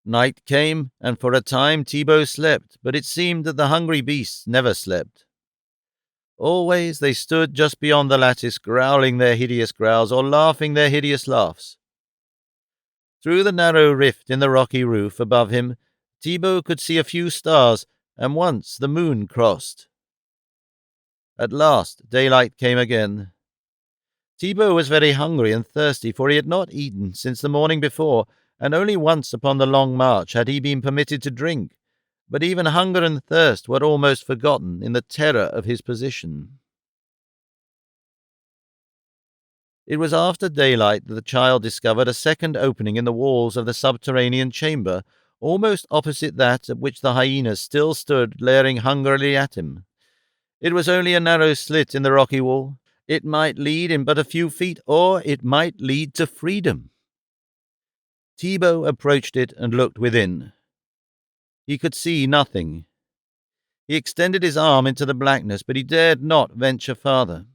Night came, and for a time Thibaut slept, but it seemed that the hungry beasts never slept. Always they stood just beyond the lattice, growling their hideous growls or laughing their hideous laughs. Through the narrow rift in the rocky roof above him, Thibaut could see a few stars, and once the moon crossed. At last daylight came again. Thibaut was very hungry and thirsty, for he had not eaten since the morning before, and only once upon the long march had he been permitted to drink. But even hunger and thirst were almost forgotten in the terror of his position. It was after daylight that the child discovered a second opening in the walls of the subterranean chamber, almost opposite that at which the hyenas still stood glaring hungrily at him. It was only a narrow slit in the rocky wall. It might lead in but a few feet, or it might lead to freedom. Thibaut approached it and looked within. He could see nothing. He extended his arm into the blackness, but he dared not venture farther.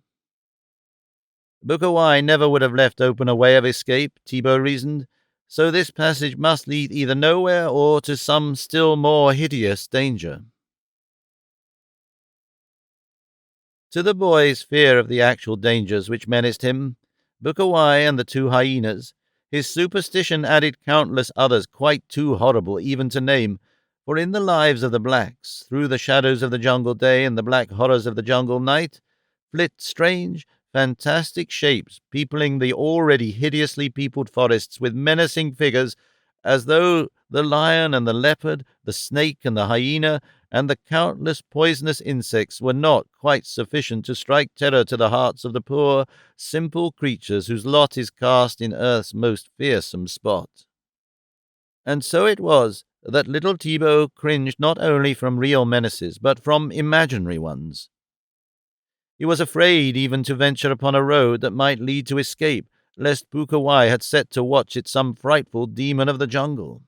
Bukawai never would have left open a way of escape, Thibaut reasoned, so this passage must lead either nowhere or to some still more hideous danger. To the boy's fear of the actual dangers which menaced him, Bukawai and the two hyenas, his superstition added countless others quite too horrible even to name, for in the lives of the blacks, through the shadows of the jungle day and the black horrors of the jungle night, flit strange, fantastic shapes peopling the already hideously peopled forests with menacing figures, as though the lion and the leopard, the snake and the hyena, and the countless poisonous insects were not quite sufficient to strike terror to the hearts of the poor, simple creatures whose lot is cast in earth's most fearsome spot. And so it was that little Thibaut cringed not only from real menaces, but from imaginary ones. He was afraid even to venture upon a road that might lead to escape, lest Bukawai had set to watch it some frightful demon of the jungle.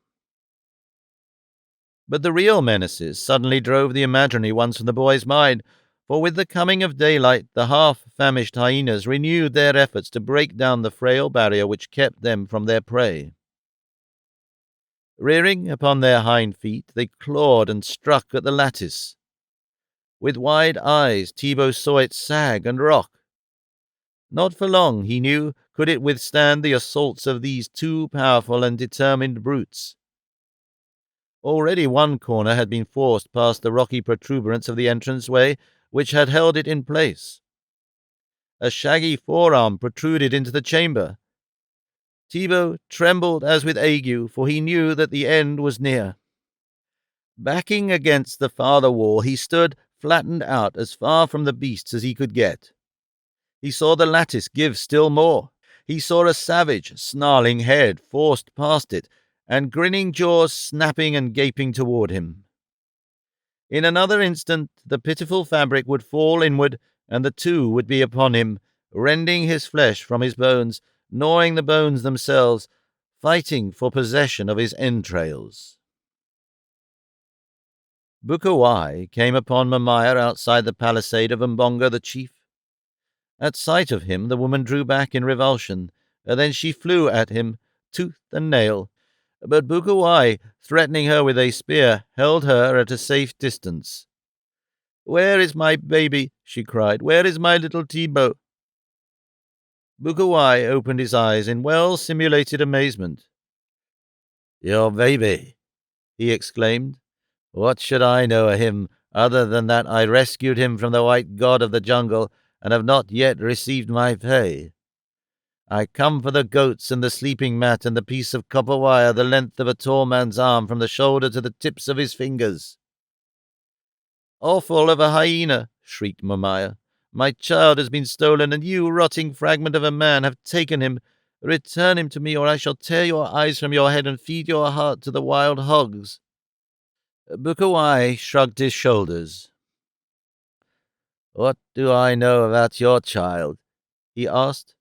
But the real menaces suddenly drove the imaginary ones from the boy's mind, for with the coming of daylight the half-famished hyenas renewed their efforts to break down the frail barrier which kept them from their prey. Rearing upon their hind feet, they clawed and struck at the lattice. With wide eyes, Thibaut saw it sag and rock. Not for long, he knew, could it withstand the assaults of these two powerful and determined brutes. Already one corner had been forced past the rocky protuberance of the entranceway, which had held it in place. A shaggy forearm protruded into the chamber. Thibaut trembled as with ague, for he knew that the end was near. Backing against the farther wall, he stood, flattened out as far from the beasts as he could get. He saw the lattice give still more. He saw a savage, snarling head forced past it, and grinning jaws snapping and gaping toward him. In another instant the pitiful fabric would fall inward, and the two would be upon him, rending his flesh from his bones, gnawing the bones themselves, fighting for possession of his entrails. Bukawai came upon Mamaia outside the palisade of Mbonga the chief. At sight of him the woman drew back in revulsion, and then she flew at him, tooth and nail. But Bukawai, threatening her with a spear, held her at a safe distance. "Where is my baby?" she cried. "Where is my little Thibaut?" Bukawai opened his eyes in well-simulated amazement. "Your baby," he exclaimed. "What should I know of him, other than that I rescued him from the white god of the jungle and have not yet received my pay? I come for the goats and the sleeping mat and the piece of copper wire the length of a tall man's arm from the shoulder to the tips of his fingers." "Offal of a hyena!" shrieked Mamaia. "My child has been stolen, and you, rotting fragment of a man, have taken him. Return him to me, or I shall tear your eyes from your head and feed your heart to the wild hogs." Bukawai shrugged his shoulders. "What do I know about your child?" he asked.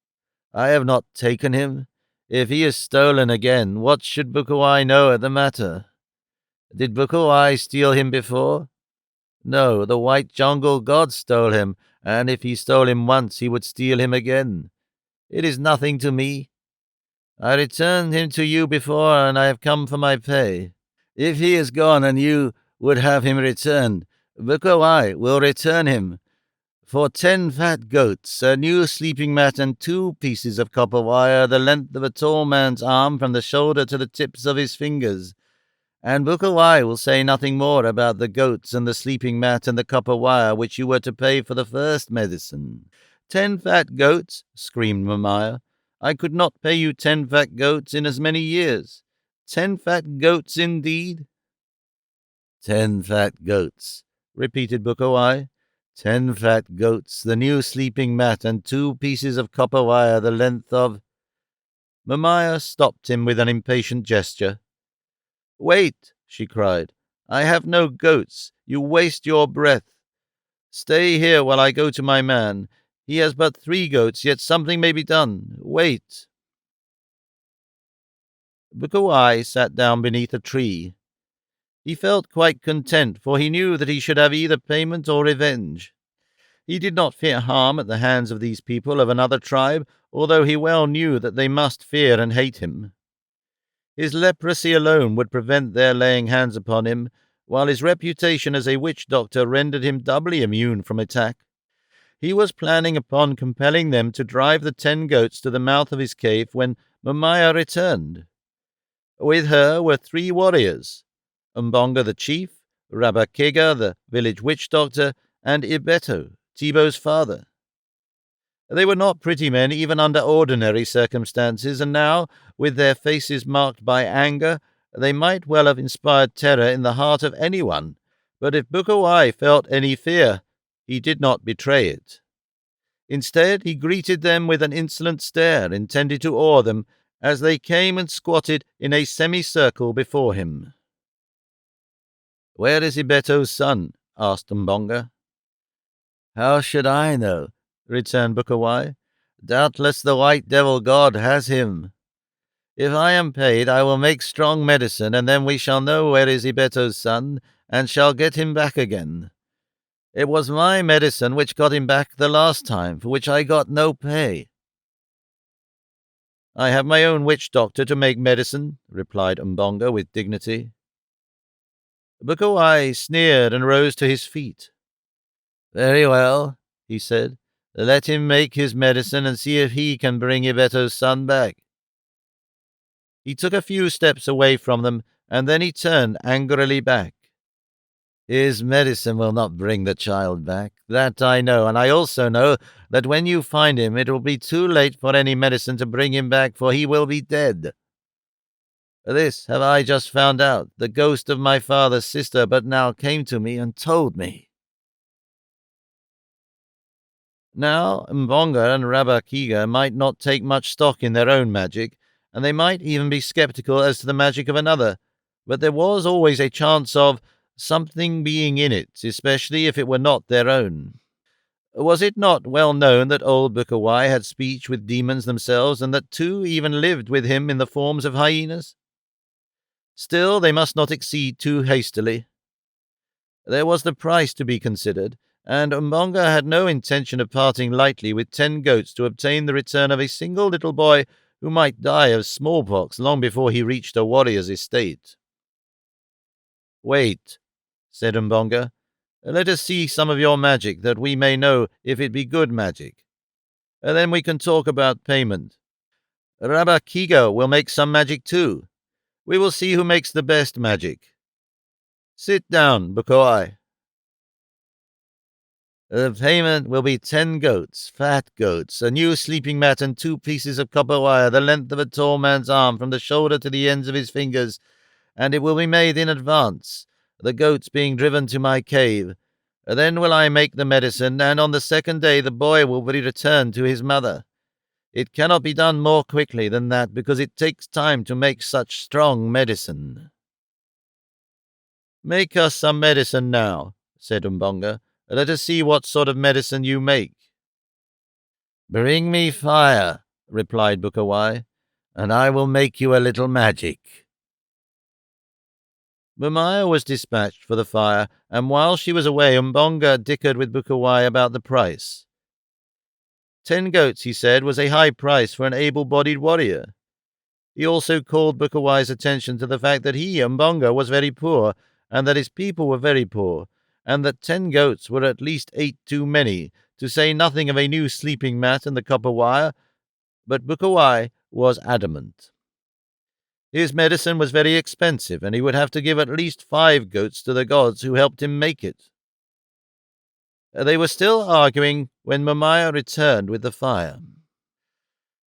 "I have not taken him. If he is stolen again, what should Bukawai know of the matter? Did Bukawai steal him before? No, the white jungle god stole him, and if he stole him once, he would steal him again. It is nothing to me. I returned him to you before, and I have come for my pay. If he is gone and you would have him returned, Bukawai will return him. For 10 fat goats, a new sleeping mat, and 2 pieces of copper wire the length of a tall man's arm from the shoulder to the tips of his fingers. And Bukawai will say nothing more about the goats and the sleeping mat and the copper wire which you were to pay for the first medicine. 10 fat goats, screamed Mamaia. I could not pay you 10 fat goats in as many years. 10 fat goats indeed? 10 fat goats, repeated Bukawai. 10 fat goats, the new sleeping mat, and 2 pieces of copper wire the length of— Mamaia stopped him with an impatient gesture. Wait, she cried. I have no goats. You waste your breath. Stay here while I go to my man. He has but 3 goats, yet something may be done. Wait. Bukawai sat down beneath a tree. He felt quite content, for he knew that he should have either payment or revenge. He did not fear harm at the hands of these people of another tribe, although he well knew that they must fear and hate him. His leprosy alone would prevent their laying hands upon him, while his reputation as a witch-doctor rendered him doubly immune from attack. He was planning upon compelling them to drive the 10 goats to the mouth of his cave when Mamaia returned. With her were 3 warriors, Umbonga the chief, Rabakega the village witch-doctor, and Ibeto, Tibo's father. They were not pretty men even under ordinary circumstances, and now, with their faces marked by anger, they might well have inspired terror in the heart of anyone. But if Bukawai felt any fear, he did not betray it. Instead, he greeted them with an insolent stare intended to awe them as they came and squatted in a semicircle before him. "Where is Ibeto's son?" asked Mbonga. "How should I know?" returned Bukawai. "Doubtless the white devil god has him. If I am paid, I will make strong medicine, and then we shall know where is Ibeto's son, and shall get him back again. It was my medicine which got him back the last time, for which I got no pay." "I have my own witch-doctor to make medicine," replied Mbonga with dignity. Bukawai sneered and rose to his feet. "Very well," he said. "Let him make his medicine and see if he can bring Ibeto's son back." He took a few steps away from them, and then he turned angrily back. "His medicine will not bring the child back. That I know, and I also know that when you find him it will be too late for any medicine to bring him back, for he will be dead. This have I just found out. The ghost of my father's sister but now came to me and told me." Now, Mbonga and Rabakiga might not take much stock in their own magic, and they might even be skeptical as to the magic of another, but there was always a chance of something being in it, especially if it were not their own. Was it not well known that old Bukawai had speech with demons themselves, and that 2 even lived with him in the forms of hyenas? Still, they must not exceed too hastily. There was the price to be considered, and Umbonga had no intention of parting lightly with 10 goats to obtain the return of a single little boy who might die of smallpox long before he reached a warrior's estate. "Wait," said Umbonga. "Let us see some of your magic, that we may know if it be good magic. Then we can talk about payment. Rabakiga will make some magic too. We will see who makes the best magic. Sit down, Bukawai. The payment will be 10 goats, fat goats, a new sleeping mat, and 2 pieces of copper wire the length of a tall man's arm from the shoulder to the ends of his fingers, and it will be made in advance, the goats being driven to my cave. Then will I make the medicine, and on the 2nd day the boy will be returned to his mother. It cannot be done more quickly than that, because it takes time to make such strong medicine." "Make us some medicine now," said Umbonga. "Let us see what sort of medicine you make." "Bring me fire," replied Bukawai, "and I will make you a little magic." Mamaia was dispatched for the fire, and while she was away Umbonga dickered with Bukawai about the price. 10 goats, he said, was a high price for an able-bodied warrior. He also called Bukawai's attention to the fact that he, Mbonga, was very poor, and that his people were very poor, and that 10 goats were at least 8 too many, to say nothing of a new sleeping mat and the copper wire. But Bukawai was adamant. His medicine was very expensive, and he would have to give at least 5 goats to the gods who helped him make it. They were still arguing when Momaya returned with the fire.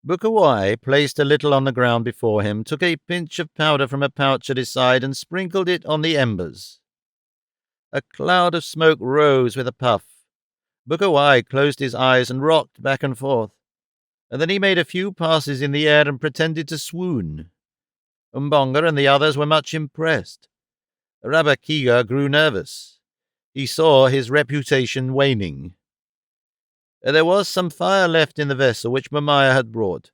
Bukawai placed a little on the ground before him, took a pinch of powder from a pouch at his side, and sprinkled it on the embers. A cloud of smoke rose with a puff. Bukawai closed his eyes and rocked back and forth, and then he made a few passes in the air and pretended to swoon. Mbonga and the others were much impressed. Rabakiga grew nervous. He saw his reputation waning. There was some fire left in the vessel which Momaya had brought.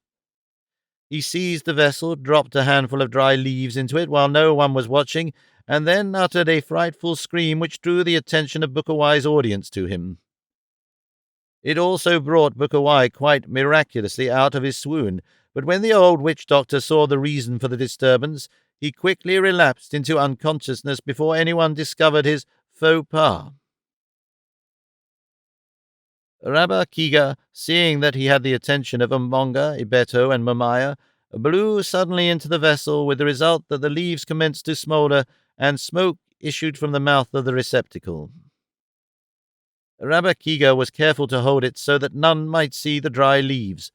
He seized the vessel, dropped a handful of dry leaves into it while no one was watching, and then uttered a frightful scream which drew the attention of Bukawai's audience to him. It also brought Bukawai quite miraculously out of his swoon, but when the old witch-doctor saw the reason for the disturbance, he quickly relapsed into unconsciousness before anyone discovered his faux pas. Rabakiga, seeing that he had the attention of Mbonga, Ibeto, and Momaya, blew suddenly into the vessel, with the result that the leaves commenced to smoulder, and smoke issued from the mouth of the receptacle. Rabakiga was careful to hold it so that none might see the dry leaves.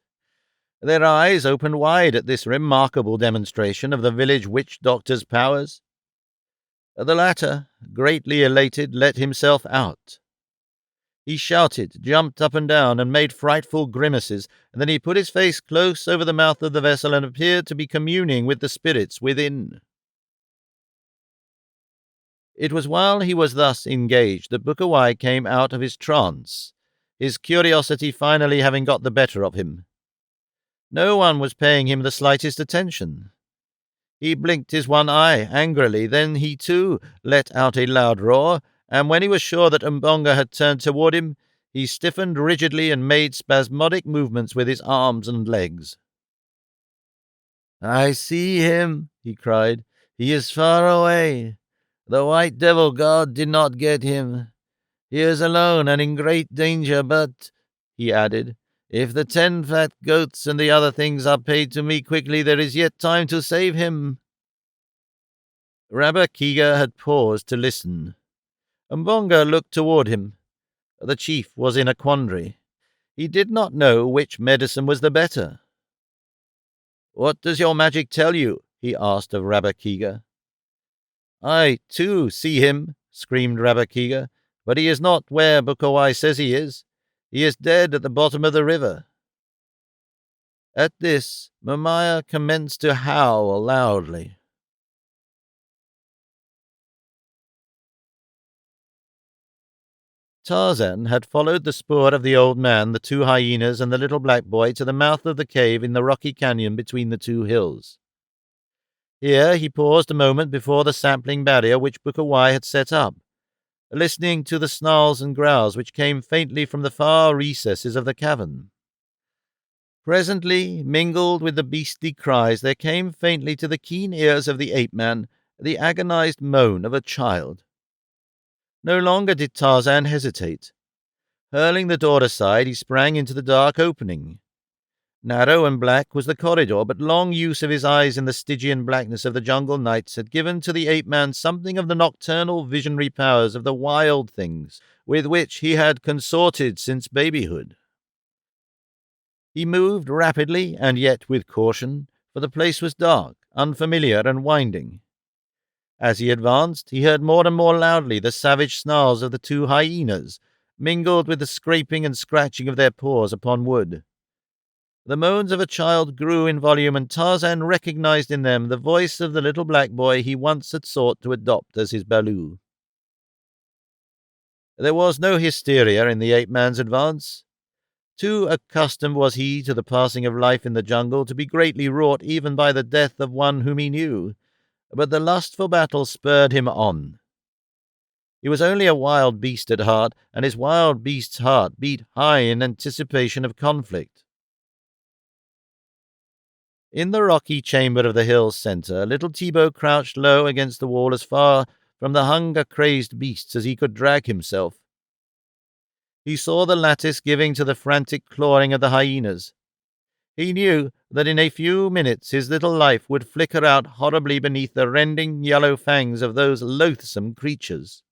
Their eyes opened wide at this remarkable demonstration of the village witch-doctor's powers. The latter, greatly elated, let himself out. He shouted, jumped up and down, and made frightful grimaces, and then he put his face close over the mouth of the vessel and appeared to be communing with the spirits within. It was while he was thus engaged that Bukawai came out of his trance, his curiosity finally having got the better of him. No one was paying him the slightest attention. He blinked his one eye angrily, then he too let out a loud roar, and when he was sure that Mbonga had turned toward him, he stiffened rigidly and made spasmodic movements with his arms and legs. "I see him," he cried. "He is far away. The white devil god did not get him. He is alone and in great danger, but," he added, "if the 10 fat goats and the other things are paid to me quickly, there is yet time to save him." Rabakiga had paused to listen. Mbonga looked toward him. The chief was in a quandary. He did not know which medicine was the better. "What does your magic tell you?" he asked of Rabakiga. "I, too, see him," screamed Rabakiga, "but he is not where Bukawai says he is. He is dead at the bottom of the river." At this, Momaya commenced to howl loudly. Tarzan had followed the spoor of the old man, the 2 hyenas, and the little black boy to the mouth of the cave in the rocky canyon between the 2 hills. Here he paused a moment before the sapling barrier which Bukawai had set up, listening to the snarls and growls which came faintly from the far recesses of the cavern. Presently, mingled with the beastly cries, there came faintly to the keen ears of the ape-man the agonized moan of a child. No longer did Tarzan hesitate. Hurling the door aside, he sprang into the dark opening. Narrow and black was the corridor, but long use of his eyes in the Stygian blackness of the jungle nights had given to the ape-man something of the nocturnal visionary powers of the wild things with which he had consorted since babyhood. He moved rapidly and yet with caution, for the place was dark, unfamiliar, and winding. As he advanced, he heard more and more loudly the savage snarls of the 2 hyenas, mingled with the scraping and scratching of their paws upon wood. The moans of a child grew in volume, and Tarzan recognized in them the voice of the little black boy he once had sought to adopt as his Baloo. There was no hysteria in the ape-man's advance. Too accustomed was he to the passing of life in the jungle to be greatly wrought even by the death of one whom he knew, but the lust for battle spurred him on. He was only a wild beast at heart, and his wild beast's heart beat high in anticipation of conflict. In the rocky chamber of the hill's centre, little Thibaut crouched low against the wall as far from the hunger-crazed beasts as he could drag himself. He saw the lattice giving to the frantic clawing of the hyenas. He knew that in a few minutes his little life would flicker out horribly beneath the rending yellow fangs of those loathsome creatures.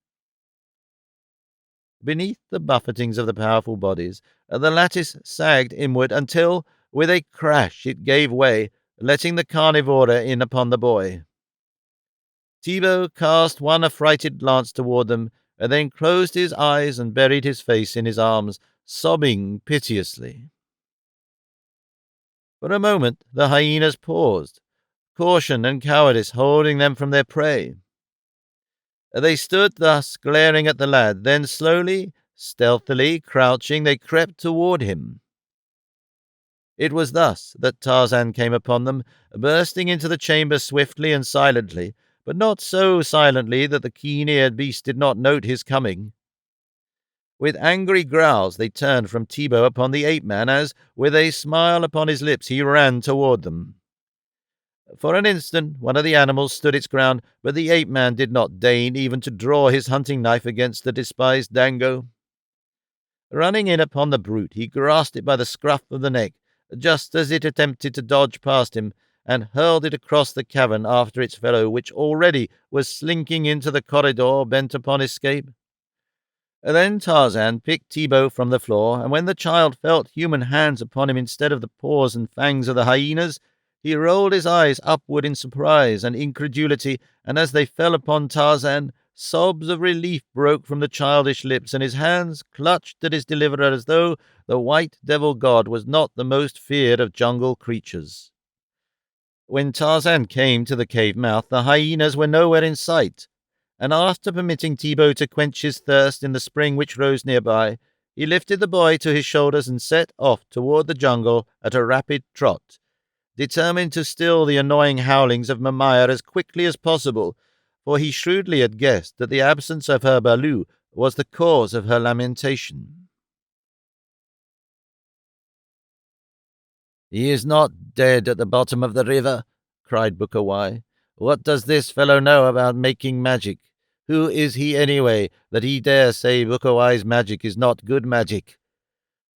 Beneath the buffetings of the powerful bodies, the lattice sagged inward until, with a crash, it gave way, letting the carnivora in upon the boy. Thibaut cast one affrighted glance toward them, and then closed his eyes and buried his face in his arms, sobbing piteously. For a moment the hyenas paused, caution and cowardice holding them from their prey. They stood thus, glaring at the lad, then slowly, stealthily, crouching, they crept toward him. It was thus that Tarzan came upon them, bursting into the chamber swiftly and silently, but not so silently that the keen-eared beast did not note his coming. With angry growls they turned from Thibaut upon the ape-man as, with a smile upon his lips, he ran toward them. For an instant one of the animals stood its ground, but the ape-man did not deign even to draw his hunting knife against the despised Dango. Running in upon the brute, he grasped it by the scruff of the neck, just as it attempted to dodge past him, and hurled it across the cavern after its fellow, which already was slinking into the corridor, bent upon escape. Then Tarzan picked Thibaut from the floor, and when the child felt human hands upon him instead of the paws and fangs of the hyenas, he rolled his eyes upward in surprise and incredulity, and as they fell upon Tarzan, sobs of relief broke from the childish lips, and his hands clutched at his deliverer as though the white devil god was not the most feared of jungle creatures. When Tarzan came to the cave mouth, the hyenas were nowhere in sight, and after permitting Thibaut to quench his thirst in the spring which rose nearby, he lifted the boy to his shoulders and set off toward the jungle at a rapid trot, determined to still the annoying howlings of Mamaia as quickly as possible, for he shrewdly had guessed that the absence of her Baloo was the cause of her lamentation. "He is not dead at the bottom of the river," cried Bukawai. "What does this fellow know about making magic? Who is he anyway, that he dare say Bukawai's magic is not good magic?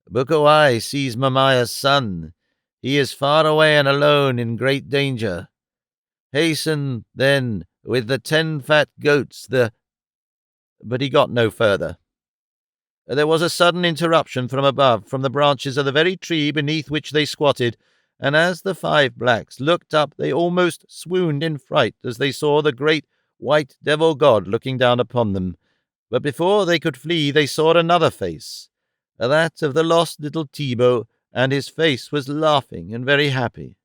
Bukawai sees Mamaia's son. He is far away and alone in great danger. Hasten, then, with the 10 fat goats, But he got no further. There was a sudden interruption from above, from the branches of the very tree beneath which they squatted, and as the 5 blacks looked up they almost swooned in fright as they saw the great white devil god looking down upon them. But before they could flee they saw another face, that of the lost little Thibaut, and his face was laughing and very happy.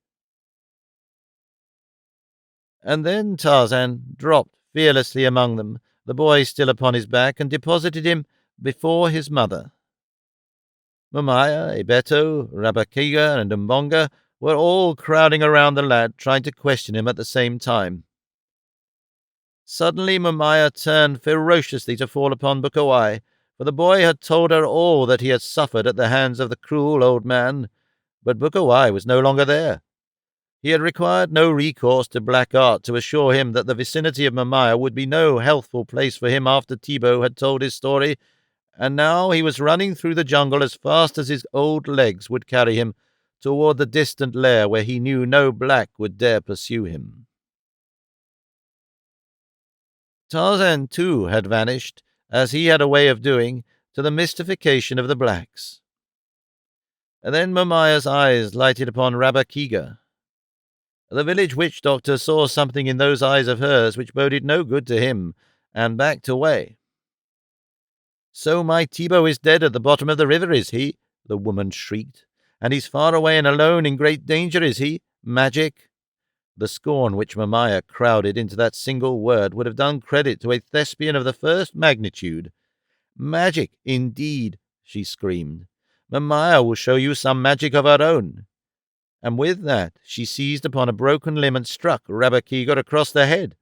And then Tarzan dropped fearlessly among them, the boy still upon his back, and deposited him before his mother. Mamaia, Ebeto, Rabakiga, and Mbonga were all crowding around the lad, trying to question him at the same time. Suddenly Mamaia turned ferociously to fall upon Bukawai, for the boy had told her all that he had suffered at the hands of the cruel old man. But Bukawai was no longer there. He had required no recourse to black art to assure him that the vicinity of Mamaia would be no healthful place for him after Thibaut had told his story, and now he was running through the jungle as fast as his old legs would carry him toward the distant lair where he knew no black would dare pursue him. Tarzan, too, had vanished, as he had a way of doing, to the mystification of the blacks. And then Mamaia's eyes lighted upon Rabakiga. The village witch-doctor saw something in those eyes of hers which boded no good to him, and backed away. "So my Thibaut is dead at the bottom of the river, is he?" the woman shrieked. "And he's far away and alone in great danger, is he? Magic?" The scorn which Mamaia crowded into that single word would have done credit to a thespian of the first magnitude. "Magic, indeed," she screamed. "Mamaia will show you some magic of her own." And with that she seized upon a broken limb and struck Rabakiga across the head.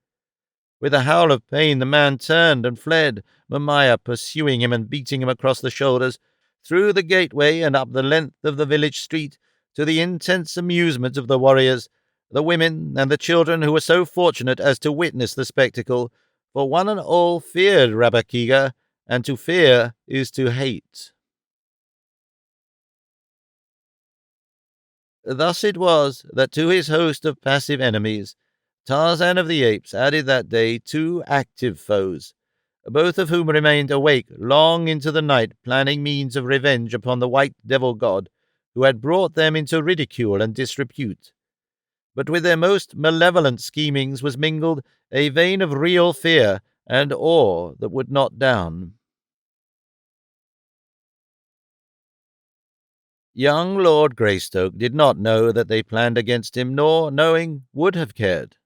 With a howl of pain the man turned and fled, Mamaia pursuing him and beating him across the shoulders, through the gateway and up the length of the village street, to the intense amusement of the warriors, the women and the children who were so fortunate as to witness the spectacle, for one and all feared Rabakiga, and to fear is to hate. Thus it was that to his host of passive enemies, Tarzan of the Apes added that day 2 active foes, both of whom remained awake long into the night, planning means of revenge upon the white devil god, who had brought them into ridicule and disrepute. But with their most malevolent schemings was mingled a vein of real fear and awe that would not down. Young Lord Greystoke did not know that they planned against him, nor, knowing, would have cared.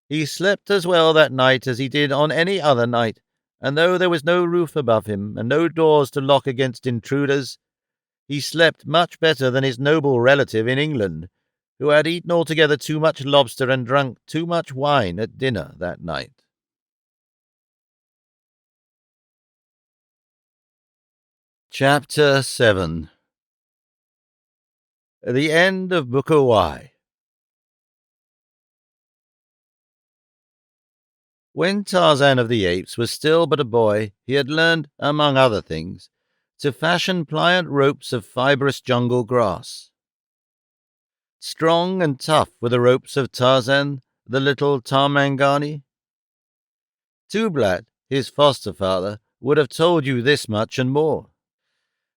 He slept as well that night as he did on any other night, and though there was no roof above him, and no doors to lock against intruders, he slept much better than his noble relative in England, who had eaten altogether too much lobster and drunk too much wine at dinner that night. Chapter 7. The End of Booker Y. When Tarzan of the Apes was still but a boy, he had learned, among other things, to fashion pliant ropes of fibrous jungle grass. Strong and tough were the ropes of Tarzan, the little Tarmangani. Tublat, his foster father, would have told you this much and more.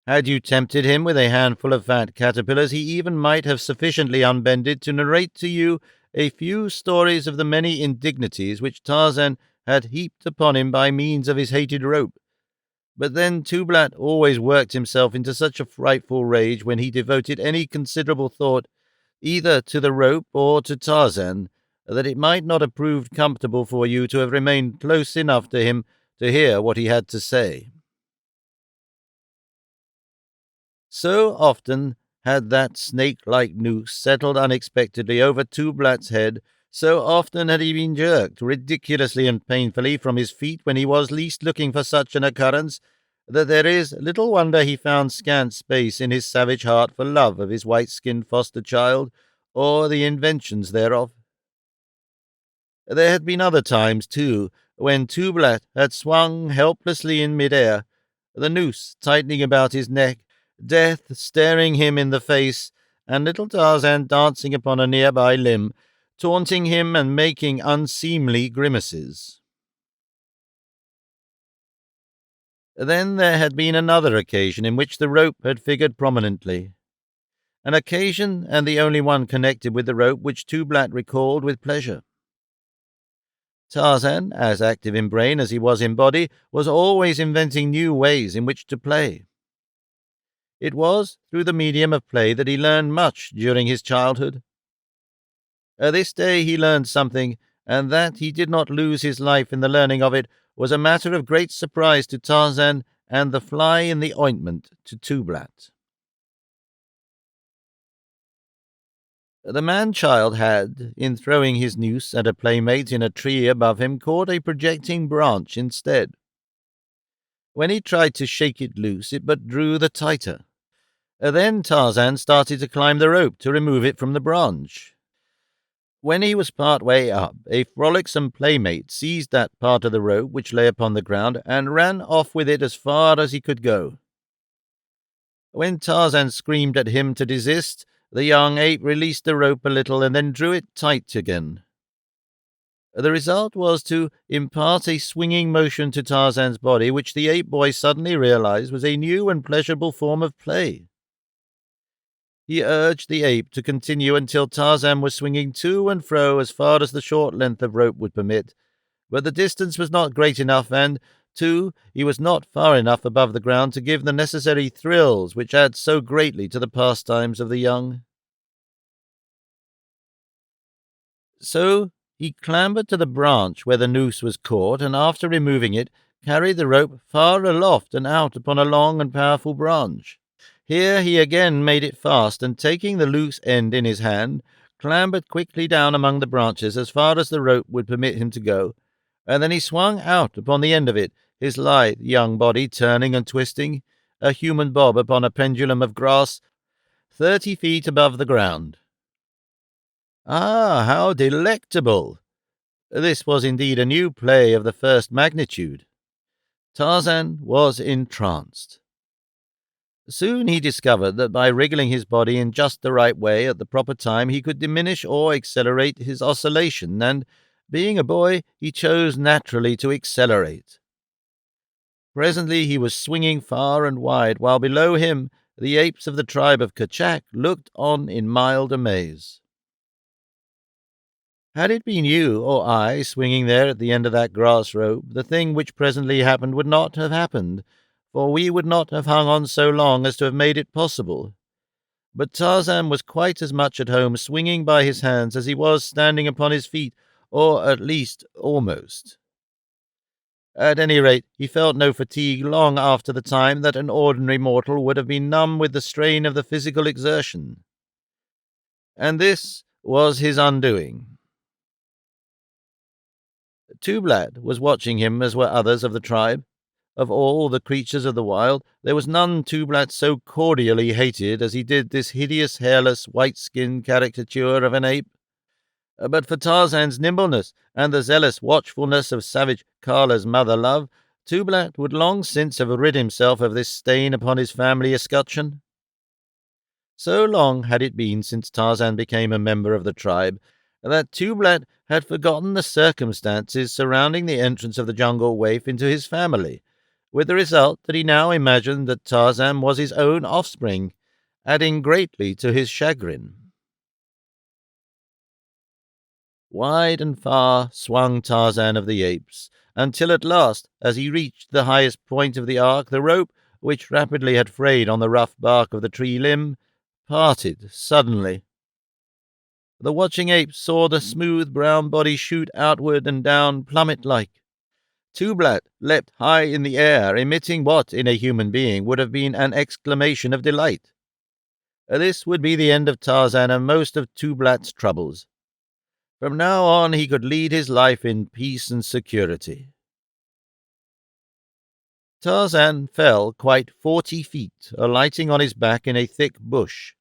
Had you tempted him with a handful of fat caterpillars, he even might have sufficiently unbended to narrate to you a few stories of the many indignities which Tarzan had heaped upon him by means of his hated rope. But then Tublat always worked himself into such a frightful rage when he devoted any considerable thought either to the rope or to Tarzan, that it might not have proved comfortable for you to have remained close enough to him to hear what he had to say. So often had that snake-like noose settled unexpectedly over Tublat's head, so often had he been jerked ridiculously and painfully from his feet when he was least looking for such an occurrence, that there is little wonder he found scant space in his savage heart for love of his white-skinned foster-child, or the inventions thereof. There had been other times, too, when Tublat had swung helplessly in mid-air, the noose tightening about his neck, death staring him in the face, and little Tarzan dancing upon a nearby limb, taunting him and making unseemly grimaces. Then there had been another occasion in which the rope had figured prominently, an occasion and the only one connected with the rope which Tublat recalled with pleasure. Tarzan, as active in brain as he was in body, was always inventing new ways in which to play. It was through the medium of play that he learned much during his childhood. This day he learned something, and that he did not lose his life in the learning of it was a matter of great surprise to Tarzan and the fly in the ointment to Tublat. The man-child had, in throwing his noose at a playmate in a tree above him, caught a projecting branch instead. When he tried to shake it loose, it but drew the tighter. Then Tarzan started to climb the rope to remove it from the branch. When he was part way up, a frolicsome playmate seized that part of the rope which lay upon the ground and ran off with it as far as he could go. When Tarzan screamed at him to desist, the young ape released the rope a little and then drew it tight again. The result was to impart a swinging motion to Tarzan's body, which the ape boy suddenly realized was a new and pleasurable form of play. He urged the ape to continue until Tarzan was swinging to and fro as far as the short length of rope would permit, but the distance was not great enough, and, too, he was not far enough above the ground to give the necessary thrills which add so greatly to the pastimes of the young. So he clambered to the branch where the noose was caught, and after removing it, carried the rope far aloft and out upon a long and powerful branch. Here he again made it fast, and taking the loose end in his hand, clambered quickly down among the branches as far as the rope would permit him to go, and then he swung out upon the end of it, his lithe young body turning and twisting, a human bob upon a pendulum of grass, 30 feet above the ground. Ah, how delectable! This was indeed a new play of the first magnitude. Tarzan was entranced. Soon he discovered that by wriggling his body in just the right way at the proper time he could diminish or accelerate his oscillation, and, being a boy, he chose naturally to accelerate. Presently he was swinging far and wide, while below him the apes of the tribe of Kerchak looked on in mild amaze. Had it been you or I swinging there at the end of that grass rope, the thing which presently happened would not have happened, for we would not have hung on so long as to have made it possible. But Tarzan was quite as much at home swinging by his hands as he was standing upon his feet, or at least almost. At any rate, he felt no fatigue long after the time that an ordinary mortal would have been numb with the strain of the physical exertion. And this was his undoing. Tublat was watching him, as were others of the tribe. Of all the creatures of the wild, there was none Tublat so cordially hated as he did this hideous, hairless, white-skinned caricature of an ape. But for Tarzan's nimbleness and the zealous watchfulness of savage Kala's mother-love, Tublat would long since have rid himself of this stain upon his family escutcheon. So long had it been since Tarzan became a member of the tribe that Tublat had forgotten the circumstances surrounding the entrance of the jungle waif into his family, with the result that he now imagined that Tarzan was his own offspring, adding greatly to his chagrin. Wide and far swung Tarzan of the Apes, until at last, as he reached the highest point of the arc, the rope, which rapidly had frayed on the rough bark of the tree limb, parted suddenly. The watching apes saw the smooth brown body shoot outward and down plummet-like. Tublat leapt high in the air, emitting what, in a human being, would have been an exclamation of delight. This would be the end of Tarzan and most of Tublat's troubles. From now on he could lead his life in peace and security. Tarzan fell quite 40 feet, alighting on his back in a thick bush.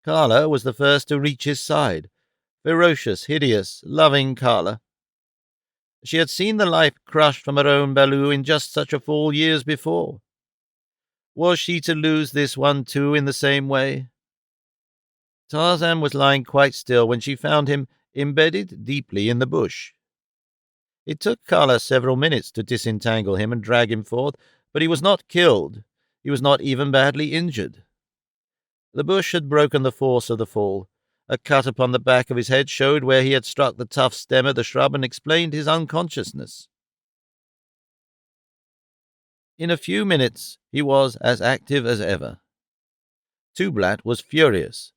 Kala was the first to reach his side. Ferocious, hideous, loving Kala. She had seen the life crushed from her own Baloo in just such a fall years before. Was she to lose this one too in the same way? Tarzan was lying quite still when she found him embedded deeply in the bush. It took Kala several minutes to disentangle him and drag him forth, but he was not killed. He was not even badly injured. The bush had broken the force of the fall. A cut upon the back of his head showed where he had struck the tough stem of the shrub and explained his unconsciousness. In a few minutes he was as active as ever. Tublat was furious.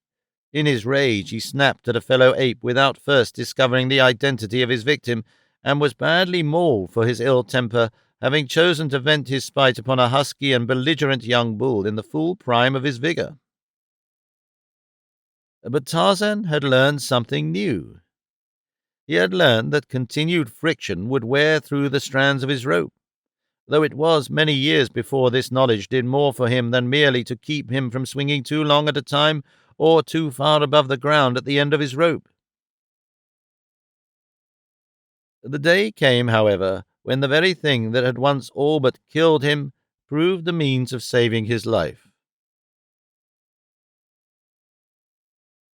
In his rage he snapped at a fellow ape without first discovering the identity of his victim, and was badly mauled for his ill temper, having chosen to vent his spite upon a husky and belligerent young bull in the full prime of his vigour. But Tarzan had learned something new. He had learned that continued friction would wear through the strands of his rope, though it was many years before this knowledge did more for him than merely to keep him from swinging too long at a time or too far above the ground at the end of his rope. The day came, however, when the very thing that had once all but killed him proved the means of saving his life.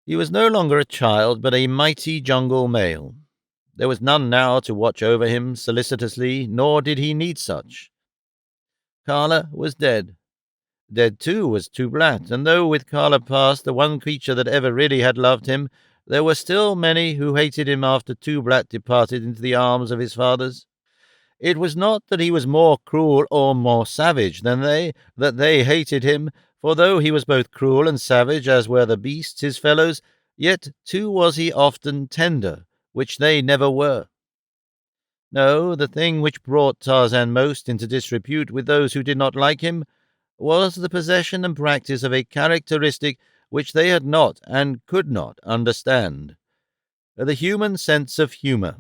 He was no longer a child, but a mighty jungle male. There was none now to watch over him solicitously, nor did he need such. Kala was dead. Dead, too, was Tublat, and though with Kala past the one creature that ever really had loved him, there were still many who hated him after Tublat departed into the arms of his fathers. It was not that he was more cruel or more savage than they, that they hated him, for though he was both cruel and savage, as were the beasts his fellows, yet too was he often tender, which they never were. No, the thing which brought Tarzan most into disrepute with those who did not like him was the possession and practice of a characteristic which they had not and could not understand, the human sense of humour.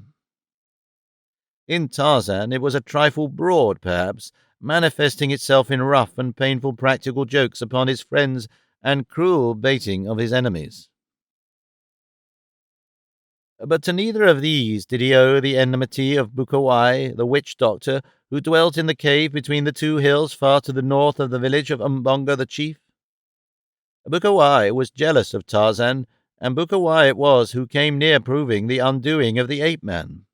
In Tarzan it was a trifle broad, perhaps, manifesting itself in rough and painful practical jokes upon his friends and cruel baiting of his enemies. But to neither of these did he owe the enmity of Bukawai, the witch doctor, who dwelt in the cave between the two hills far to the north of the village of Umbonga the chief. Bukawai was jealous of Tarzan, and Bukawai it was who came near proving the undoing of the ape-man.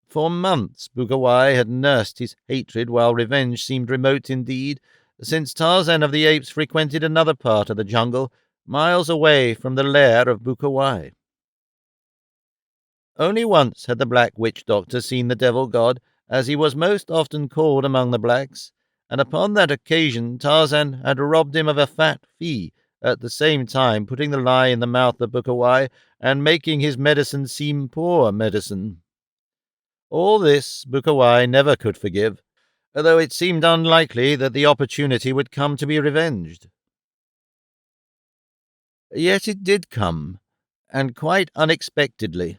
For months Bukawai had nursed his hatred, while revenge seemed remote indeed, since Tarzan of the Apes frequented another part of the jungle, miles away from the lair of Bukawai. Only once had the Black Witch Doctor seen the Devil God, as he was most often called among the blacks, and upon that occasion Tarzan had robbed him of a fat fee, at the same time putting the lie in the mouth of Bukawai and making his medicine seem poor medicine. All this Bukawai never could forgive, though it seemed unlikely that the opportunity would come to be revenged. Yet it did come, and quite unexpectedly.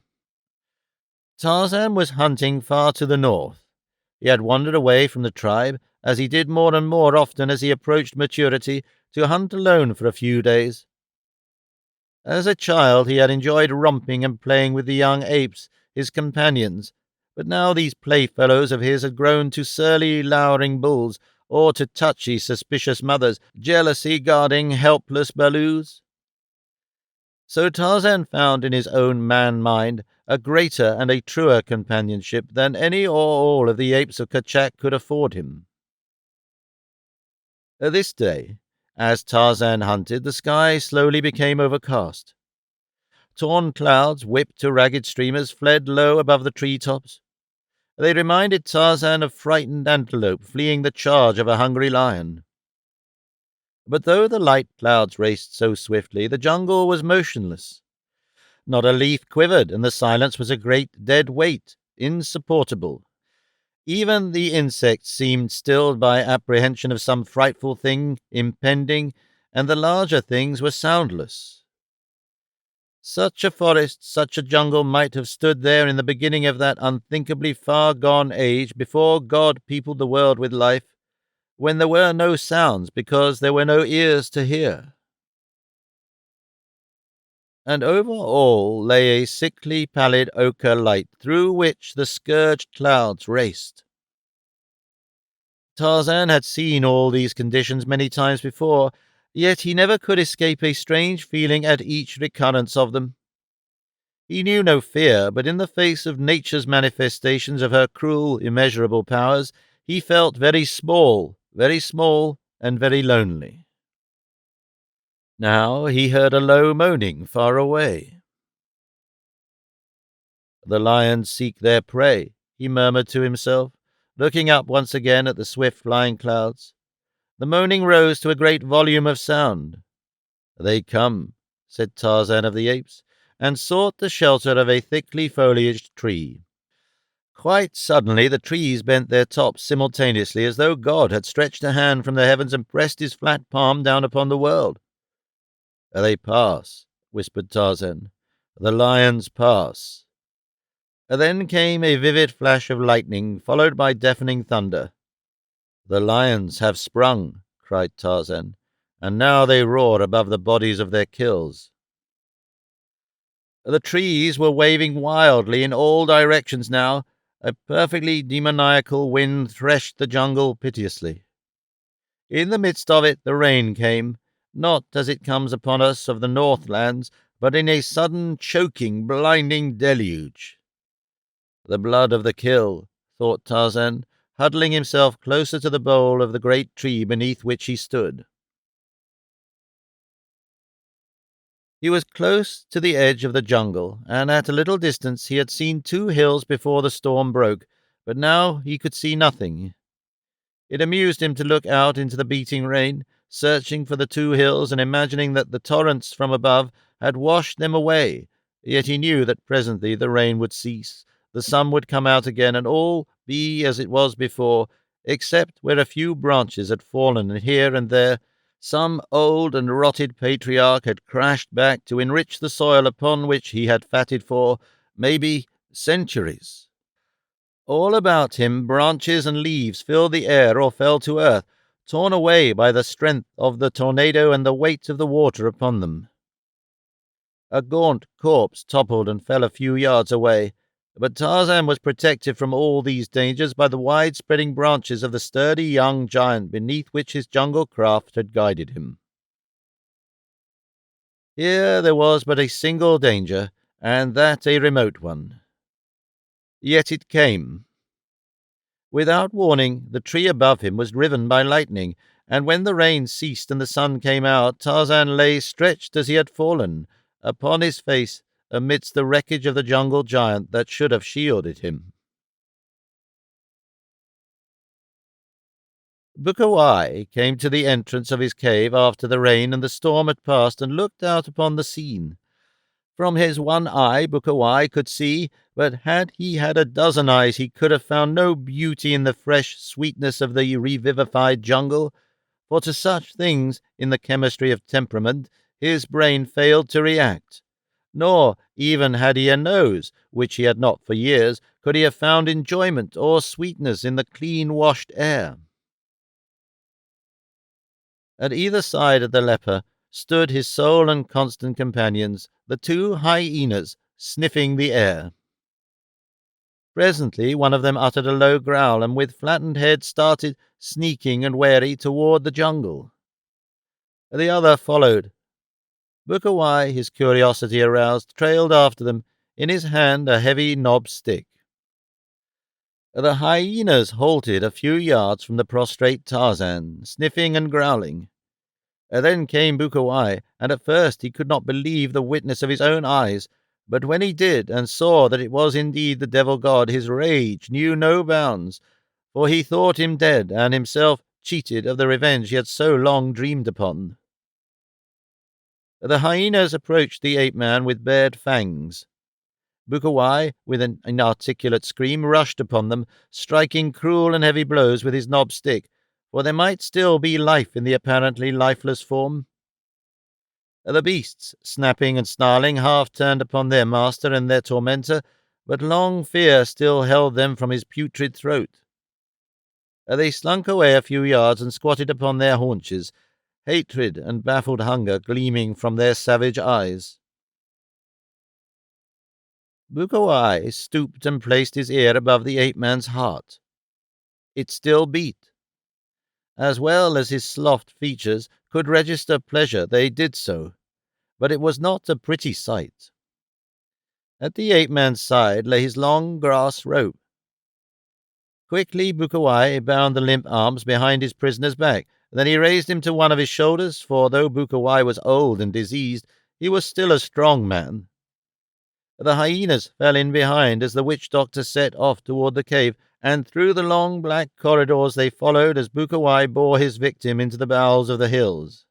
Tarzan was hunting far to the north. He had wandered away from the tribe, as he did more and more often as he approached maturity, to hunt alone for a few days. As a child he had enjoyed romping and playing with the young apes, his companions, but now these playfellows of his had grown to surly, lowering bulls, or to touchy, suspicious mothers, jealously guarding helpless balus. So Tarzan found in his own man-mind a greater and a truer companionship than any or all of the apes of Kachak could afford him. This day, as Tarzan hunted, the sky slowly became overcast. Torn clouds, whipped to ragged streamers, fled low above the tree-tops. They reminded Tarzan of frightened antelope fleeing the charge of a hungry lion. But though the light clouds raced so swiftly, the jungle was motionless. Not a leaf quivered, and the silence was a great dead weight, insupportable. Even the insects seemed stilled by apprehension of some frightful thing impending, and the larger things were soundless. Such a forest, such a jungle might have stood there in the beginning of that unthinkably far-gone age before God peopled the world with life, when there were no sounds because there were no ears to hear. And over all lay a sickly, pallid ochre light through which the scourged clouds raced. Tarzan had seen all these conditions many times before, yet he never could escape a strange feeling at each recurrence of them. He knew no fear, but in the face of nature's manifestations of her cruel, immeasurable powers, he felt very small, and very lonely. Now he heard a low moaning far away. "The lions seek their prey," he murmured to himself, looking up once again at the swift flying clouds. The moaning rose to a great volume of sound. "They come," said Tarzan of the Apes, and sought the shelter of a thickly foliaged tree. Quite suddenly the trees bent their tops simultaneously, as though God had stretched a hand from the heavens and pressed his flat palm down upon the world. "They pass," whispered Tarzan. "The lions pass." Then came a vivid flash of lightning, followed by deafening thunder. "The lions have sprung," cried Tarzan, "and now they roar above the bodies of their kills." The trees were waving wildly in all directions now. A perfectly demoniacal wind threshed the jungle piteously. In the midst of it the rain came, not as it comes upon us of the Northlands, but in a sudden, choking, blinding deluge. The blood of the kill, thought Tarzan, huddling himself closer to the bole of the great tree beneath which he stood. He was close to the edge of the jungle, and at a little distance he had seen 2 hills before the storm broke, but now he could see nothing. It amused him to look out into the beating rain, searching for the 2 hills and imagining that the torrents from above had washed them away, yet he knew that presently the rain would cease, the sun would come out again, and all be as it was before, except where a few branches had fallen, and here and there some old and rotted patriarch had crashed back to enrich the soil upon which he had fatted for, maybe, centuries. All about him branches and leaves filled the air or fell to earth, torn away by the strength of the tornado and the weight of the water upon them. A gaunt corpse toppled and fell a few yards away, but Tarzan was protected from all these dangers by the wide-spreading branches of the sturdy young giant beneath which his jungle craft had guided him. Here there was but a single danger, and that a remote one. Yet it came. Without warning, the tree above him was riven by lightning, and when the rain ceased and the sun came out, Tarzan lay stretched as he had fallen, upon his face, amidst the wreckage of the jungle giant that should have shielded him. Bukawai came to the entrance of his cave after the rain and the storm had passed and looked out upon the scene. From his one eye Bukawai could see, but had he had a dozen eyes he could have found no beauty in the fresh sweetness of the revivified jungle, for to such things, in the chemistry of temperament, his brain failed to react. Nor, even had he a nose, which he had not for years, could he have found enjoyment or sweetness in the clean-washed air. At either side of the leper stood his sole and constant companions, the two hyenas, sniffing the air. Presently one of them uttered a low growl, and with flattened head started, sneaking and wary, toward the jungle. The other followed. Bukawai, his curiosity aroused, trailed after them, in his hand a heavy knobbed stick. The hyenas halted a few yards from the prostrate Tarzan, sniffing and growling. Then came Bukawai, and at first he could not believe the witness of his own eyes, but when he did, and saw that it was indeed the devil god, his rage knew no bounds, for he thought him dead, and himself cheated of the revenge he had so long dreamed upon. The hyenas approached the ape-man with bared fangs. Bukawai, with an inarticulate scream, rushed upon them, striking cruel and heavy blows with his knob stick, for there might still be life in the apparently lifeless form. The beasts, snapping and snarling, half turned upon their master and their tormentor, but long fear still held them from his putrid throat. They slunk away a few yards and squatted upon their haunches, hatred and baffled hunger gleaming from their savage eyes. Bukawai stooped and placed his ear above the ape-man's heart. It still beat. As well as his sloughed features could register pleasure, they did so, but it was not a pretty sight. At the ape-man's side lay his long grass rope. Quickly Bukawai bound the limp arms behind his prisoner's back. Then he raised him to one of his shoulders, for though Bukawai was old and diseased, he was still a strong man. The hyenas fell in behind as the witch-doctor set off toward the cave, and through the long black corridors they followed as Bukawai bore his victim into the bowels of the hills.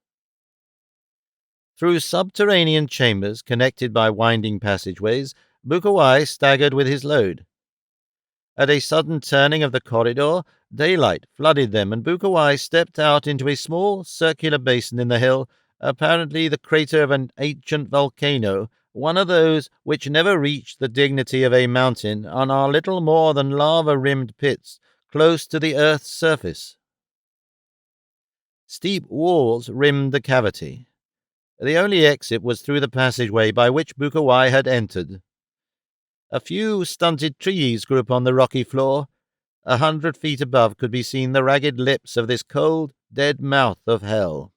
Through subterranean chambers connected by winding passageways, Bukawai staggered with his load. At a sudden turning of the corridor, daylight flooded them, and Bukawai stepped out into a small circular basin in the hill, apparently the crater of an ancient volcano, one of those which never reached the dignity of a mountain and are little more than lava-rimmed pits close to the earth's surface. Steep walls rimmed the cavity. The only exit was through the passageway by which Bukawai had entered. A few stunted trees grew upon the rocky floor. 100 feet above could be seen the ragged lips of this cold, dead mouth of hell.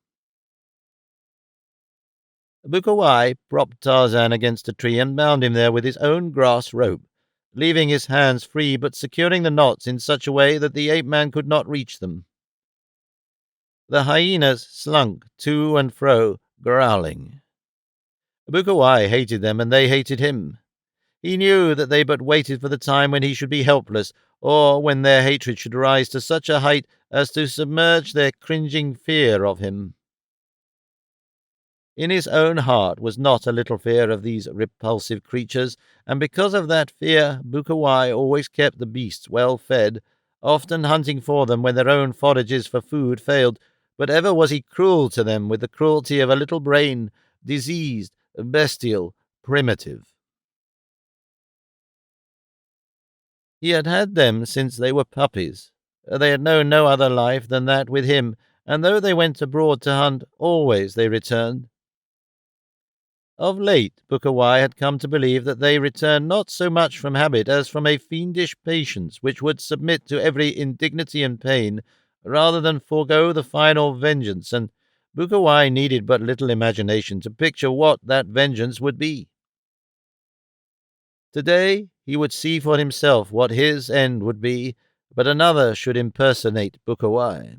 Bukawai propped Tarzan against a tree and bound him there with his own grass rope, leaving his hands free but securing the knots in such a way that the ape-man could not reach them. The hyenas slunk to and fro, growling. Bukawai hated them, and they hated him. He knew that they but waited for the time when he should be helpless, or when their hatred should rise to such a height as to submerge their cringing fear of him. In his own heart was not a little fear of these repulsive creatures, and because of that fear Bukawai always kept the beasts well fed, often hunting for them when their own forages for food failed, but ever was he cruel to them with the cruelty of a little brain, diseased, bestial, primitive. He had had them since they were puppies. They had known no other life than that with him, and though they went abroad to hunt, always they returned. Of late, Bukawai had come to believe that they returned not so much from habit as from a fiendish patience which would submit to every indignity and pain rather than forego the final vengeance, and Bukawai needed but little imagination to picture what that vengeance would be. Today he would see for himself what his end would be, but another should impersonate Bukawai.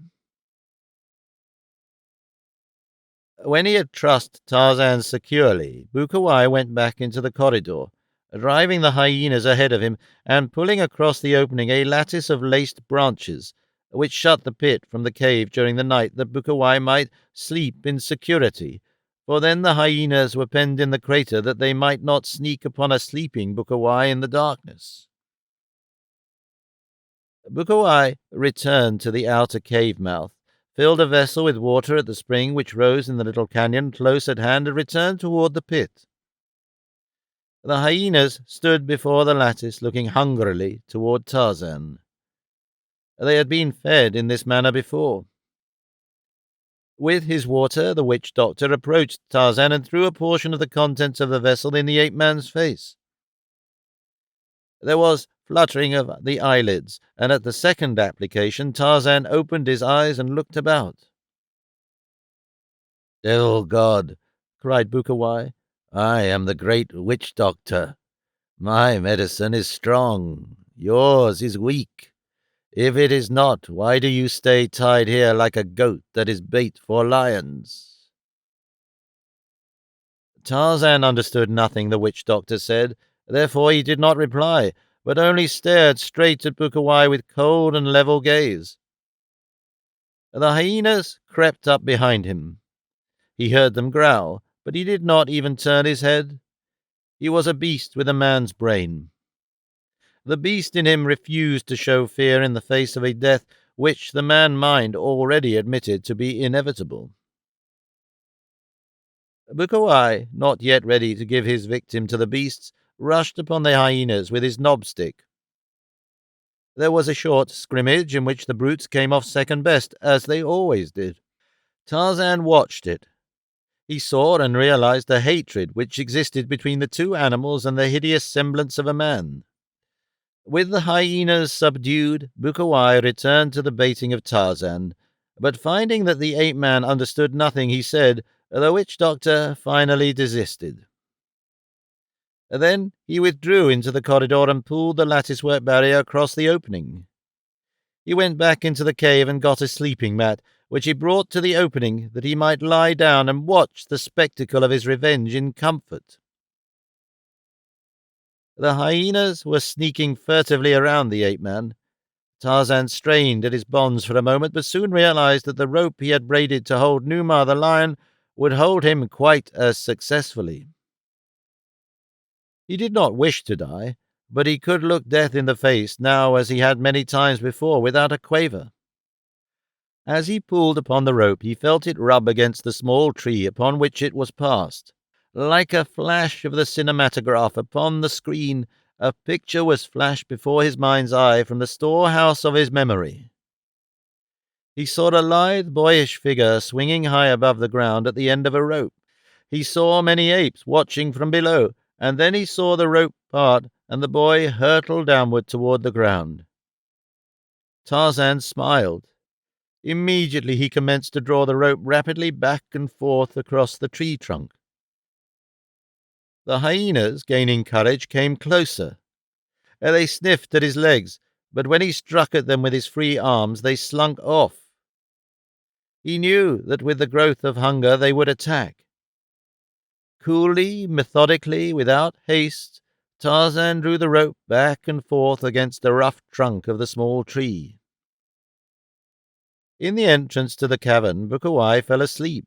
When he had trussed Tarzan securely, Bukawai went back into the corridor, driving the hyenas ahead of him and pulling across the opening a lattice of laced branches, which shut the pit from the cave during the night, that Bukawai might sleep in security, for then the hyenas were penned in the crater that they might not sneak upon a sleeping Bukawai in the darkness. Bukawai returned to the outer cave mouth, filled a vessel with water at the spring which rose in the little canyon close at hand, and returned toward the pit. The hyenas stood before the lattice, looking hungrily toward Tarzan. They had been fed in this manner before. With his water, the witch-doctor approached Tarzan and threw a portion of the contents of the vessel in the ape-man's face. There was fluttering of the eyelids, and at the second application Tarzan opened his eyes and looked about. "Devil God!" cried Bukawai. "I am the great witch-doctor. My medicine is strong. Yours is weak. If it is not, why do you stay tied here like a goat that is bait for lions?" Tarzan understood nothing the witch-doctor said, therefore he did not reply, but only stared straight at Bukawai with cold and level gaze. The hyenas crept up behind him. He heard them growl, but he did not even turn his head. He was a beast with a man's brain. The beast in him refused to show fear in the face of a death which the man-mind already admitted to be inevitable. Bukawai, not yet ready to give his victim to the beasts, rushed upon the hyenas with his knobstick. There was a short scrimmage in which the brutes came off second best, as they always did. Tarzan watched it. He saw and realized the hatred which existed between the two animals and the hideous semblance of a man. With the hyenas subdued, Bukawai returned to the baiting of Tarzan, but finding that the ape-man understood nothing he said, the witch-doctor finally desisted. Then he withdrew into the corridor and pulled the lattice-work barrier across the opening. He went back into the cave and got a sleeping mat, which he brought to the opening that he might lie down and watch the spectacle of his revenge in comfort. The hyenas were sneaking furtively around the ape-man. Tarzan strained at his bonds for a moment, but soon realized that the rope he had braided to hold Numa the lion would hold him quite as successfully. He did not wish to die, but he could look death in the face now as he had many times before without a quaver. As he pulled upon the rope, he felt it rub against the small tree upon which it was passed. Like a flash of the cinematograph upon the screen, a picture was flashed before his mind's eye from the storehouse of his memory. He saw a lithe, boyish figure swinging high above the ground at the end of a rope. He saw many apes watching from below, and then he saw the rope part and the boy hurtle downward toward the ground. Tarzan smiled. Immediately he commenced to draw the rope rapidly back and forth across the tree trunk. The hyenas, gaining courage, came closer. They sniffed at his legs, but when he struck at them with his free arms, they slunk off. He knew that with the growth of hunger they would attack. Coolly, methodically, without haste, Tarzan drew the rope back and forth against the rough trunk of the small tree. In the entrance to the cavern, Bukawai fell asleep.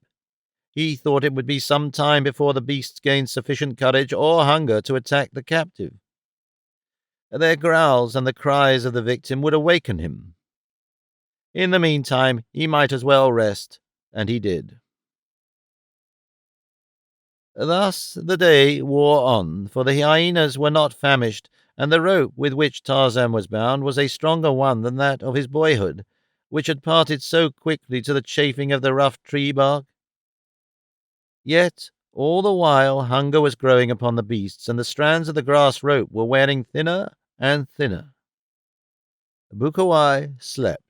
He thought it would be some time before the beasts gained sufficient courage or hunger to attack the captive. Their growls and the cries of the victim would awaken him. In the meantime, he might as well rest, and he did. Thus the day wore on, for the hyenas were not famished, and the rope with which Tarzan was bound was a stronger one than that of his boyhood, which had parted so quickly to the chafing of the rough tree bark. Yet All the while hunger was growing upon the beasts, and the strands of the grass rope were wearing thinner and thinner. Bukawai slept.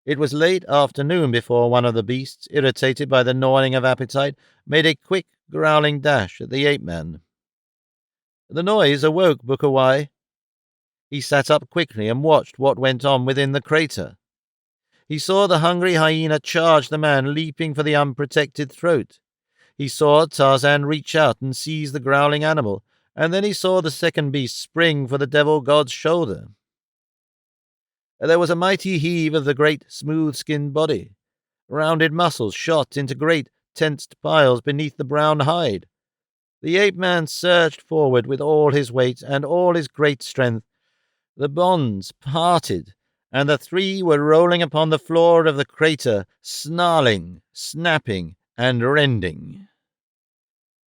It was late afternoon before one of the beasts, irritated by the gnawing of appetite, made a quick, growling dash at the ape-man. The noise awoke Bukawai. He sat up quickly and watched what went on within the crater. He saw the hungry hyena charge the man, leaping for the unprotected throat. He saw Tarzan reach out and seize the growling animal, and then he saw the second beast spring for the devil god's shoulder. There was a mighty heave of the great smooth-skinned body. Rounded muscles shot into great tensed piles beneath the brown hide. The ape-man surged forward with all his weight and all his great strength. The bonds parted, and the three were rolling upon the floor of the crater, snarling, snapping, and rending.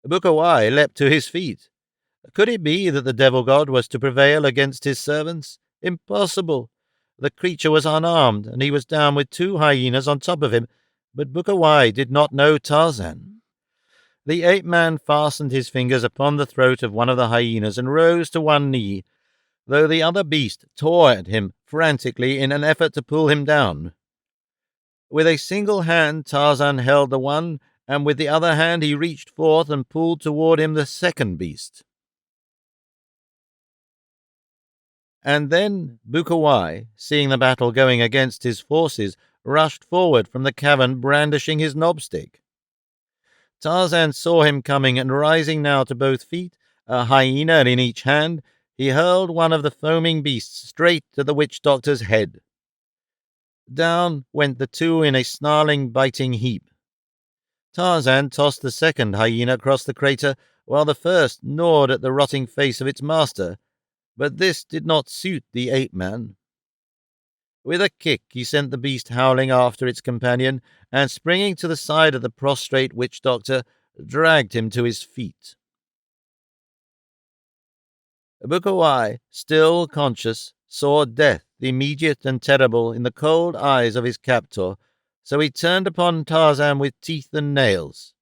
Bukawai leapt to his feet. Could it be that the devil god was to prevail against his servants? Impossible! The creature was unarmed, and he was down with two hyenas on top of him, but Bukawai did not know Tarzan. The ape-man fastened his fingers upon the throat of one of the hyenas and rose to one knee, though the other beast tore at him frantically in an effort to pull him down. With a single hand Tarzan held the one, and with the other hand he reached forth and pulled toward him the second beast. And then Bukawai, seeing the battle going against his forces, rushed forward from the cavern brandishing his knobstick. Tarzan saw him coming, and rising now to both feet, a hyena in each hand, he hurled one of the foaming beasts straight to the witch-doctor's head. Down went the two in a snarling, biting heap. Tarzan tossed the second hyena across the crater, while the first gnawed at the rotting face of its master, but this did not suit the ape-man. With a kick he sent the beast howling after its companion, and springing to the side of the prostrate witch-doctor, dragged him to his feet. Bukawai, still conscious, saw death immediate and terrible in the cold eyes of his captor, so he turned upon Tarzan with teeth and nails.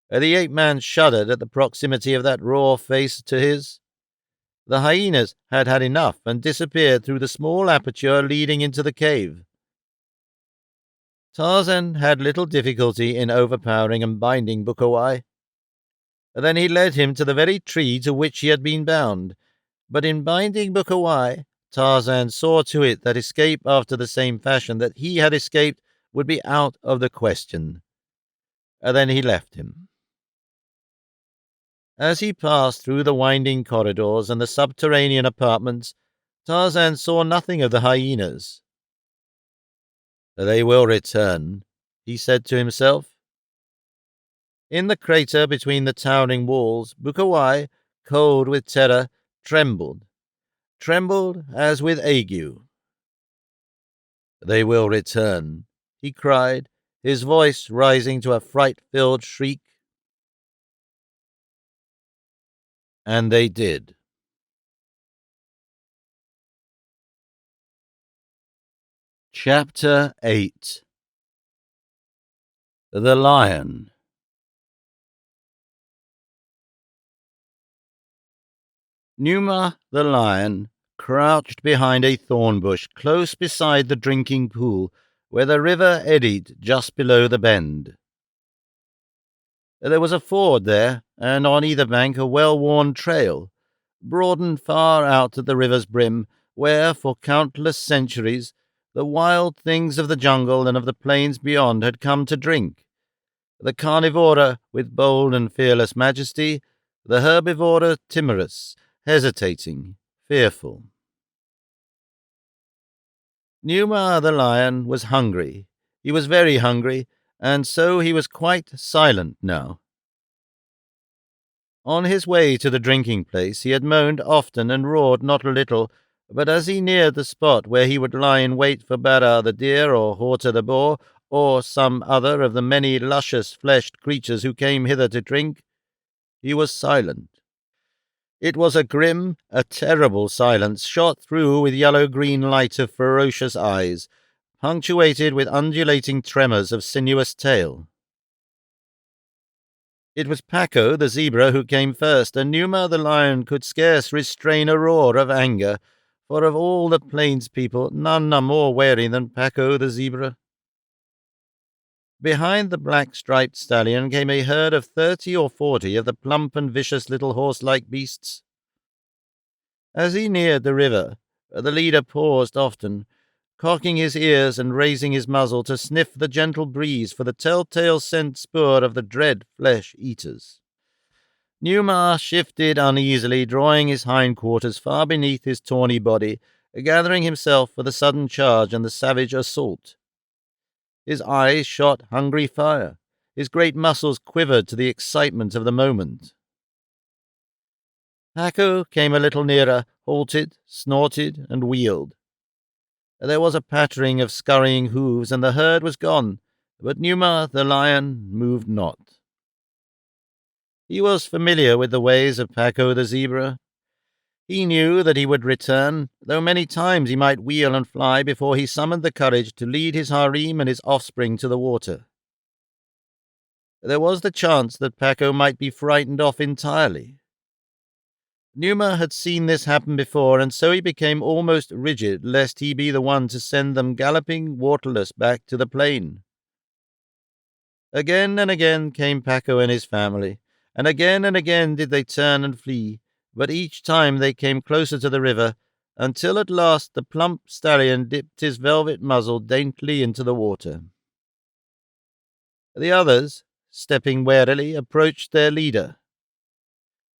The ape-man shuddered at the proximity of that raw face to his. The hyenas had had enough and disappeared through the small aperture leading into the cave. Tarzan had little difficulty in overpowering and binding Bukawai. Then he led him to the very tree to which he had been bound, but in binding Bukawai, Tarzan saw to it that escape after the same fashion that he had escaped would be out of the question. Then he left him. As he passed through the winding corridors and the subterranean apartments, Tarzan saw nothing of the hyenas. "They will return," he said to himself. In the crater between the towering walls, Bukawai, cold with terror, trembled as with ague. "They will return," he cried, his voice rising to a fright-filled shriek. And they did. Chapter 8. The Lion. Numa the lion crouched behind a thorn bush close beside the drinking pool where the river eddied just below the bend. There was a ford there, and on either bank a well-worn trail, broadened far out at the river's brim, where, for countless centuries, the wild things of the jungle and of the plains beyond had come to drink. The carnivora with bold and fearless majesty, the herbivora timorous, hesitating, fearful. Numa the lion was hungry. He was very hungry, and so he was quite silent now. On his way to the drinking place he had moaned often and roared not a little, but as he neared the spot where he would lie in wait for Bara the deer or Horta the boar, or some other of the many luscious-fleshed creatures who came hither to drink, he was silent. It was a grim, a terrible silence, shot through with yellow-green light of ferocious eyes, punctuated with undulating tremors of sinuous tail. It was Paco the zebra who came first, and Numa the lion could scarce restrain a roar of anger, for of all the plains people none are more wary than Paco the zebra. Behind the black-striped stallion came a herd of 30 or 40 of the plump and vicious little horse-like beasts. As he neared the river, the leader paused often, cocking his ears and raising his muzzle to sniff the gentle breeze for the telltale scent spoor of the dread flesh-eaters. Newmar shifted uneasily, drawing his hindquarters far beneath his tawny body, gathering himself for the sudden charge and the savage assault. His eyes shot hungry fire. His great muscles quivered to the excitement of the moment. Paco came a little nearer, halted, snorted, and wheeled. There was a pattering of scurrying hooves, and the herd was gone, but Numa the lion moved not. He was familiar with the ways of Paco the zebra. He knew that he would return, though many times he might wheel and fly before he summoned the courage to lead his harem and his offspring to the water. There was the chance that Paco might be frightened off entirely. Numa had seen this happen before, and so he became almost rigid, lest he be the one to send them galloping waterless back to the plain. Again and again came Paco and his family, and again did they turn and flee, but each time they came closer to the river, until at last the plump stallion dipped his velvet muzzle daintily into the water. The others, stepping warily, approached their leader.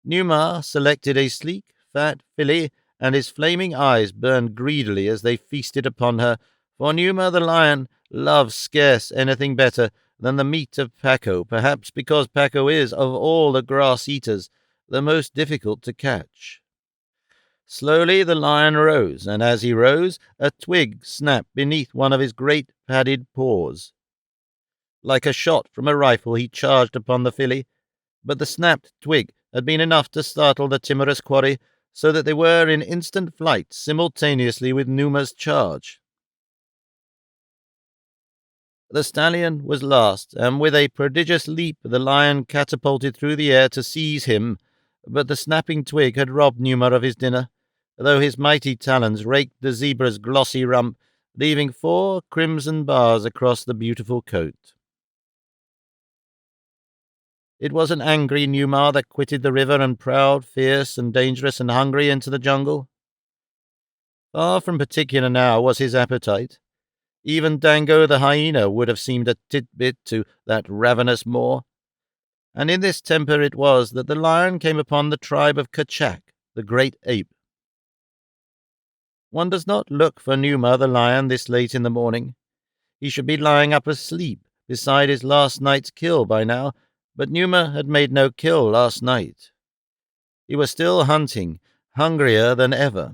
Numa selected a sleek, fat filly, and his flaming eyes burned greedily as they feasted upon her, for Numa the lion loves scarce anything better than the meat of Paco, perhaps because Paco is, of all the grass-eaters, the most difficult to catch. Slowly the lion rose, and as he rose, a twig snapped beneath one of his great padded paws. Like a shot from a rifle he charged upon the filly, but the snapped twig had been enough to startle the timorous quarry, so that they were in instant flight simultaneously with Numa's charge. The stallion was last, and with a prodigious leap the lion catapulted through the air to seize him, but the snapping twig had robbed Numa of his dinner, though his mighty talons raked the zebra's glossy rump, leaving 4 crimson bars across the beautiful coat. It was an angry Numa that quitted the river and prowled, fierce and dangerous and hungry, into the jungle. Far from particular now was his appetite. Even Dango the hyena would have seemed a titbit to that ravenous maw. And in this temper it was that the lion came upon the tribe of Kerchak, the great ape. One does not look for Numa the lion this late in the morning. He should be lying up asleep beside his last night's kill by now, but Numa had made no kill last night. He was still hunting, hungrier than ever.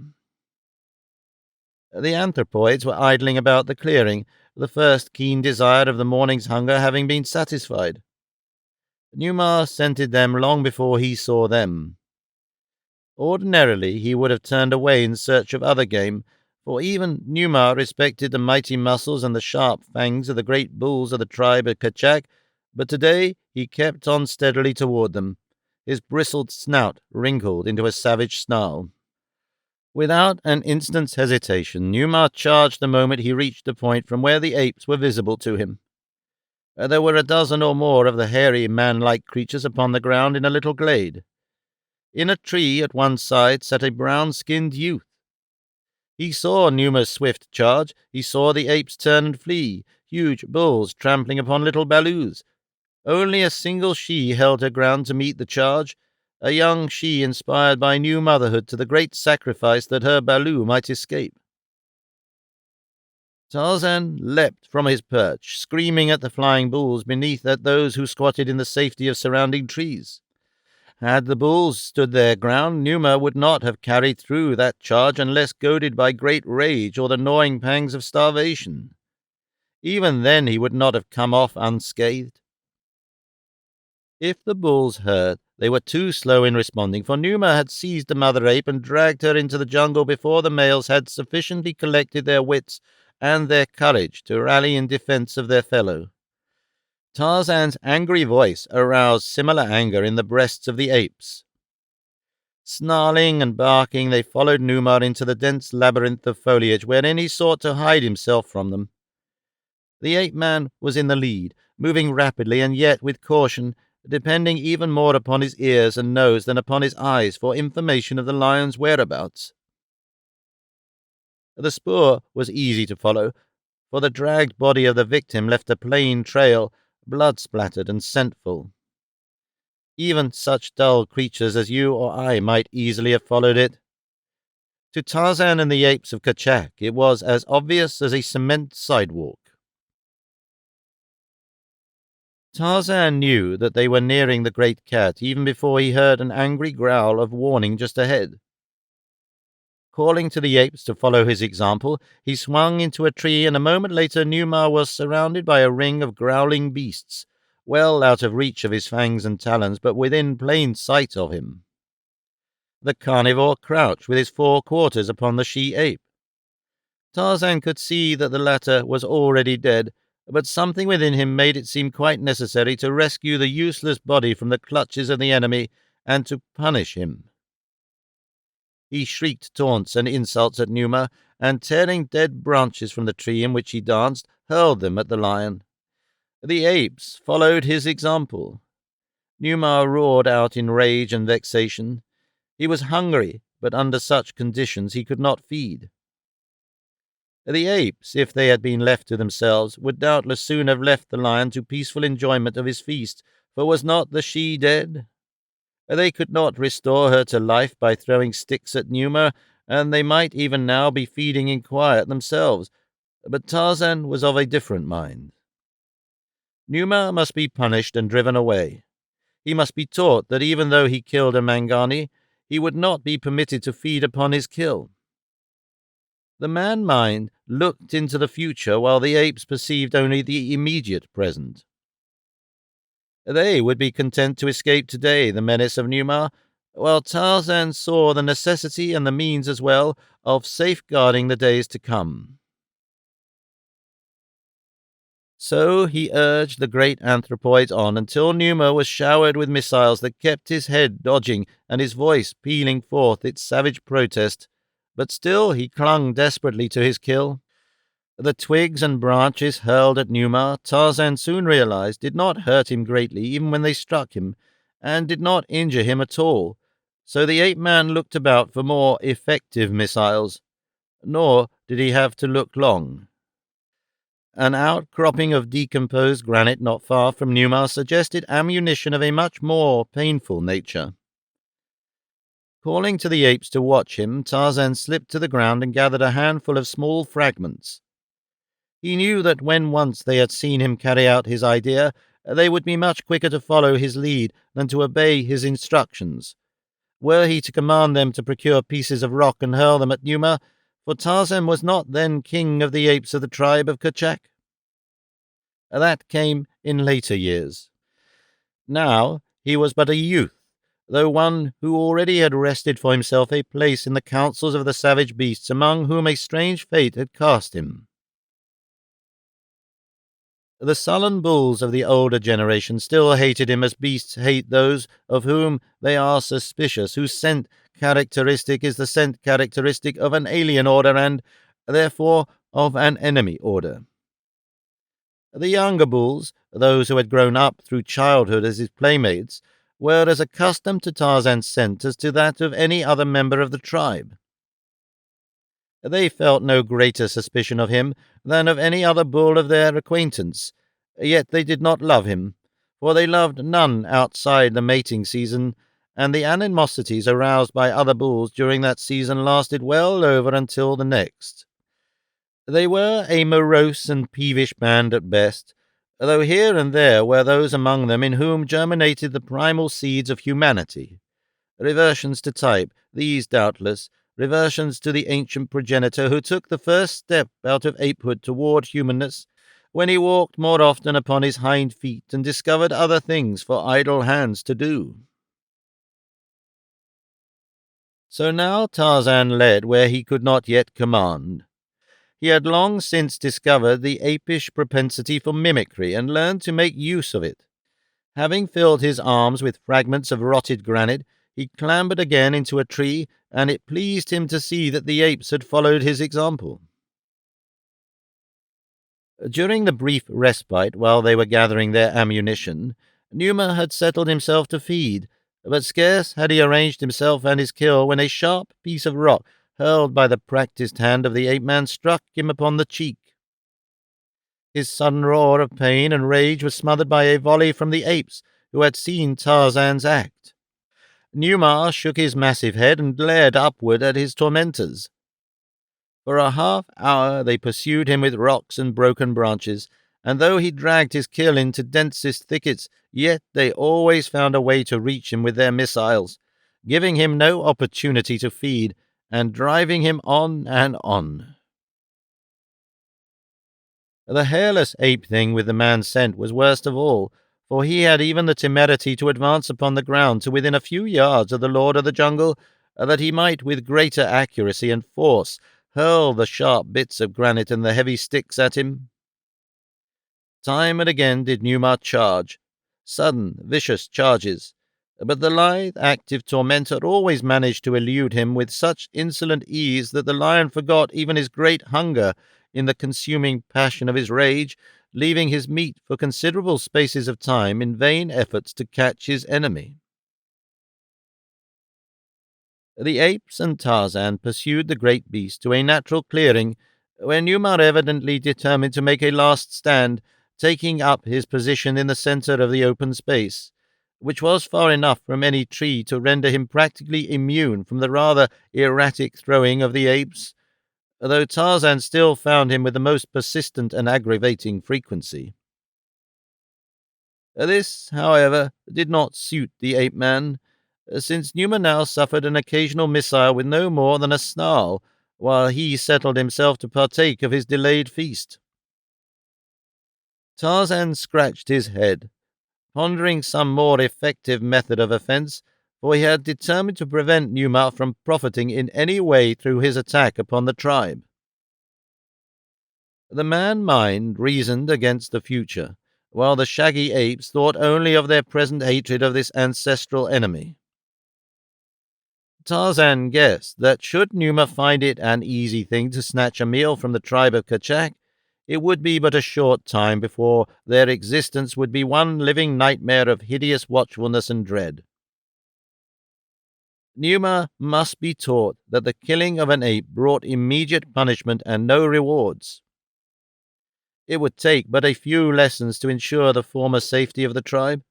The anthropoids were idling about the clearing, the first keen desire of the morning's hunger having been satisfied. Numa scented them long before he saw them. Ordinarily he would have turned away in search of other game, for even Numa respected the mighty muscles and the sharp fangs of the great bulls of the tribe of Kerchak, but today he kept on steadily toward them, his bristled snout wrinkled into a savage snarl. Without an instant's hesitation, Numa charged the moment he reached the point from where the apes were visible to him. There were a dozen or more of the hairy, man-like creatures upon the ground in a little glade. In a tree at one side sat a brown-skinned youth. He saw Numa's swift charge. He saw the apes turn and flee, huge bulls trampling upon little balus. Only a single she held her ground to meet the charge, a young she inspired by new motherhood to the great sacrifice that her balu might escape. Tarzan leapt from his perch, screaming at the flying bulls beneath at those who squatted in the safety of surrounding trees. Had the bulls stood their ground, Numa would not have carried through that charge unless goaded by great rage or the gnawing pangs of starvation. Even then he would not have come off unscathed. If the bulls heard, they were too slow in responding, for Numa had seized the mother ape and dragged her into the jungle before the males had sufficiently collected their wits and their courage to rally in defense of their fellow. Tarzan's angry voice aroused similar anger in the breasts of the apes. Snarling and barking, they followed Numa into the dense labyrinth of foliage wherein he sought to hide himself from them. The ape-man was in the lead, moving rapidly and yet with caution, depending even more upon his ears and nose than upon his eyes for information of the lion's whereabouts. The spoor was easy to follow, for the dragged body of the victim left a plain trail, blood-splattered and scentful. Even such dull creatures as you or I might easily have followed it. To Tarzan and the apes of Kachak, it was as obvious as a cement sidewalk. Tarzan knew that they were nearing the great cat even before he heard an angry growl of warning just ahead. Calling to the apes to follow his example, he swung into a tree, and a moment later Numa was surrounded by a ring of growling beasts, well out of reach of his fangs and talons, but within plain sight of him. The carnivore crouched with his forequarters upon the she-ape. Tarzan could see that the latter was already dead, but something within him made it seem quite necessary to rescue the useless body from the clutches of the enemy and to punish him. He shrieked taunts and insults at Numa, and tearing dead branches from the tree in which he danced, hurled them at the lion. The apes followed his example. Numa roared out in rage and vexation. He was hungry, but under such conditions he could not feed. The apes, if they had been left to themselves, would doubtless soon have left the lion to peaceful enjoyment of his feast, for was not the she dead? They could not restore her to life by throwing sticks at Numa, and they might even now be feeding in quiet themselves. But Tarzan was of a different mind. Numa must be punished and driven away. He must be taught that even though he killed a Mangani, he would not be permitted to feed upon his kill. The man-mind looked into the future while the apes perceived only the immediate present. They would be content to escape today the menace of Numa, while Tarzan saw the necessity and the means as well of safeguarding the days to come. So he urged the great anthropoids on until Numa was showered with missiles that kept his head dodging and his voice pealing forth its savage protest, but still he clung desperately to his kill. The twigs and branches hurled at Numa, Tarzan soon realized, did not hurt him greatly even when they struck him, and did not injure him at all, so the ape-man looked about for more effective missiles. Nor did he have to look long. An outcropping of decomposed granite not far from Numa suggested ammunition of a much more painful nature. Calling to the apes to watch him, Tarzan slipped to the ground and gathered a handful of small fragments. He knew that when once they had seen him carry out his idea, they would be much quicker to follow his lead than to obey his instructions. Were he to command them to procure pieces of rock and hurl them at Numa, for Tarzan was not then king of the apes of the tribe of Kerchak. That came in later years. Now he was but a youth, though one who already had wrested for himself a place in the councils of the savage beasts among whom a strange fate had cast him. The sullen bulls of the older generation still hated him as beasts hate those of whom they are suspicious, whose scent characteristic is the scent characteristic of an alien order and, therefore, of an enemy order. The younger bulls, those who had grown up through childhood as his playmates, were as accustomed to Tarzan's scent as to that of any other member of the tribe. They felt no greater suspicion of him than of any other bull of their acquaintance, yet they did not love him, for they loved none outside the mating season, and the animosities aroused by other bulls during that season lasted well over until the next. They were a morose and peevish band at best, though here and there were those among them in whom germinated the primal seeds of humanity. Reversions to type, these doubtless, reversions to the ancient progenitor who took the first step out of apehood toward humanness, when he walked more often upon his hind feet and discovered other things for idle hands to do. So now Tarzan led where he could not yet command. He had long since discovered the apish propensity for mimicry and learned to make use of it. Having filled his arms with fragments of rotted granite, he clambered again into a tree, and it pleased him to see that the apes had followed his example. During the brief respite while they were gathering their ammunition, Numa had settled himself to feed, but scarce had he arranged himself and his kill when a sharp piece of rock hurled by the practised hand of the ape-man struck him upon the cheek. His sudden roar of pain and rage was smothered by a volley from the apes, who had seen Tarzan's act. Numa shook his massive head and glared upward at his tormentors. For a half-hour they pursued him with rocks and broken branches, and though he dragged his kill into densest thickets, yet they always found a way to reach him with their missiles, giving him no opportunity to feed, and driving him on and on. The hairless ape thing with the man's scent was worst of all, for he had even the temerity to advance upon the ground to within a few yards of the lord of the jungle, that he might with greater accuracy and force hurl the sharp bits of granite and the heavy sticks at him. Time and again did Numa charge, sudden, vicious charges, but the lithe, active tormentor always managed to elude him with such insolent ease that the lion forgot even his great hunger in the consuming passion of his rage, leaving his meat for considerable spaces of time in vain efforts to catch his enemy. The apes and Tarzan pursued the great beast to a natural clearing, where Numa evidently determined to make a last stand, taking up his position in the center of the open space, which was far enough from any tree to render him practically immune from the rather erratic throwing of the apes, though Tarzan still found him with the most persistent and aggravating frequency. This, however, did not suit the ape-man, since Numa now suffered an occasional missile with no more than a snarl, while he settled himself to partake of his delayed feast. Tarzan scratched his head, pondering some more effective method of offense, for he had determined to prevent Numa from profiting in any way through his attack upon the tribe. The man-mind reasoned against the future, while the shaggy apes thought only of their present hatred of this ancestral enemy. Tarzan guessed that should Numa find it an easy thing to snatch a meal from the tribe of Kerchak, it would be but a short time before their existence would be one living nightmare of hideous watchfulness and dread. Numa must be taught that the killing of an ape brought immediate punishment and no rewards. It would take but a few lessons to ensure the former safety of the tribe.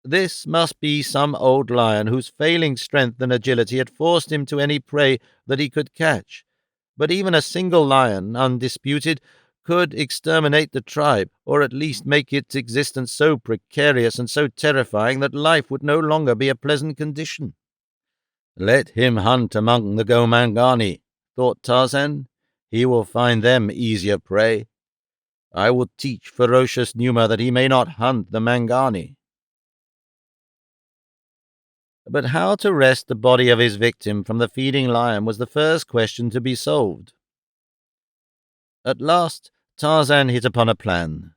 This must be some old lion whose failing strength and agility had forced him to any prey that he could catch. But even a single lion, undisputed, could exterminate the tribe, or at least make its existence so precarious and so terrifying that life would no longer be a pleasant condition. Let him hunt among the Gomangani, thought Tarzan. He will find them easier prey. I will teach ferocious Numa that he may not hunt the Mangani. But how to wrest the body of his victim from the feeding lion was the first question to be solved. At last, Tarzan hit upon a plan.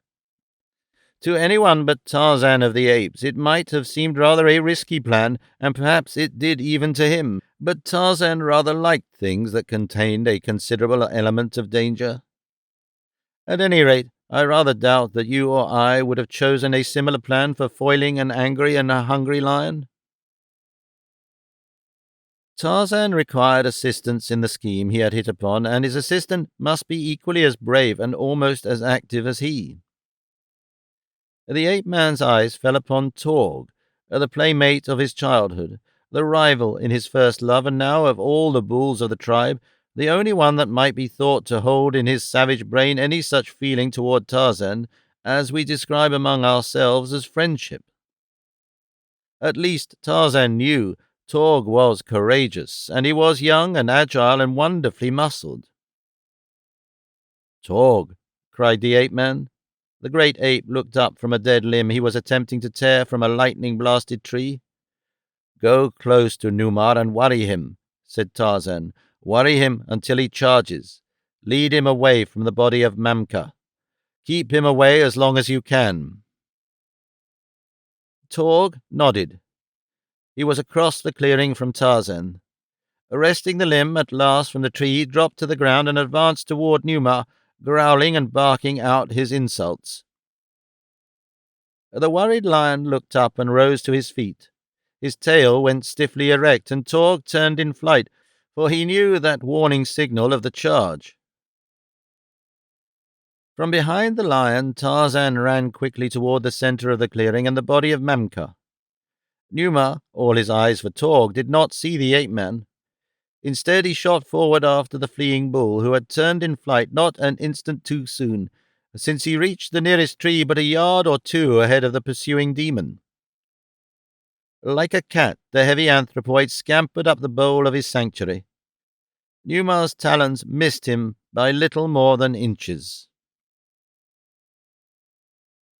To anyone but Tarzan of the Apes, it might have seemed rather a risky plan, and perhaps it did even to him, but Tarzan rather liked things that contained a considerable element of danger. At any rate, I rather doubt that you or I would have chosen a similar plan for foiling an angry and a hungry lion. Tarzan required assistance in the scheme he had hit upon, and his assistant must be equally as brave and almost as active as he. The ape-man's eyes fell upon Torg, the playmate of his childhood, the rival in his first love, and now of all the bulls of the tribe, the only one that might be thought to hold in his savage brain any such feeling toward Tarzan as we describe among ourselves as friendship. At least Tarzan knew Torg was courageous, and he was young and agile and wonderfully muscled. "Torg!" cried the ape-man. The great ape looked up from a dead limb he was attempting to tear from a lightning-blasted tree. "Go close to Numa and worry him," said Tarzan. "Worry him until he charges. Lead him away from the body of Mamka. Keep him away as long as you can." Torg nodded. He was across the clearing from Tarzan. Arresting the limb at last from the tree, he dropped to the ground and advanced toward Numa, growling and barking out his insults. The worried lion looked up and rose to his feet. His tail went stiffly erect, and Torg turned in flight, for he knew that warning signal of the charge. From behind the lion, Tarzan ran quickly toward the center of the clearing and the body of Mamka. Numa, all his eyes for Torg, did not see the ape-man. Instead, he shot forward after the fleeing bull, who had turned in flight not an instant too soon, since he reached the nearest tree but a yard or two ahead of the pursuing demon. Like a cat, the heavy anthropoid scampered up the bole of his sanctuary. Numa's talons missed him by little more than inches.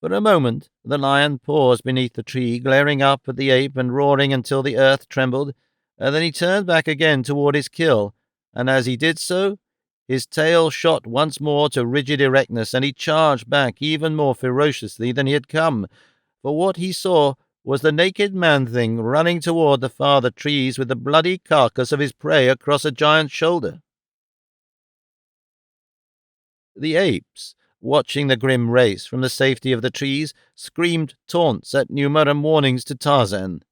For a moment, the lion paused beneath the tree, glaring up at the ape and roaring until the earth trembled, and then he turned back again toward his kill, and as he did so, his tail shot once more to rigid erectness, and he charged back even more ferociously than he had come, for what he saw was the naked man-thing running toward the farther trees with the bloody carcass of his prey across a giant's shoulder. The apes, watching the grim race from the safety of the trees, screamed taunts at Numa and warnings to Tarzan.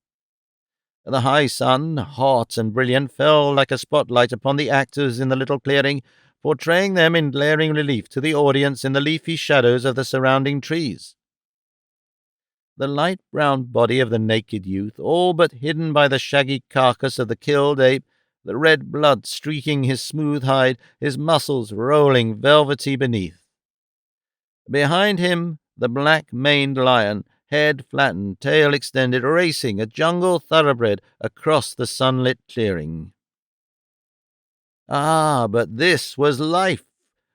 The high sun, hot and brilliant, fell like a spotlight upon the actors in the little clearing, portraying them in glaring relief to the audience in the leafy shadows of the surrounding trees. The light brown body of the naked youth, all but hidden by the shaggy carcass of the killed ape, the red blood streaking his smooth hide, his muscles rolling velvety beneath. Behind him, the black-maned lion, head flattened, tail extended, racing, a jungle thoroughbred, across the sunlit clearing. Ah, but this was life!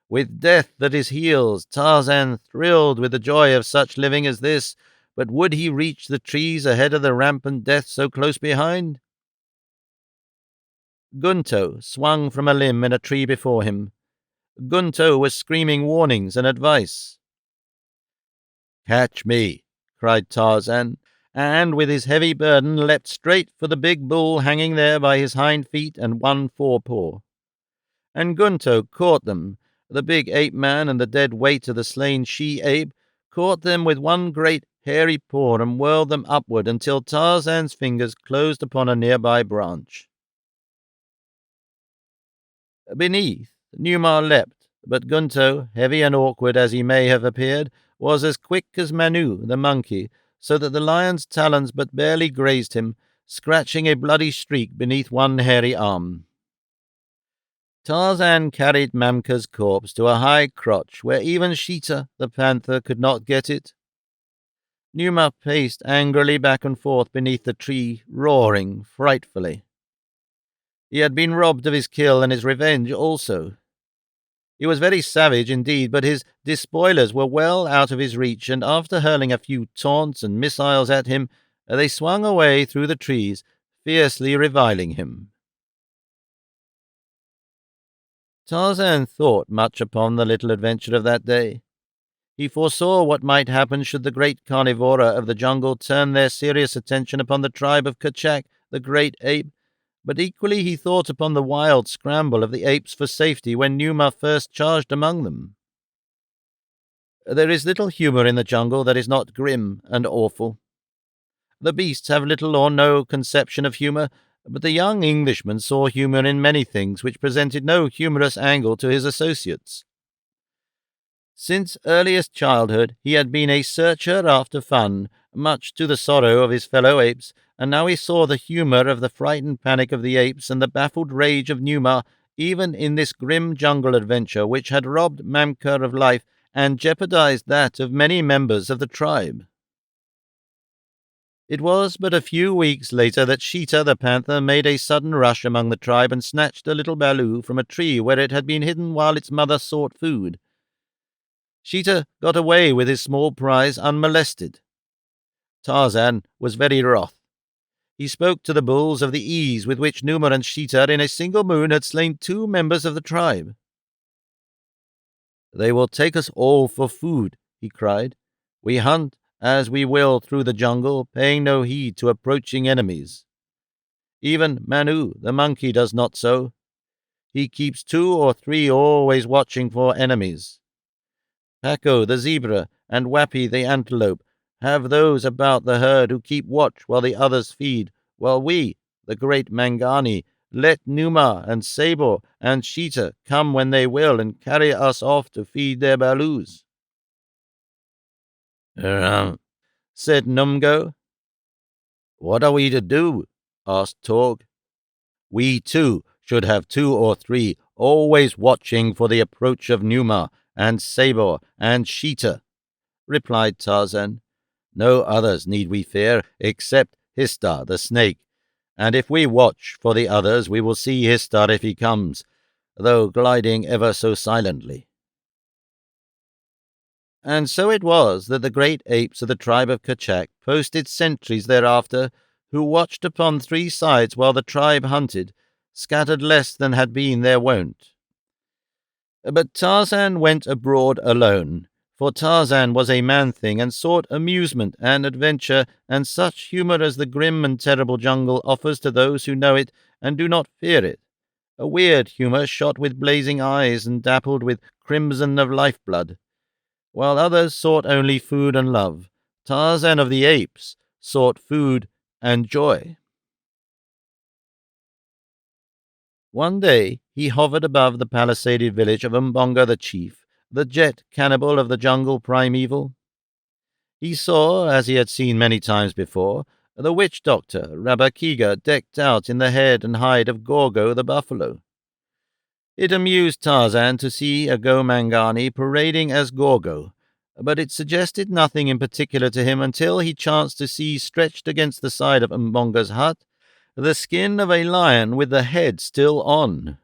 With death at his heels, Tarzan thrilled with the joy of such living as this, but would he reach the trees ahead of the rampant death so close behind? Gunto swung from a limb in a tree before him. Gunto was screaming warnings and advice. "Catch me!" cried Tarzan, and with his heavy burden leapt straight for the big bull hanging there by his hind feet and one forepaw. And Gunto caught them. The big ape-man and the dead weight of the slain she-ape caught them with one great hairy paw and whirled them upward until Tarzan's fingers closed upon a nearby branch. Beneath, Numa leapt, but Gunto, heavy and awkward as he may have appeared, was as quick as Manu, the monkey, so that the lion's talons but barely grazed him, scratching a bloody streak beneath one hairy arm. Tarzan carried Mamka's corpse to a high crotch where even Sheeta, the panther, could not get it. Numa paced angrily back and forth beneath the tree, roaring frightfully. He had been robbed of his kill and his revenge also. He was very savage indeed, but his despoilers were well out of his reach, and after hurling a few taunts and missiles at him, they swung away through the trees, fiercely reviling him. Tarzan thought much upon the little adventure of that day. He foresaw what might happen should the great carnivora of the jungle turn their serious attention upon the tribe of Kerchak, the great ape, but equally he thought upon the wild scramble of the apes for safety when Numa first charged among them. There is little humour in the jungle that is not grim and awful. The beasts have little or no conception of humour, but the young Englishman saw humour in many things which presented no humorous angle to his associates. Since earliest childhood he had been a searcher after fun, much to the sorrow of his fellow apes, and now he saw the humour of the frightened panic of the apes and the baffled rage of Numa, even in this grim jungle adventure which had robbed Mamka of life and jeopardized that of many members of the tribe. It was but a few weeks later that Sheeta the panther made a sudden rush among the tribe and snatched a little balu from a tree where it had been hidden while its mother sought food. Sheeta got away with his small prize unmolested. Tarzan was very wroth. He spoke to the bulls of the ease with which Numa and Sheeta in a single moon had slain 2 members of the tribe. "They will take us all for food," he cried. "We hunt as we will through the jungle, paying no heed to approaching enemies. Even Manu, the monkey, does not so. He keeps 2 or 3 always watching for enemies. Paco, the zebra, and Wappy, the antelope, have those about the herd who keep watch while the others feed, while we, the great Mangani, let Numa and Sabor and Sheeta come when they will and carry us off to feed their balus." Said Numgo. "What are we to do?" asked Torg. "We, too, should have 2 or 3 always watching for the approach of Numa and Sabor and Sheeta," replied Tarzan. "No others need we fear, except Histar the snake, and if we watch for the others we will see Histar if he comes, though gliding ever so silently." And so it was that the great apes of the tribe of Kerchak posted sentries thereafter, who watched upon 3 sides while the tribe hunted, scattered less than had been their wont. But Tarzan went abroad alone, for Tarzan was a man-thing and sought amusement and adventure and such humour as the grim and terrible jungle offers to those who know it and do not fear it, a weird humour shot with blazing eyes and dappled with crimson of lifeblood. While others sought only food and love, Tarzan of the Apes sought food and joy. One day he hovered above the palisaded village of Mbonga the chief, the jet cannibal of the jungle primeval. He saw, as he had seen many times before, the witch doctor, Rabakiga, decked out in the head and hide of Gorgo the buffalo. It amused Tarzan to see a Gomangani parading as Gorgo, but it suggested nothing in particular to him until he chanced to see stretched against the side of Mbonga's hut the skin of a lion with the head still on.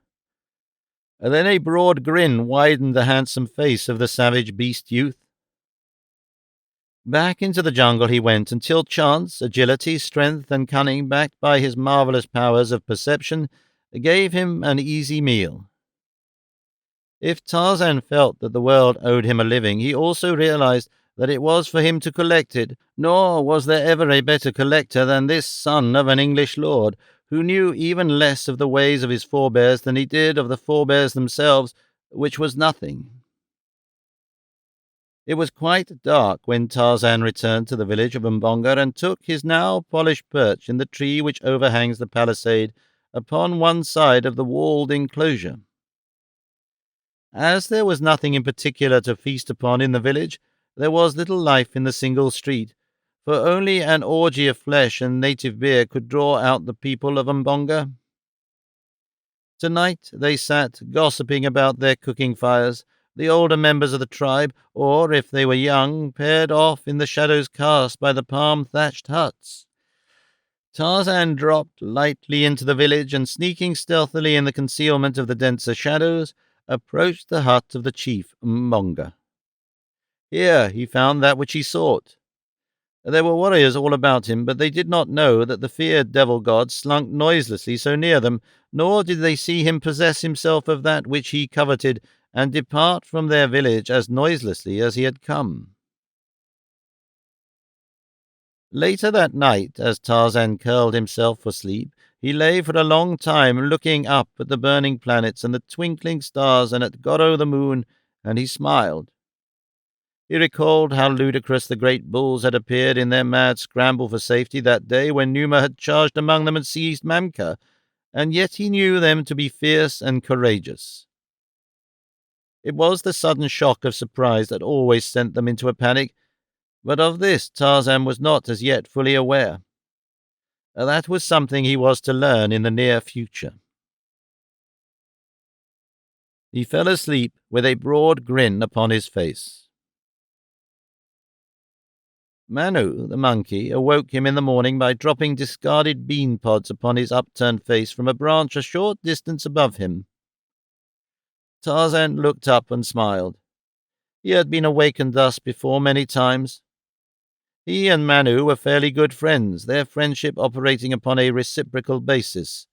Then a broad grin widened the handsome face of the savage beast youth. Back into the jungle he went until chance, agility, strength, and cunning, backed by his marvelous powers of perception, gave him an easy meal. If Tarzan felt that the world owed him a living, he also realized that it was for him to collect it, nor was there ever a better collector than this son of an English lord, who knew even less of the ways of his forebears than he did of the forebears themselves, which was nothing. It was quite dark when Tarzan returned to the village of Mbonga and took his now polished perch in the tree which overhangs the palisade upon one side of the walled enclosure. As there was nothing in particular to feast upon in the village, there was little life in the single street, for only an orgy of flesh and native beer could draw out the people of Mbonga. Tonight they sat gossiping about their cooking fires, the older members of the tribe, or, if they were young, paired off in the shadows cast by the palm-thatched huts. Tarzan dropped lightly into the village and, sneaking stealthily in the concealment of the denser shadows, approached the hut of the chief Mbonga. Here he found that which he sought. There were warriors all about him, but they did not know that the feared devil god slunk noiselessly so near them, nor did they see him possess himself of that which he coveted and depart from their village as noiselessly as he had come. Later that night, as Tarzan curled himself for sleep, he lay for a long time looking up at the burning planets and the twinkling stars and at Goro the moon, and he smiled. He recalled how ludicrous the great bulls had appeared in their mad scramble for safety that day when Numa had charged among them and seized Mamka, and yet he knew them to be fierce and courageous. It was the sudden shock of surprise that always sent them into a panic, but of this Tarzan was not as yet fully aware. That was something he was to learn in the near future. He fell asleep with a broad grin upon his face. Manu, the monkey, awoke him in the morning by dropping discarded bean pods upon his upturned face from a branch a short distance above him. Tarzan looked up and smiled. He had been awakened thus before many times. He and Manu were fairly good friends, their friendship operating upon a reciprocal basis.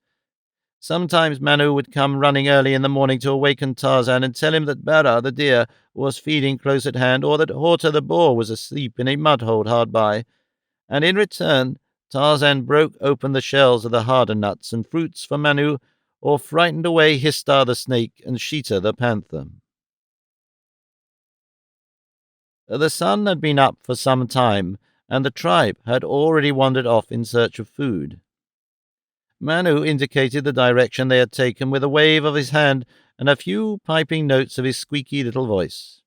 Sometimes Manu would come running early in the morning to awaken Tarzan and tell him that Bara, the deer, was feeding close at hand, or that Horta, the boar, was asleep in a mud-hole hard by, and in return Tarzan broke open the shells of the harder nuts and fruits for Manu, or frightened away Histar the snake and Sheeta the panther. The sun had been up for some time, and the tribe had already wandered off in search of food. Manu indicated the direction they had taken with a wave of his hand and a few piping notes of his squeaky little voice.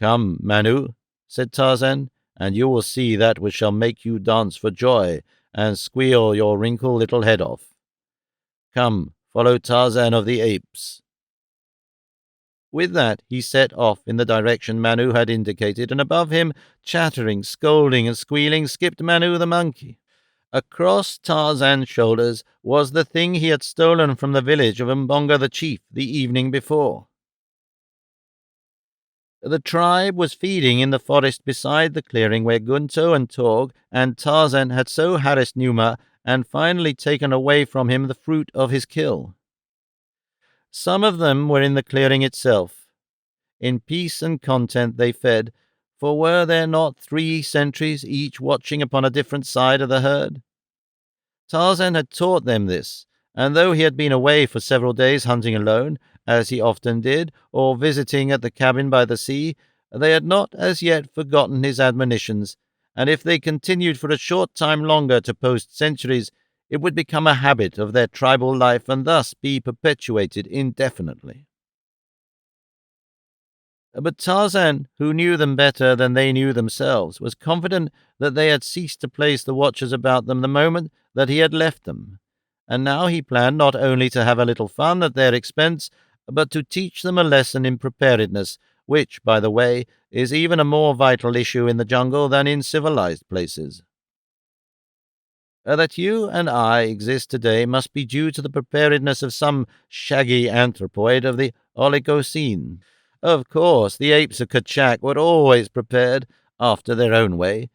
"Come, Manu," said Tarzan, "and you will see that which shall make you dance for joy and squeal your wrinkled little head off. Come, follow Tarzan of the Apes." With that he set off in the direction Manu had indicated, and above him, chattering, scolding, and squealing, skipped Manu the monkey. Across Tarzan's shoulders was the thing he had stolen from the village of Mbonga the chief the evening before. The tribe was feeding in the forest beside the clearing where Gunto and Torg and Tarzan had so harassed Numa and finally taken away from him the fruit of his kill. Some of them were in the clearing itself. In peace and content they fed, for were there not 3 sentries, each watching upon a different side of the herd? Tarzan had taught them this, and though he had been away for several days hunting alone, as he often did, or visiting at the cabin by the sea, they had not as yet forgotten his admonitions, and if they continued for a short time longer to post sentries, it would become a habit of their tribal life and thus be perpetuated indefinitely. But Tarzan, who knew them better than they knew themselves, was confident that they had ceased to place the watchers about them the moment that he had left them, and now he planned not only to have a little fun at their expense, but to teach them a lesson in preparedness, which, by the way, is even a more vital issue in the jungle than in civilized places. That you and I exist today must be due to the preparedness of some shaggy anthropoid of the Oligocene. Of course, the apes of Kerchak were always prepared, after their own way.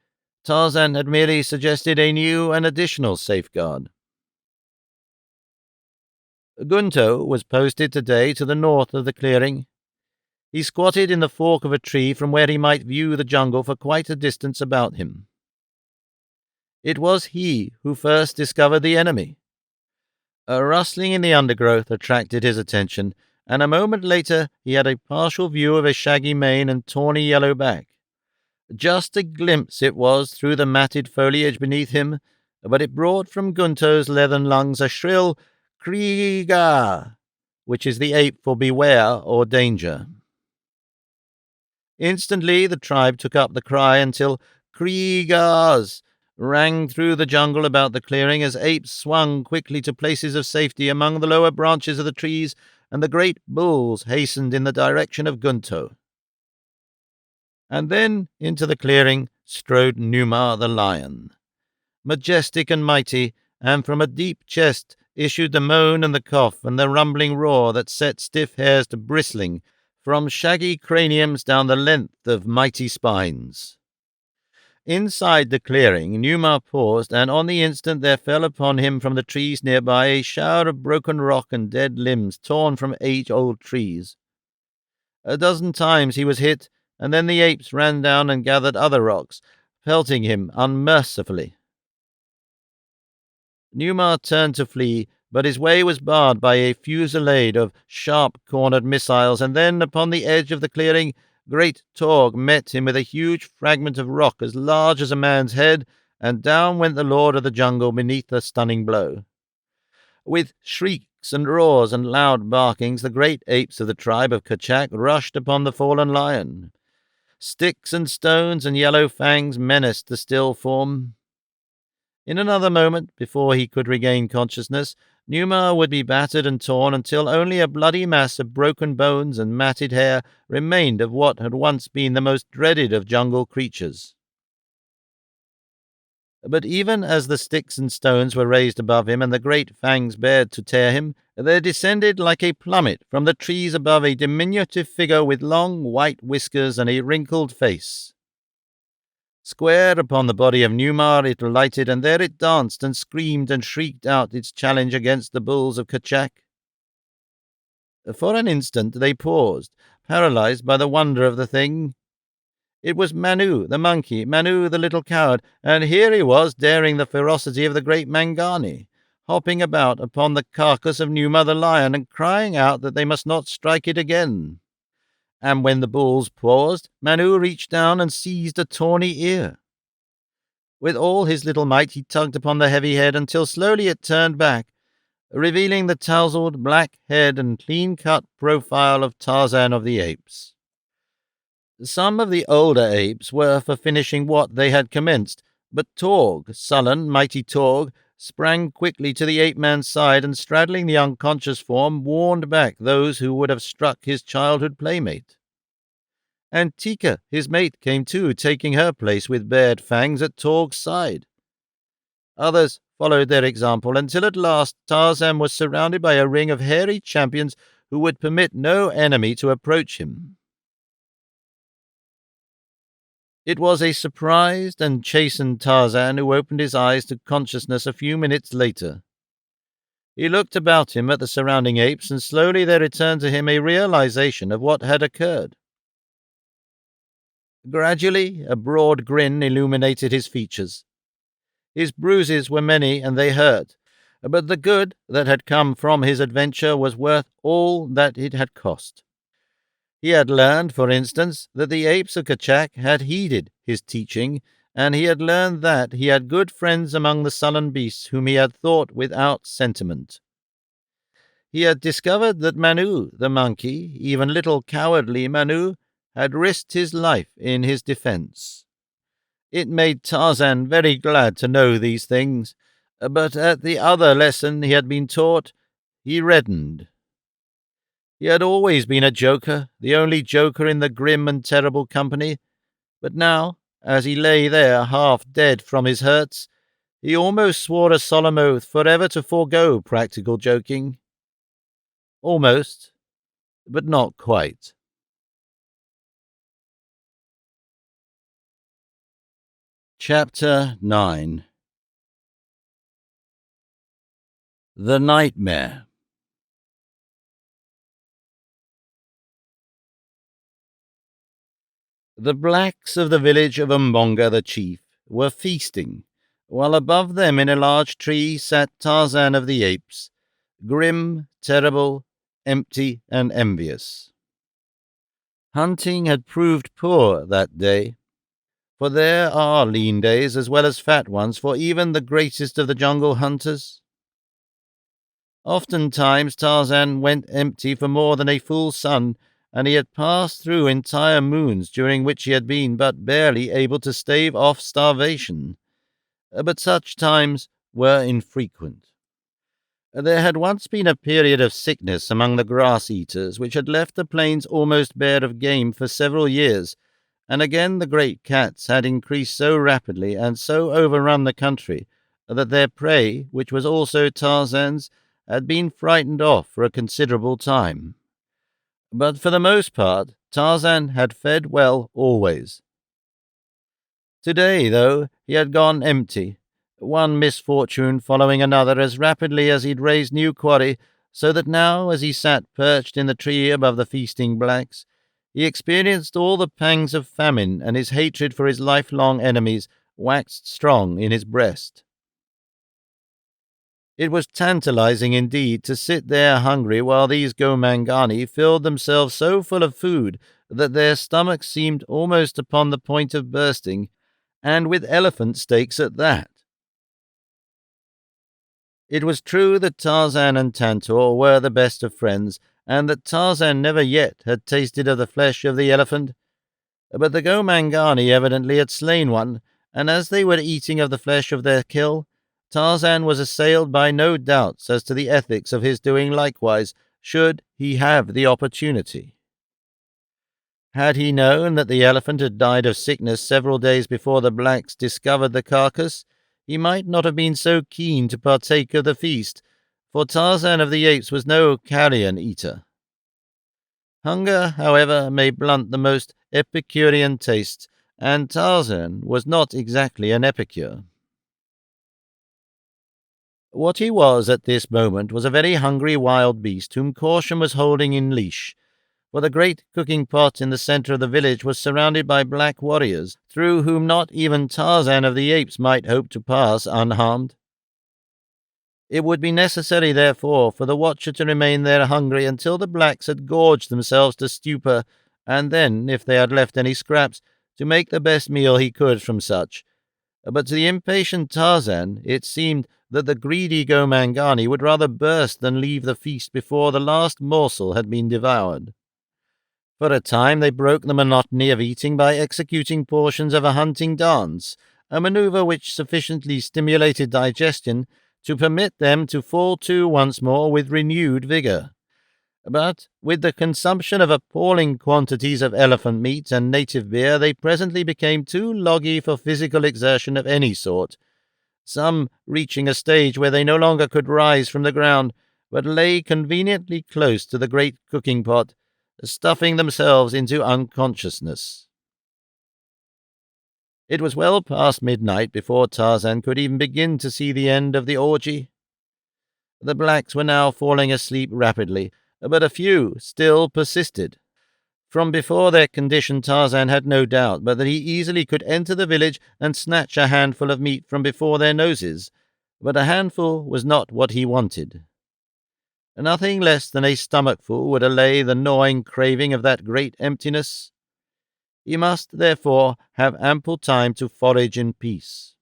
Tarzan had merely suggested a new and additional safeguard. Gunto was posted today to the north of the clearing. He squatted in the fork of a tree from where he might view the jungle for quite a distance about him. It was he who first discovered the enemy. A rustling in the undergrowth attracted his attention, and a moment later he had a partial view of a shaggy mane and tawny yellow back. Just a glimpse it was through the matted foliage beneath him, but it brought from Gunto's leathern lungs a shrill "Kriega," which is the ape for beware or danger. Instantly the tribe took up the cry until "Kriegas" rang through the jungle about the clearing as apes swung quickly to places of safety among the lower branches of the trees, and the great bulls hastened in the direction of Gunto. And then into the clearing strode Numa the lion. Majestic and mighty, and from a deep chest issued the moan and the cough and the rumbling roar that set stiff hairs to bristling from shaggy craniums down the length of mighty spines. Inside the clearing, Numa paused, and on the instant there fell upon him from the trees nearby a shower of broken rock and dead limbs torn from age-old trees. A dozen times he was hit, and then the apes ran down and gathered other rocks, pelting him unmercifully. Numa turned to flee, but his way was barred by a fusillade of sharp-cornered missiles, and then, upon the edge of the clearing, great Torg met him with a huge fragment of rock as large as a man's head, and down went the lord of the jungle beneath the stunning blow. With shrieks and roars and loud barkings, the great apes of the tribe of Kerchak rushed upon the fallen lion. Sticks and stones and yellow fangs menaced the still form. In another moment, before he could regain consciousness, Numa would be battered and torn until only a bloody mass of broken bones and matted hair remained of what had once been the most dreaded of jungle creatures. But even as the sticks and stones were raised above him and the great fangs bared to tear him, there descended like a plummet from the trees above a diminutive figure with long white whiskers and a wrinkled face. Square upon the body of Numar it alighted, and there it danced and screamed and shrieked out its challenge against the bulls of Kerchak. For an instant they paused, paralyzed by the wonder of the thing. It was Manu, the monkey, Manu, the little coward, and here he was daring the ferocity of the great Mangani, hopping about upon the carcass of Numa the lion and crying out that they must not strike it again. And when the bulls paused, Manu reached down and seized a tawny ear. With all his little might he tugged upon the heavy head until slowly it turned back, revealing the tousled black head and clean-cut profile of Tarzan of the Apes. Some of the older apes were for finishing what they had commenced, but Torg, sullen, mighty Torg, sprang quickly to the ape-man's side and, straddling the unconscious form, warned back those who would have struck his childhood playmate. And Tika, his mate, came too, taking her place with bared fangs at Torg's side. Others followed their example until at last Tarzan was surrounded by a ring of hairy champions who would permit no enemy to approach him. It was a surprised and chastened Tarzan who opened his eyes to consciousness a few minutes later. He looked about him at the surrounding apes, and slowly there returned to him a realization of what had occurred. Gradually, a broad grin illuminated his features. His bruises were many, and they hurt, but the good that had come from his adventure was worth all that it had cost. He had learned, for instance, that the apes of Kerchak had heeded his teaching, and he had learned that he had good friends among the sullen beasts whom he had thought without sentiment. He had discovered that Manu, the monkey, even little cowardly Manu, had risked his life in his defense. It made Tarzan very glad to know these things, but at the other lesson he had been taught, he reddened. He had always been a joker, the only joker in the grim and terrible company, but now, as he lay there half dead from his hurts, he almost swore a solemn oath forever to forego practical joking. Almost, but not quite. Chapter 9. The Nightmare. The blacks of the village of Umbonga the chief were feasting, while above them in a large tree sat Tarzan of the Apes, grim, terrible, empty, and envious. Hunting had proved poor that day, for there are lean days as well as fat ones for even the greatest of the jungle hunters. Oftentimes Tarzan went empty for more than a full sun, and he had passed through entire moons during which he had been but barely able to stave off starvation. But such times were infrequent. There had once been a period of sickness among the grass-eaters which had left the plains almost bare of game for several years, and again the great cats had increased so rapidly and so overrun the country that their prey, which was also Tarzan's, had been frightened off for a considerable time. But for the most part, Tarzan had fed well always. Today, though, he had gone empty, one misfortune following another as rapidly as he'd raised new quarry, so that now, as he sat perched in the tree above the feasting blacks, he experienced all the pangs of famine, and his hatred for his lifelong enemies waxed strong in his breast. It was tantalizing indeed to sit there hungry while these Gomangani filled themselves so full of food that their stomachs seemed almost upon the point of bursting, and with elephant steaks at that. It was true that Tarzan and Tantor were the best of friends, and that Tarzan never yet had tasted of the flesh of the elephant, but the Gomangani evidently had slain one, and as they were eating of the flesh of their kill, Tarzan was assailed by no doubts as to the ethics of his doing likewise, should he have the opportunity. Had he known that the elephant had died of sickness several days before the blacks discovered the carcass, he might not have been so keen to partake of the feast, for Tarzan of the Apes was no carrion eater. Hunger, however, may blunt the most Epicurean tastes, and Tarzan was not exactly an epicure. What he was at this moment was a very hungry wild beast whom caution was holding in leash, for the great cooking pot in the center of the village was surrounded by black warriors, through whom not even Tarzan of the Apes might hope to pass unharmed. It would be necessary, therefore, for the watcher to remain there hungry until the blacks had gorged themselves to stupor, and then, if they had left any scraps, to make the best meal he could from such. But to the impatient Tarzan it seemed that the greedy Gomangani would rather burst than leave the feast before the last morsel had been devoured. For a time they broke the monotony of eating by executing portions of a hunting dance, a maneuver which sufficiently stimulated digestion to permit them to fall to once more with renewed vigor. But with the consumption of appalling quantities of elephant meat and native beer, they presently became too loggy for physical exertion of any sort, some reaching a stage where they no longer could rise from the ground, but lay conveniently close to the great cooking pot, stuffing themselves into unconsciousness. It was well past midnight before Tarzan could even begin to see the end of the orgy. The blacks were now falling asleep rapidly, but a few still persisted. From before their condition Tarzan had no doubt but that he easily could enter the village and snatch a handful of meat from before their noses, but a handful was not what he wanted. Nothing less than a stomachful would allay the gnawing craving of that great emptiness. He must, therefore, have ample time to forage in peace.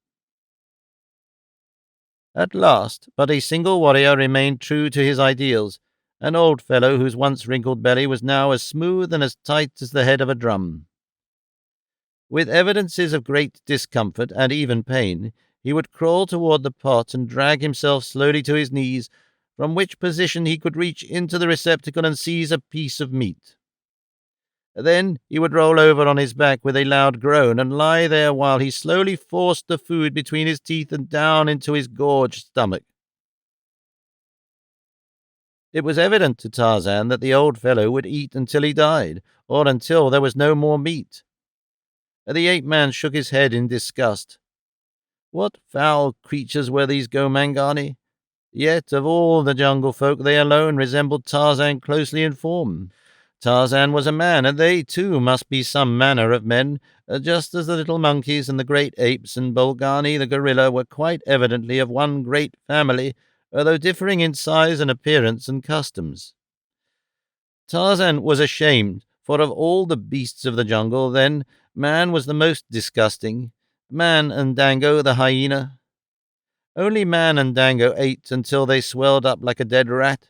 At last, but a single warrior remained true to his ideals, an old fellow whose once wrinkled belly was now as smooth and as tight as the head of a drum. With evidences of great discomfort and even pain, he would crawl toward the pot and drag himself slowly to his knees, from which position he could reach into the receptacle and seize a piece of meat. Then he would roll over on his back with a loud groan and lie there while he slowly forced the food between his teeth and down into his gorged stomach. It was evident to Tarzan that the old fellow would eat until he died, or until there was no more meat. The ape-man shook his head in disgust. What foul creatures were these Gomangani? Yet of all the jungle folk they alone resembled Tarzan closely in form. Tarzan was a man, and they, too, must be some manner of men, just as the little monkeys and the great apes and Bolgani the gorilla were quite evidently of one great family, though differing in size and appearance and customs. Tarzan was ashamed, for of all the beasts of the jungle, then, man was the most disgusting, man and Dango the hyena. Only man and Dango ate until they swelled up like a dead rat.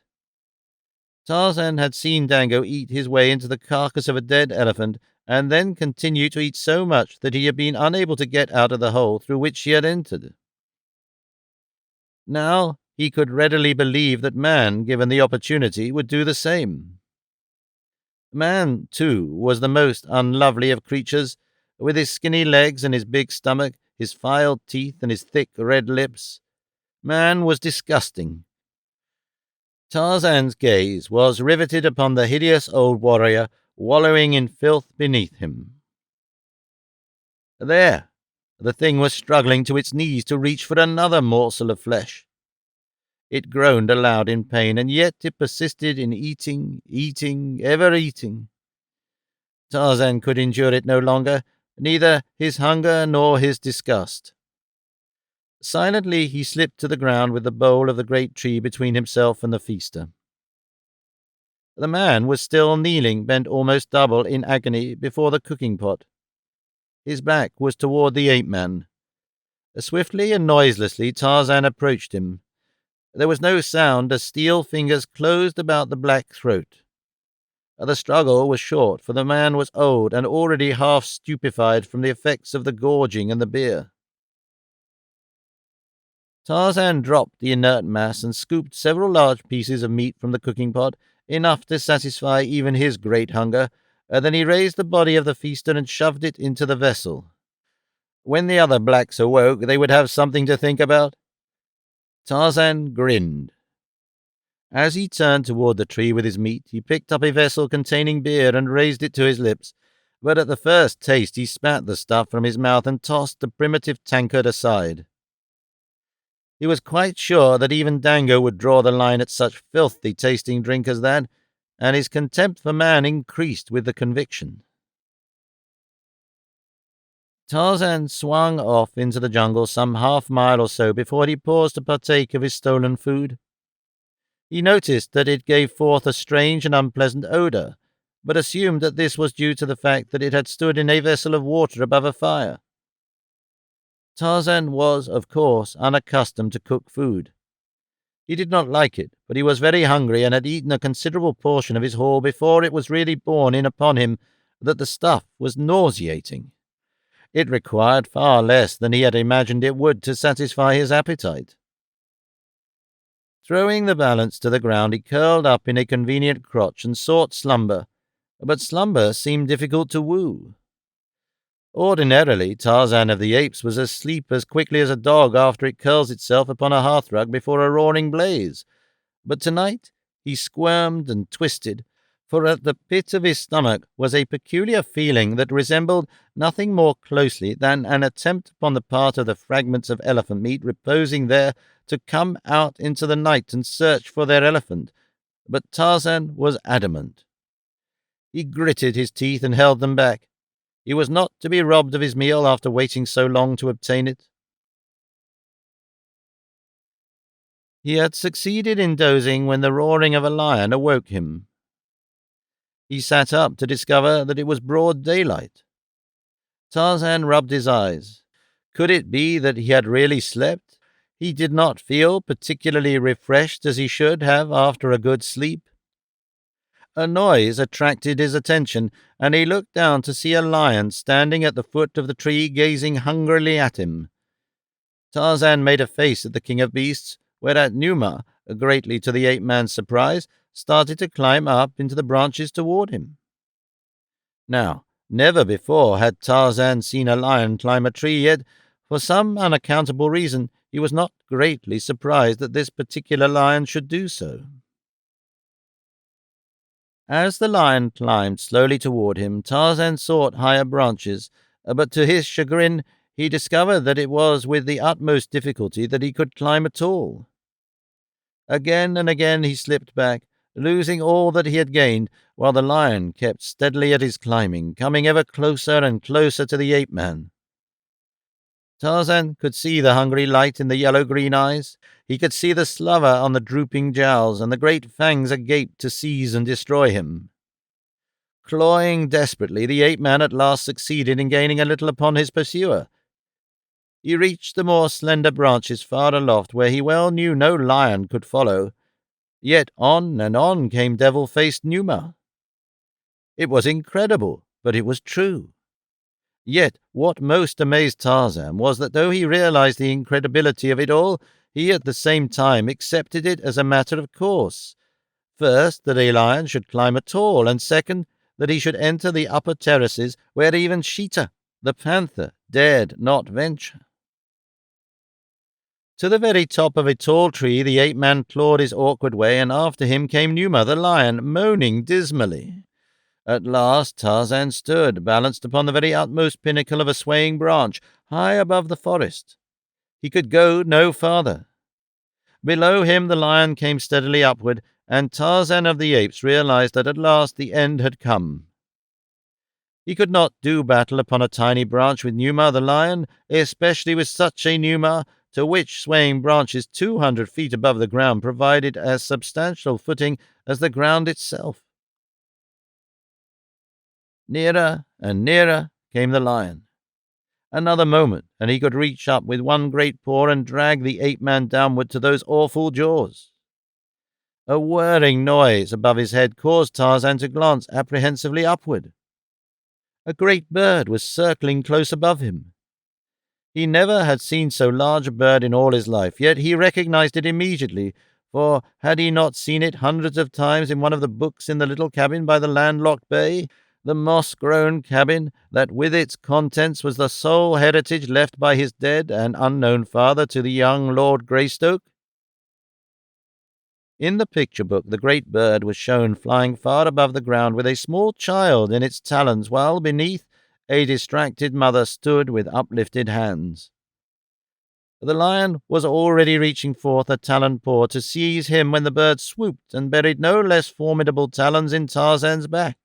Tarzan had seen Dango eat his way into the carcass of a dead elephant, and then continue to eat so much that he had been unable to get out of the hole through which he had entered. Now he could readily believe that man, given the opportunity, would do the same. Man, too, was the most unlovely of creatures, with his skinny legs and his big stomach, his filed teeth and his thick red lips. Man was disgusting. Tarzan's gaze was riveted upon the hideous old warrior wallowing in filth beneath him. There, the thing was struggling to its knees to reach for another morsel of flesh. It groaned aloud in pain, and yet it persisted in eating, ever eating. Tarzan could endure it no longer, neither his hunger nor his disgust. Silently he slipped to the ground with the bole of the great tree between himself and the feaster. The man was still kneeling, bent almost double in agony before the cooking pot. His back was toward the ape-man. Swiftly and noiselessly Tarzan approached him. There was no sound as steel fingers closed about the black throat. The struggle was short, for the man was old and already half stupefied from the effects of the gorging and the beer. Tarzan dropped the inert mass and scooped several large pieces of meat from the cooking pot, enough to satisfy even his great hunger. Then he raised the body of the feaster and shoved it into the vessel. When the other blacks awoke, they would have something to think about. Tarzan grinned. As he turned toward the tree with his meat, he picked up a vessel containing beer and raised it to his lips, but at the first taste he spat the stuff from his mouth and tossed the primitive tankard aside. He was quite sure that even Dango would draw the line at such filthy-tasting drink as that, and his contempt for man increased with the conviction. Tarzan swung off into the jungle some half-mile or so before he paused to partake of his stolen food. He noticed that it gave forth a strange and unpleasant odor, but assumed that this was due to the fact that it had stood in a vessel of water above a fire. Tarzan was, of course, unaccustomed to cook food. He did not like it, but he was very hungry and had eaten a considerable portion of his haul before it was really borne in upon him that the stuff was nauseating. It required far less than he had imagined it would to satisfy his appetite. Throwing the balance to the ground, he curled up in a convenient crotch and sought slumber, but slumber seemed difficult to woo. Ordinarily, Tarzan of the Apes was asleep as quickly as a dog after it curls itself upon a hearthrug before a roaring blaze, but tonight he squirmed and twisted, for at the pit of his stomach was a peculiar feeling that resembled nothing more closely than an attempt upon the part of the fragments of elephant meat reposing there to come out into the night and search for their elephant, but Tarzan was adamant. He gritted his teeth and held them back. He was not to be robbed of his meal after waiting so long to obtain it. He had succeeded in dozing when the roaring of a lion awoke him. He sat up to discover that it was broad daylight. Tarzan rubbed his eyes. Could it be that he had really slept? He did not feel particularly refreshed as he should have after a good sleep. A noise attracted his attention, and he looked down to see a lion standing at the foot of the tree gazing hungrily at him. Tarzan made a face at the king of beasts, whereat Numa, greatly to the ape-man's surprise, started to climb up into the branches toward him. Now, never before had Tarzan seen a lion climb a tree, yet, for some unaccountable reason, he was not greatly surprised that this particular lion should do so. As the lion climbed slowly toward him, Tarzan sought higher branches, but to his chagrin he discovered that it was with the utmost difficulty that he could climb at all. Again and again he slipped back, losing all that he had gained, while the lion kept steadily at his climbing, coming ever closer and closer to the ape-man. Tarzan could see the hungry light in the yellow-green eyes. He could see the slaver on the drooping jowls and the great fangs agape to seize and destroy him. Clawing desperately, the ape-man at last succeeded in gaining a little upon his pursuer. He reached the more slender branches far aloft, where he well knew no lion could follow. Yet on and on came devil-faced Numa. It was incredible, but it was true. Yet what most amazed Tarzan was that though he realized the incredibility of it all, he at the same time accepted it as a matter of course. First, that a lion should climb at all, and second, that he should enter the upper terraces where even Sheeta, the panther, dared not venture. To the very top of a tall tree the ape-man clawed his awkward way, and after him came Numa the lion, moaning dismally. At last Tarzan stood, balanced upon the very utmost pinnacle of a swaying branch, high above the forest. He could go no farther. Below him the lion came steadily upward, and Tarzan of the Apes realized that at last the end had come. He could not do battle upon a tiny branch with Numa the lion, especially with such a Numa, to which swaying branches 200 feet above the ground provided as substantial footing as the ground itself. Nearer and nearer came the lion. Another moment, and he could reach up with one great paw and drag the ape-man downward to those awful jaws. A whirring noise above his head caused Tarzan to glance apprehensively upward. A great bird was circling close above him. He never had seen so large a bird in all his life, yet he recognized it immediately, for had he not seen it hundreds of times in one of the books in the little cabin by the landlocked bay? The moss-grown cabin that with its contents was the sole heritage left by his dead and unknown father to the young Lord Greystoke? In the picture book, the great bird was shown flying far above the ground with a small child in its talons, while beneath a distracted mother stood with uplifted hands. The lion was already reaching forth a taloned paw to seize him when the bird swooped and buried no less formidable talons in Tarzan's back.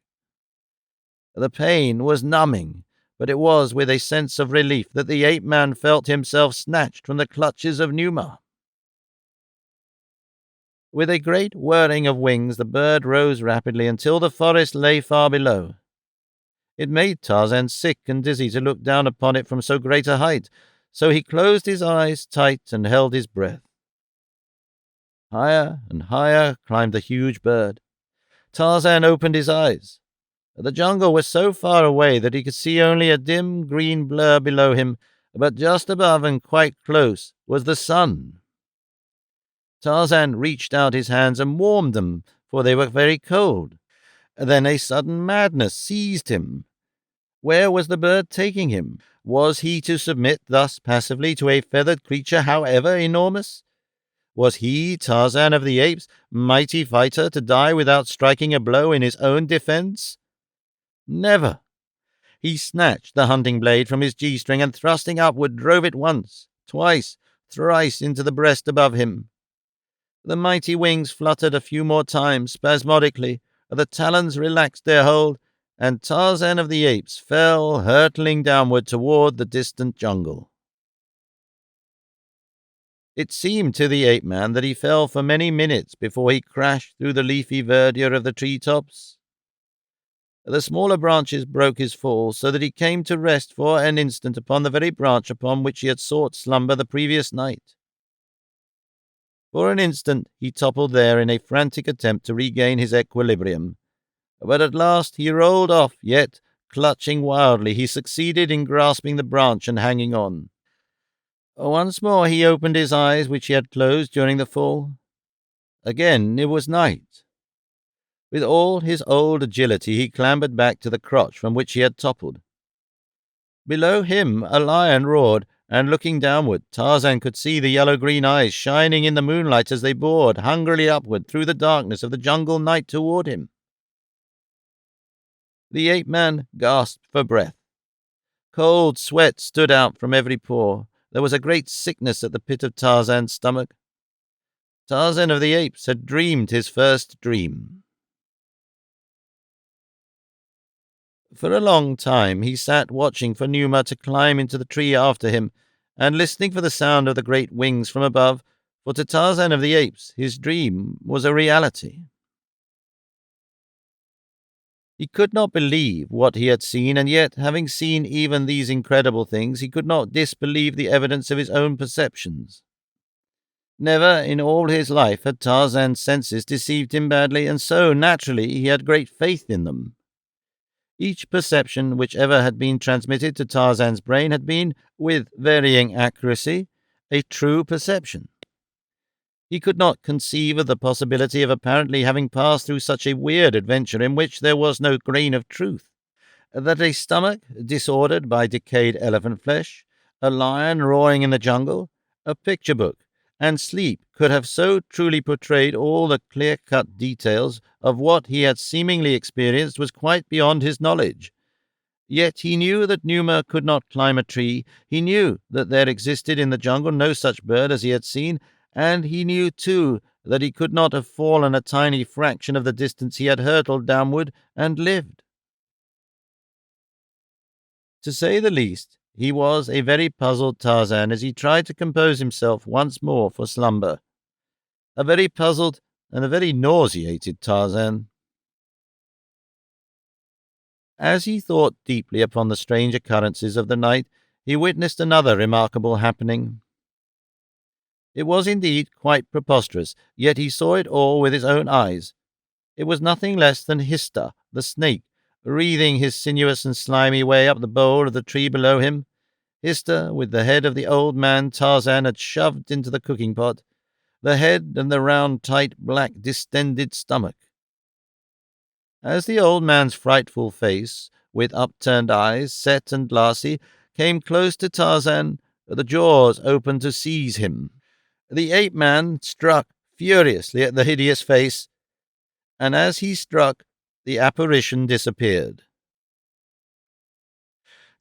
The pain was numbing, but it was with a sense of relief that the ape-man felt himself snatched from the clutches of Numa. With a great whirring of wings, the bird rose rapidly until the forest lay far below. It made Tarzan sick and dizzy to look down upon it from so great a height, so he closed his eyes tight and held his breath. Higher and higher climbed the huge bird. Tarzan opened his eyes. The jungle was so far away that he could see only a dim green blur below him, but just above and quite close was the sun. Tarzan reached out his hands and warmed them, for they were very cold. Then a sudden madness seized him. Where was the bird taking him? Was he to submit thus passively to a feathered creature, however enormous? Was he, Tarzan of the Apes, mighty fighter, to die without striking a blow in his own defense? Never! He snatched the hunting blade from his G-string and, thrusting upward, drove it once, twice, thrice into the breast above him. The mighty wings fluttered a few more times, spasmodically, the talons relaxed their hold, and Tarzan of the Apes fell hurtling downward toward the distant jungle. It seemed to the ape-man that he fell for many minutes before he crashed through the leafy verdure of the tree-tops. The smaller branches broke his fall, so that he came to rest for an instant upon the very branch upon which he had sought slumber the previous night. For an instant he toppled there in a frantic attempt to regain his equilibrium, but at last he rolled off, yet, clutching wildly, he succeeded in grasping the branch and hanging on. Once more he opened his eyes, which he had closed during the fall. Again it was night. With all his old agility he clambered back to the crotch from which he had toppled. Below him a lion roared, and looking downward, Tarzan could see the yellow-green eyes shining in the moonlight as they bored hungrily upward through the darkness of the jungle night toward him. The ape-man gasped for breath. Cold sweat stood out from every pore. There was a great sickness at the pit of Tarzan's stomach. Tarzan of the Apes had dreamed his first dream. For a long time he sat watching for Numa to climb into the tree after him, and listening for the sound of the great wings from above, for to Tarzan of the Apes his dream was a reality. He could not believe what he had seen, and yet, having seen even these incredible things, he could not disbelieve the evidence of his own perceptions. Never in all his life had Tarzan's senses deceived him badly, and so, naturally, he had great faith in them. Each perception which ever had been transmitted to Tarzan's brain had been, with varying accuracy, a true perception. He could not conceive of the possibility of apparently having passed through such a weird adventure in which there was no grain of truth. That a stomach disordered by decayed elephant flesh, a lion roaring in the jungle, a picture book, and sleep could have so truly portrayed all the clear-cut details of what he had seemingly experienced was quite beyond his knowledge. Yet he knew that Numa could not climb a tree, he knew that there existed in the jungle no such bird as he had seen, and he knew, too, that he could not have fallen a tiny fraction of the distance he had hurtled downward and lived. To say the least, he was a very puzzled Tarzan as he tried to compose himself once more for slumber. A very puzzled and a very nauseated Tarzan. As he thought deeply upon the strange occurrences of the night, he witnessed another remarkable happening. It was indeed quite preposterous, yet he saw it all with his own eyes. It was nothing less than Hista, the snake, wreathing his sinuous and slimy way up the bole of the tree below him. Hista, with the head of the old man Tarzan had shoved into the cooking pot, the head and the round, tight, black, distended stomach. As the old man's frightful face, with upturned eyes, set and glassy, came close to Tarzan, the jaws opened to seize him. The ape-man struck furiously at the hideous face, and as he struck, the apparition disappeared.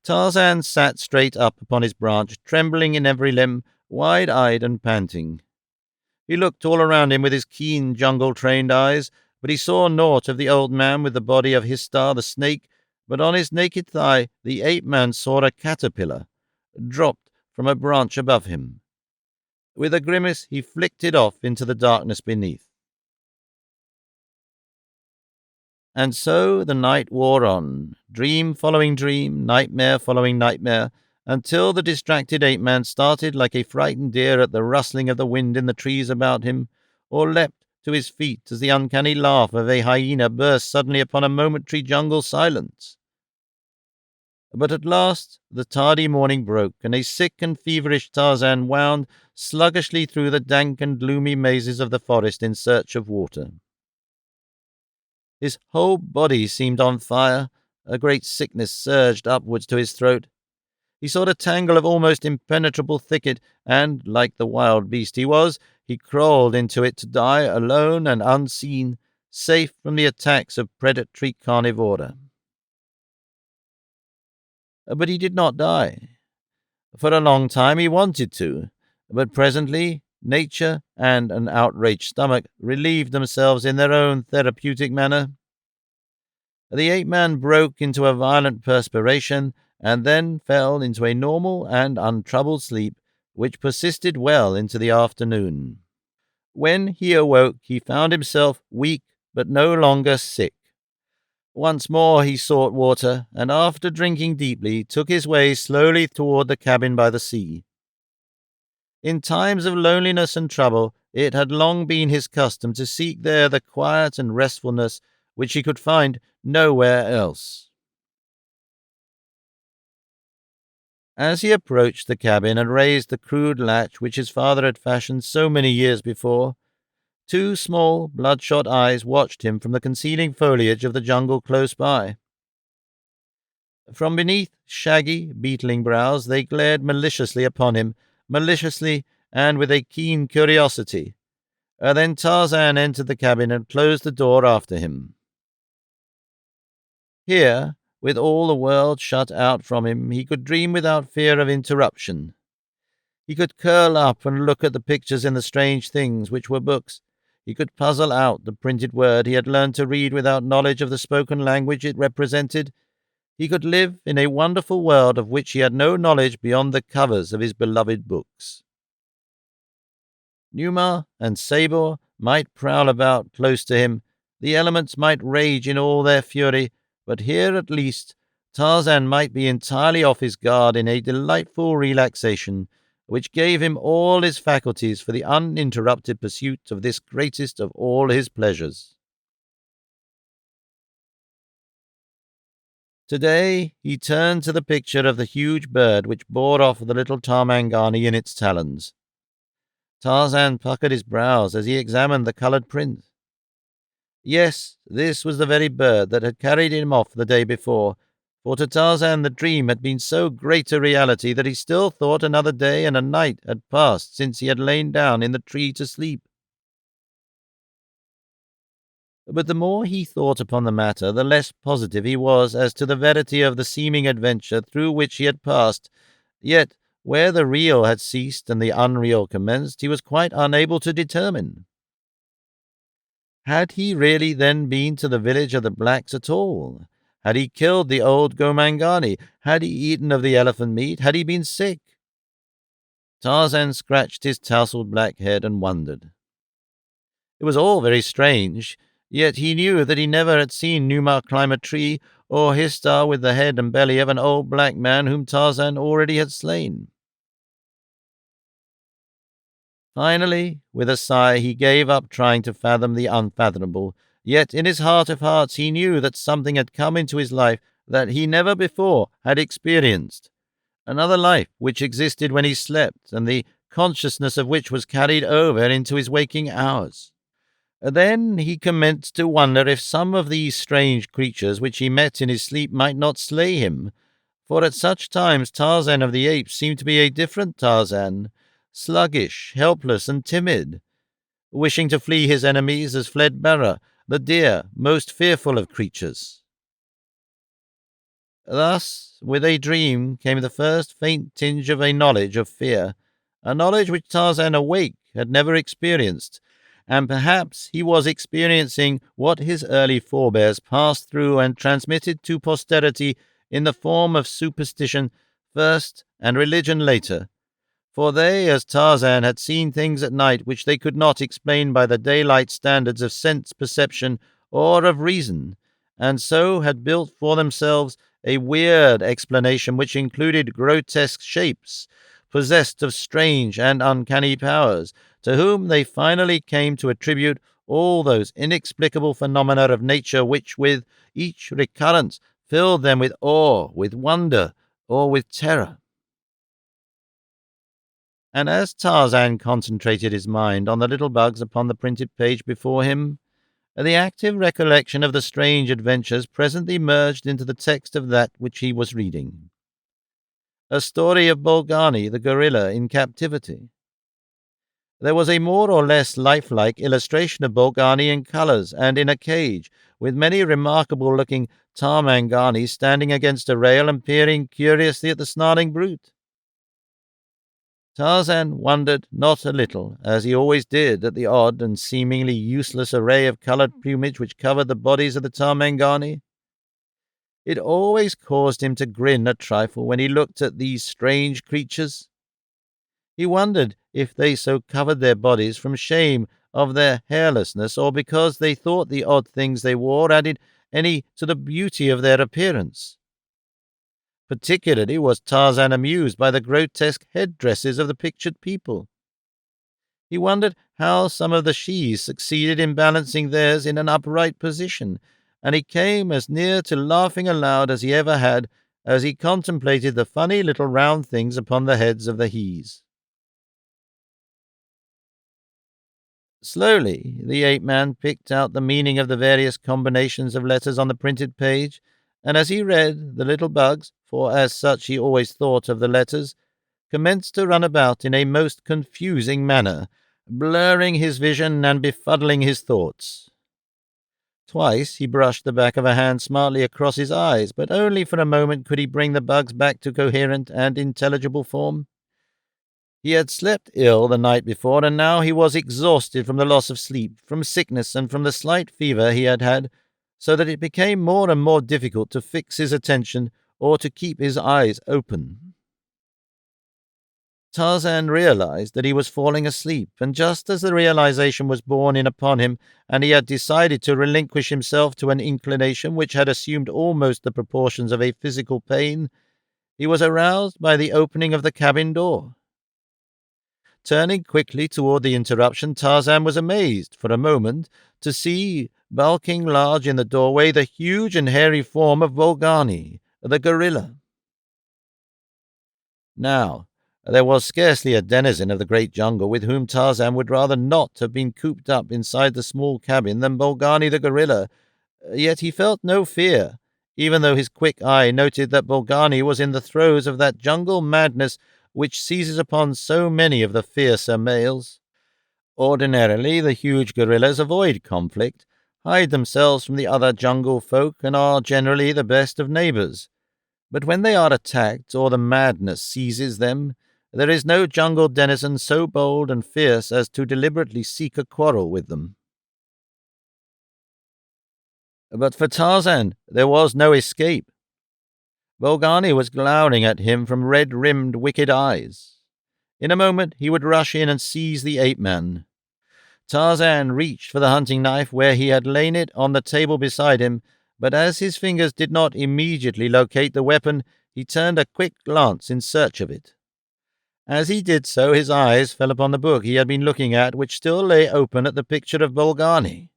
Tarzan sat straight up upon his branch, trembling in every limb, wide-eyed and panting. He looked all around him with his keen jungle-trained eyes, but he saw naught of the old man with the body of Histar the snake, but on his naked thigh the ape-man saw a caterpillar, dropped from a branch above him. With a grimace he flicked it off into the darkness beneath. And so the night wore on, dream following dream, nightmare following nightmare, until the distracted ape-man started like a frightened deer at the rustling of the wind in the trees about him, or leapt to his feet as the uncanny laugh of a hyena burst suddenly upon a momentary jungle silence. But at last the tardy morning broke, and a sick and feverish Tarzan wound sluggishly through the dank and gloomy mazes of the forest in search of water. His whole body seemed on fire. A great sickness surged upwards to his throat. He sought a tangle of almost impenetrable thicket, and, like the wild beast he was, he crawled into it to die alone and unseen, safe from the attacks of predatory carnivora. But he did not die. For a long time he wanted to, but presently nature and an outraged stomach relieved themselves in their own therapeutic manner. The ape-man broke into a violent perspiration, and then fell into a normal and untroubled sleep, which persisted well into the afternoon. When he awoke, he found himself weak, but no longer sick. Once more he sought water, and after drinking deeply, took his way slowly toward the cabin by the sea. In times of loneliness and trouble, it had long been his custom to seek there the quiet and restfulness which he could find nowhere else. As he approached the cabin and raised the crude latch which his father had fashioned so many years before, two small, bloodshot eyes watched him from the concealing foliage of the jungle close by. From beneath shaggy, beetling brows they glared maliciously upon him, maliciously and with a keen curiosity. Then Tarzan entered the cabin and closed the door after him. Here, with all the world shut out from him, he could dream without fear of interruption. He could curl up and look at the pictures in the strange things which were books. He could puzzle out the printed word he had learned to read without knowledge of the spoken language it represented. He could live in a wonderful world of which he had no knowledge beyond the covers of his beloved books. Numa and Sabor might prowl about close to him, the elements might rage in all their fury, but here at least Tarzan might be entirely off his guard in a delightful relaxation, which gave him all his faculties for the uninterrupted pursuit of this greatest of all his pleasures. Today he turned to the picture of the huge bird which bore off the little Tarmangani in its talons. Tarzan puckered his brows as he examined the coloured print. Yes, this was the very bird that had carried him off the day before, for to Tarzan the dream had been so great a reality that he still thought another day and a night had passed since he had lain down in the tree to sleep. But the more he thought upon the matter, the less positive he was as to the verity of the seeming adventure through which he had passed. Yet, where the real had ceased and the unreal commenced, he was quite unable to determine. Had he really then been to the village of the blacks at all? Had he killed the old Gomangani? Had he eaten of the elephant meat? Had he been sick? Tarzan scratched his tousled black head and wondered. It was all very strange, yet he knew that he never had seen Numa climb a tree, or Histar with the head and belly of an old black man whom Tarzan already had slain. Finally, with a sigh, he gave up trying to fathom the unfathomable, yet in his heart of hearts he knew that something had come into his life that he never before had experienced, another life which existed when he slept, and the consciousness of which was carried over into his waking hours. Then he commenced to wonder if some of these strange creatures which he met in his sleep might not slay him, for at such times Tarzan of the Apes seemed to be a different Tarzan, sluggish, helpless, and timid. wishing to flee his enemies as fled Bara, the deer, most fearful of creatures. Thus, with a dream came the first faint tinge of a knowledge of fear, a knowledge which Tarzan awake had never experienced, and perhaps he was experiencing what his early forebears passed through and transmitted to posterity in the form of superstition first and religion later. For they, as Tarzan, had seen things at night which they could not explain by the daylight standards of sense perception or of reason, and so had built for themselves a weird explanation which included grotesque shapes, possessed of strange and uncanny powers, to whom they finally came to attribute all those inexplicable phenomena of nature which, with each recurrence, filled them with awe, with wonder, or with terror. And as Tarzan concentrated his mind on the little bugs upon the printed page before him, the active recollection of the strange adventures presently merged into the text of that which he was reading. A story of Bolgani, the gorilla, in captivity. There was a more or less lifelike illustration of Bolgani in colors and in a cage, with many remarkable-looking Tarmangani standing against a rail and peering curiously at the snarling brute. Tarzan wondered not a little, as he always did, at the odd and seemingly useless array of colored plumage which covered the bodies of the Tarmangani. It always caused him to grin a trifle when he looked at these strange creatures. He wondered if they so covered their bodies from shame of their hairlessness, or because they thought the odd things they wore added any to the beauty of their appearance. Particularly was Tarzan amused by the grotesque headdresses of the pictured people. He wondered how some of the shes succeeded in balancing theirs in an upright position, and he came as near to laughing aloud as he ever had as he contemplated the funny little round things upon the heads of the hes. Slowly, the ape-man picked out the meaning of the various combinations of letters on the printed page, and as he read, the little bugs, for as such he always thought of the letters, commenced to run about in a most confusing manner, blurring his vision and befuddling his thoughts. Twice he brushed the back of a hand smartly across his eyes, but only for a moment could he bring the bugs back to coherent and intelligible form. He had slept ill the night before, and now he was exhausted from the loss of sleep, from sickness, and from the slight fever he had had, so that it became more and more difficult to fix his attention or to keep his eyes open. Tarzan realized that he was falling asleep, and just as the realization was borne in upon him, and he had decided to relinquish himself to an inclination which had assumed almost the proportions of a physical pain, he was aroused by the opening of the cabin door. Turning quickly toward the interruption, Tarzan was amazed, for a moment, to see, bulking large in the doorway, the huge and hairy form of Bolgani, the gorilla. Now, there was scarcely a denizen of the great jungle with whom Tarzan would rather not have been cooped up inside the small cabin than Bolgani the gorilla, yet he felt no fear, even though his quick eye noted that Bolgani was in the throes of that jungle madness which seizes upon so many of the fiercer males. Ordinarily, the huge gorillas avoid conflict, hide themselves from the other jungle folk, and are generally the best of neighbors. But when they are attacked, or the madness seizes them, there is no jungle denizen so bold and fierce as to deliberately seek a quarrel with them. But for Tarzan, there was no escape. Bolgani was glowering at him from red-rimmed, wicked eyes. In a moment he would rush in and seize the ape-man. Tarzan reached for the hunting knife where he had lain it on the table beside him, but as his fingers did not immediately locate the weapon, he turned a quick glance in search of it. As he did so, his eyes fell upon the book he had been looking at, which still lay open at the picture of Bolgani.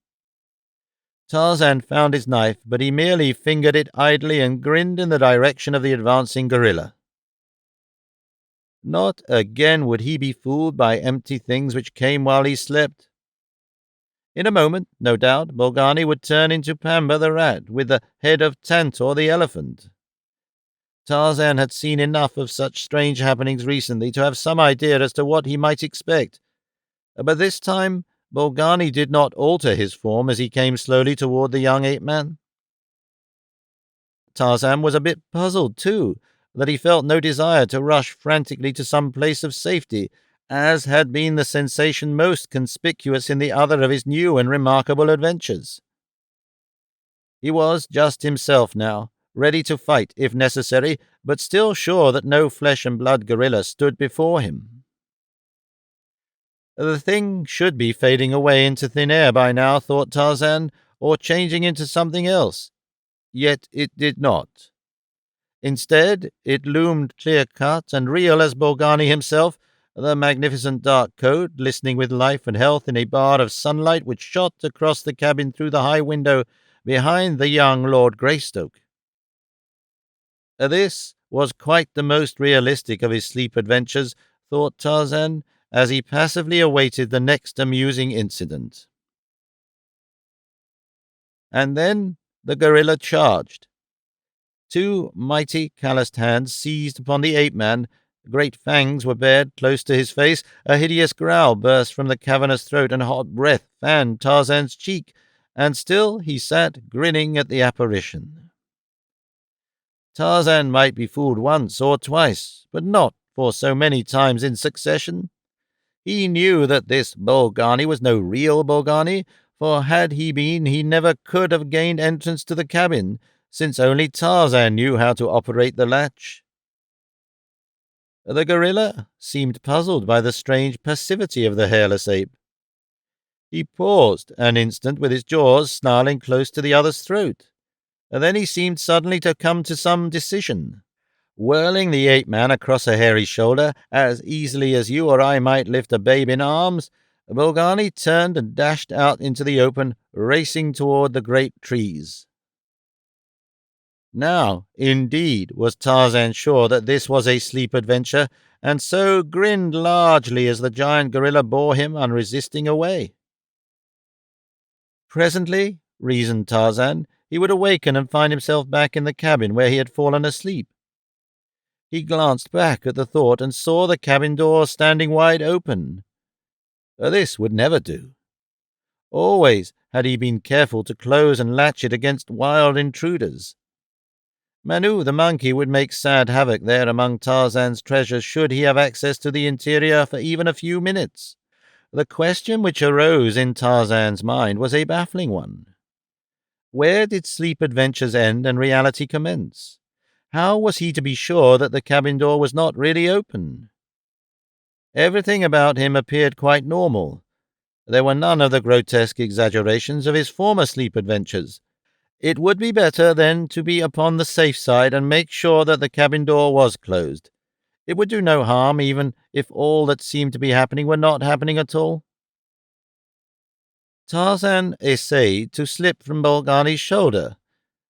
Tarzan found his knife, but he merely fingered it idly and grinned in the direction of the advancing gorilla. Not again would he be fooled by empty things which came while he slept. In a moment, no doubt, Bolgani would turn into Pamba the rat, with the head of Tantor the elephant. Tarzan had seen enough of such strange happenings recently to have some idea as to what he might expect, but this time Bolgani did not alter his form as he came slowly toward the young ape-man. Tarzan was a bit puzzled, too, that he felt no desire to rush frantically to some place of safety, as had been the sensation most conspicuous in the other of his new and remarkable adventures. He was just himself now, ready to fight if necessary, but still sure that no flesh-and-blood gorilla stood before him. The thing should be fading away into thin air by now, thought Tarzan, or changing into something else. Yet it did not. Instead, it loomed clear-cut and real as Bolgani himself, the magnificent dark coat glistening with life and health in a bar of sunlight which shot across the cabin through the high window behind the young Lord Greystoke. This was quite the most realistic of his sleep adventures, thought Tarzan, as he passively awaited the next amusing incident. And then the gorilla charged. Two mighty, calloused hands seized upon the ape-man. Great fangs were bared close to his face. A hideous growl burst from the cavernous throat, and hot breath fanned Tarzan's cheek, and still he sat grinning at the apparition. Tarzan might be fooled once or twice, but not for so many times in succession. He knew that this Bolgani was no real Bolgani, for had he been, he never could have gained entrance to the cabin, since only Tarzan knew how to operate the latch. The gorilla seemed puzzled by the strange passivity of the hairless ape. He paused an instant with his jaws snarling close to the other's throat. Then he seemed suddenly to come to some decision. Whirling the ape-man across a hairy shoulder, as easily as you or I might lift a babe in arms, Bolgani turned and dashed out into the open, racing toward the great trees. Now, indeed, was Tarzan sure that this was a sleep adventure, and so grinned largely as the giant gorilla bore him unresisting away. Presently, reasoned Tarzan, he would awaken and find himself back in the cabin where he had fallen asleep. He glanced back at the thought and saw the cabin door standing wide open. This would never do. Always had he been careful to close and latch it against wild intruders. Manu the monkey would make sad havoc there among Tarzan's treasures should he have access to the interior for even a few minutes. The question which arose in Tarzan's mind was a baffling one. Where did sleep adventures end and reality commence? How was he to be sure that the cabin door was not really open? Everything about him appeared quite normal. There were none of the grotesque exaggerations of his former sleep adventures. It would be better, then, to be upon the safe side and make sure that the cabin door was closed. It would do no harm, even if all that seemed to be happening were not happening at all. Tarzan essayed to slip from Bolgani's shoulder,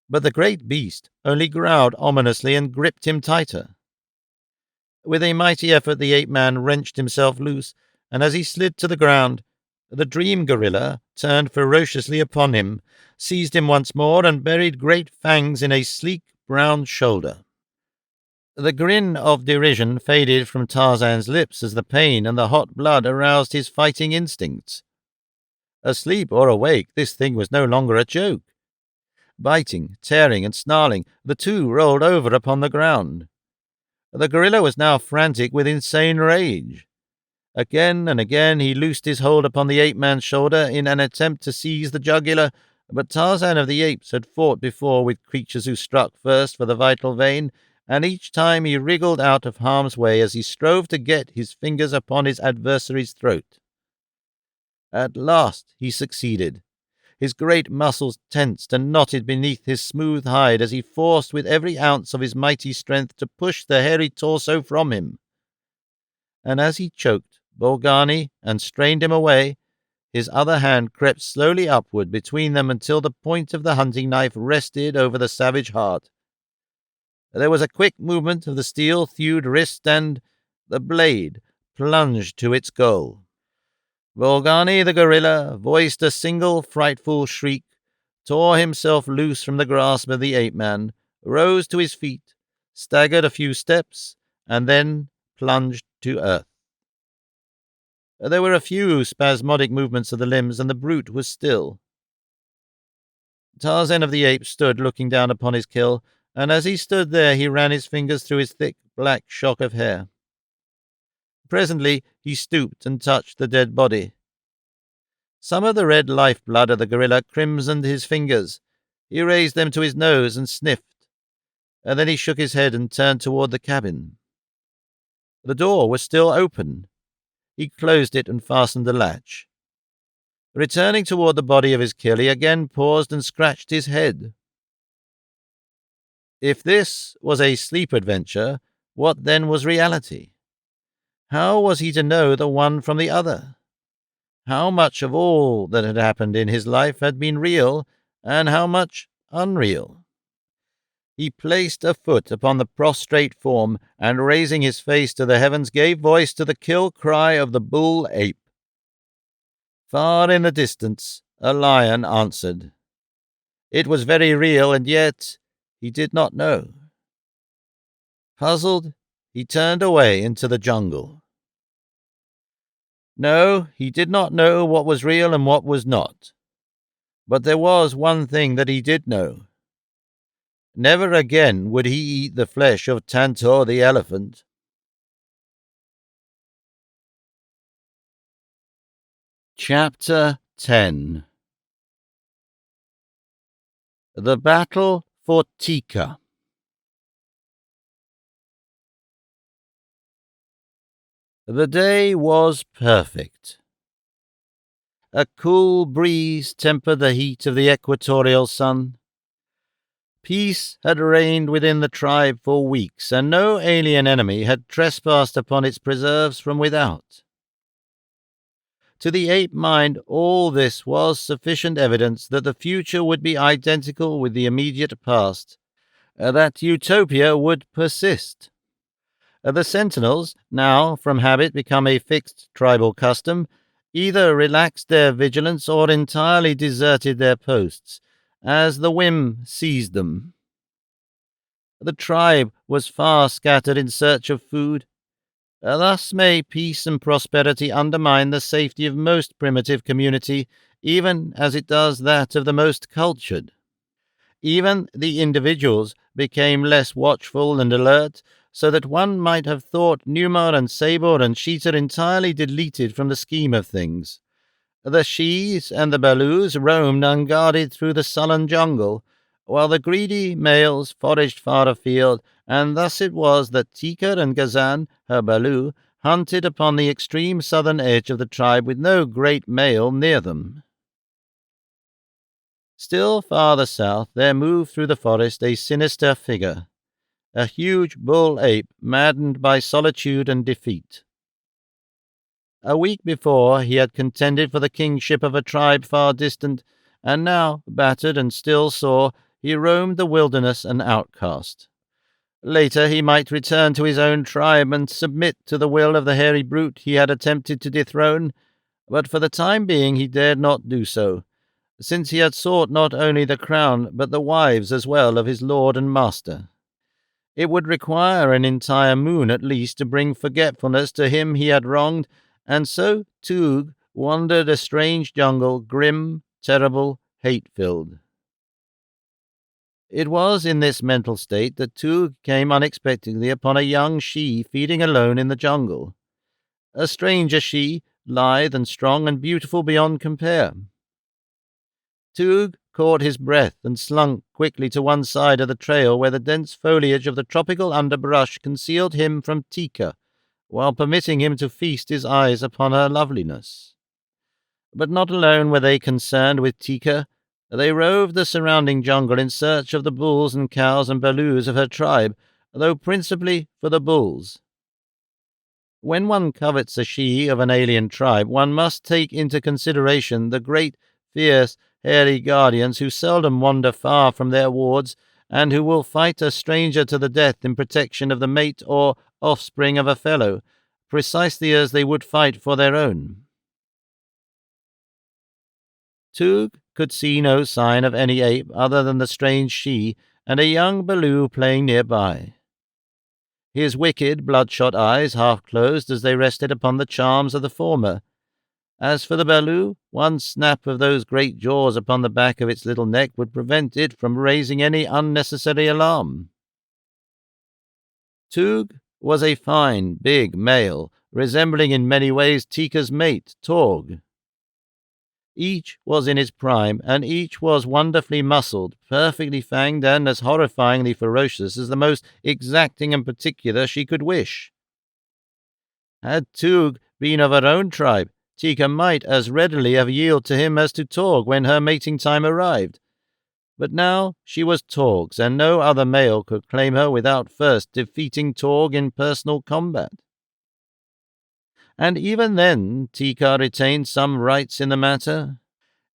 but the great beast only growled ominously and gripped him tighter. With a mighty effort the ape-man wrenched himself loose, and as he slid to the ground, the dream gorilla turned ferociously upon him, seized him once more, and buried great fangs in a sleek brown shoulder. The grin of derision faded from Tarzan's lips as the pain and the hot blood aroused his fighting instincts. Asleep or awake, this thing was no longer a joke. Biting, tearing, and snarling, the two rolled over upon the ground. The gorilla was now frantic with insane rage. Again and again he loosed his hold upon the ape-man's shoulder in an attempt to seize the jugular, but Tarzan of the Apes had fought before with creatures who struck first for the vital vein, and each time he wriggled out of harm's way as he strove to get his fingers upon his adversary's throat. At last he succeeded. His great muscles tensed and knotted beneath his smooth hide as he forced with every ounce of his mighty strength to push the hairy torso from him. And as he choked Bolgani and strained him away, his other hand crept slowly upward between them until the point of the hunting knife rested over the savage heart. There was a quick movement of the steel-thewed wrist, and the blade plunged to its goal. Bolgani the gorilla voiced a single frightful shriek, tore himself loose from the grasp of the ape-man, rose to his feet, staggered a few steps, and then plunged to earth. There were a few spasmodic movements of the limbs, and the brute was still. Tarzan of the Apes stood looking down upon his kill, and as he stood there he ran his fingers through his thick black shock of hair. Presently he stooped and touched the dead body. Some of the red lifeblood of the gorilla crimsoned his fingers. He raised them to his nose and sniffed, and then he shook his head and turned toward the cabin. The door was still open. He closed it and fastened the latch. Returning toward the body of his kill, he again paused and scratched his head. If this was a sleep adventure, what then was reality? How was he to know the one from the other? How much of all that had happened in his life had been real, and how much unreal? He placed a foot upon the prostrate form, and raising his face to the heavens, gave voice to the kill cry of the bull ape. Far in the distance, a lion answered. It was very real, and yet he did not know. Puzzled, he turned away into the jungle. No, he did not know what was real and what was not. But there was one thing that he did know. Never again would he eat the flesh of Tantor the elephant. Chapter 10. The Battle for Tika. The day was perfect. A cool breeze tempered the heat of the equatorial sun. Peace had reigned within the tribe for weeks, and no alien enemy had trespassed upon its preserves from without. To the ape mind, all this was sufficient evidence that the future would be identical with the immediate past, that utopia would persist. The sentinels, now from habit become a fixed tribal custom, either relaxed their vigilance or entirely deserted their posts, as the whim seized them. The tribe was far scattered in search of food. Thus may peace and prosperity undermine the safety of most primitive community, even as it does that of the most cultured. Even the individuals became less watchful and alert, so that one might have thought Numa and Sabor and Sheeta entirely deleted from the scheme of things. The Shis and the Balus roamed unguarded through the sullen jungle, while the greedy males foraged far afield, and thus it was that Tika and Gazan, her Balu, hunted upon the extreme southern edge of the tribe with no great male near them. Still farther south there moved through the forest a sinister figure, a huge bull ape maddened by solitude and defeat. A week before he had contended for the kingship of a tribe far distant, and now, battered and still sore, he roamed the wilderness an outcast. Later he might return to his own tribe and submit to the will of the hairy brute he had attempted to dethrone, but for the time being he dared not do so, since he had sought not only the crown but the wives as well of his lord and master. It would require an entire moon at least to bring forgetfulness to him he had wronged, and so Toog wandered a strange jungle, grim, terrible, hate-filled. It was in this mental state that Toog came unexpectedly upon a young she feeding alone in the jungle. A stranger she, lithe and strong and beautiful beyond compare. Toog caught his breath and slunk quickly to one side of the trail where the dense foliage of the tropical underbrush concealed him from Tika, while permitting him to feast his eyes upon her loveliness. But not alone were they concerned with Tika. They roved the surrounding jungle in search of the bulls and cows and balus of her tribe, though principally for the bulls. When one covets a she of an alien tribe, one must take into consideration the great, fierce, hairy guardians who seldom wander far from their wards, and who will fight a stranger to the death in protection of the mate or offspring of a fellow, precisely as they would fight for their own. Toog could see no sign of any ape other than the strange she and a young Balu playing nearby. His wicked, bloodshot eyes half closed as they rested upon the charms of the former, As for the Baloo, one snap of those great jaws upon the back of its little neck would prevent it from raising any unnecessary alarm. Toog was a fine, big male, resembling in many ways Tika's mate, Torg. Each was in its prime, and each was wonderfully muscled, perfectly fanged, and as horrifyingly ferocious as the most exacting and particular she could wish. Had Toog been of her own tribe, Tika might as readily have yielded to him as to Torg when her mating time arrived. But now she was Torg's, and no other male could claim her without first defeating Torg in personal combat. And even then Tika retained some rights in the matter.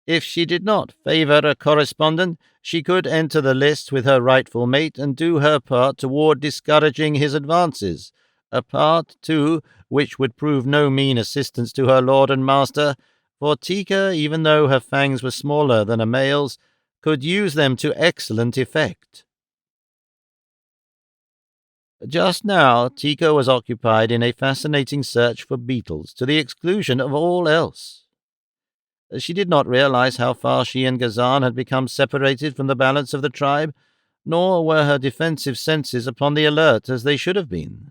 If she did not favor a correspondent, she could enter the list with her rightful mate and do her part toward discouraging his advances, a part, too, which would prove no mean assistance to her lord and master, for Tika, even though her fangs were smaller than a male's, could use them to excellent effect. Just now, Tika was occupied in a fascinating search for beetles, to the exclusion of all else. She did not realize how far she and Ghazan had become separated from the balance of the tribe, nor were her defensive senses upon the alert as they should have been.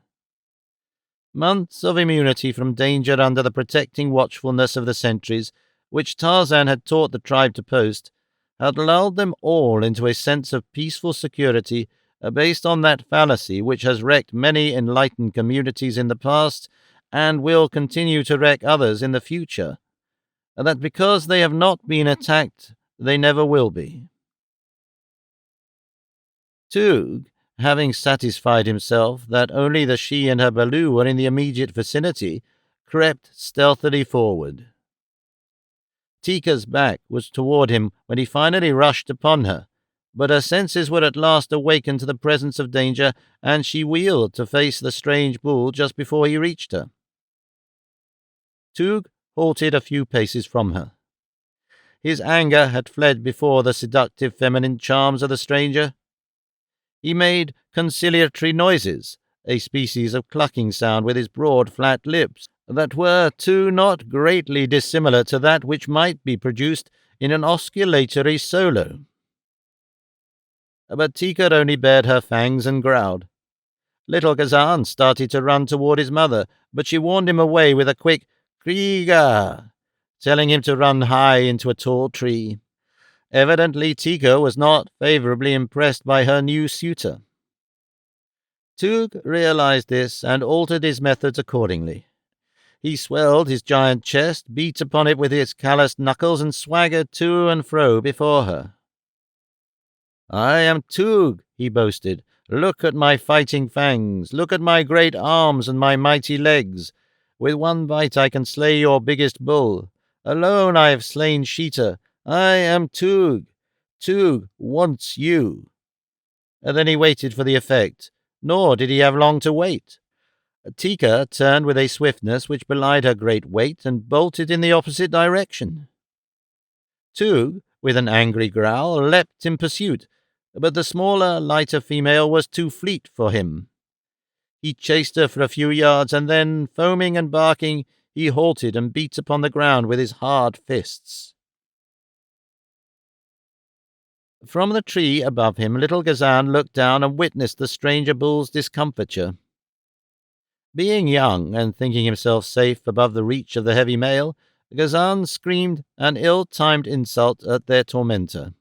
Months of immunity from danger under the protecting watchfulness of the sentries, which Tarzan had taught the tribe to post, had lulled them all into a sense of peaceful security based on that fallacy which has wrecked many enlightened communities in the past and will continue to wreck others in the future, that because they have not been attacked, they never will be. Toog, having satisfied himself that only the she and her Baloo were in the immediate vicinity, crept stealthily forward. Tika's back was toward him when he finally rushed upon her, but her senses were at last awakened to the presence of danger, and she wheeled to face the strange bull just before he reached her. Toog halted a few paces from her. His anger had fled before the seductive feminine charms of the stranger. He made conciliatory noises, a species of clucking sound with his broad, flat lips, that were, too, not greatly dissimilar to that which might be produced in an osculatory solo. But Tika only bared her fangs and growled. Little Ghazan started to run toward his mother, but she warned him away with a quick "Krieger," telling him to run high into a tall tree. Evidently Tika was not favorably impressed by her new suitor. Toog realized this and altered his methods accordingly. He swelled his giant chest, beat upon it with his calloused knuckles, and swaggered to and fro before her. "I am Toog," he boasted. "Look at my fighting fangs. Look at my great arms and my mighty legs. With one bite I can slay your biggest bull. Alone I have slain Sheeta. I am Toog. Toog wants you." And then he waited for the effect, nor did he have long to wait. Tika turned with a swiftness which belied her great weight and bolted in the opposite direction. Toog, with an angry growl, leapt in pursuit, but the smaller, lighter female was too fleet for him. He chased her for a few yards, and then, foaming and barking, he halted and beat upon the ground with his hard fists. From the tree above him, little Ghazan looked down and witnessed the stranger bull's discomfiture. Being young and thinking himself safe above the reach of the heavy male, Ghazan screamed an ill-timed insult at their tormentor.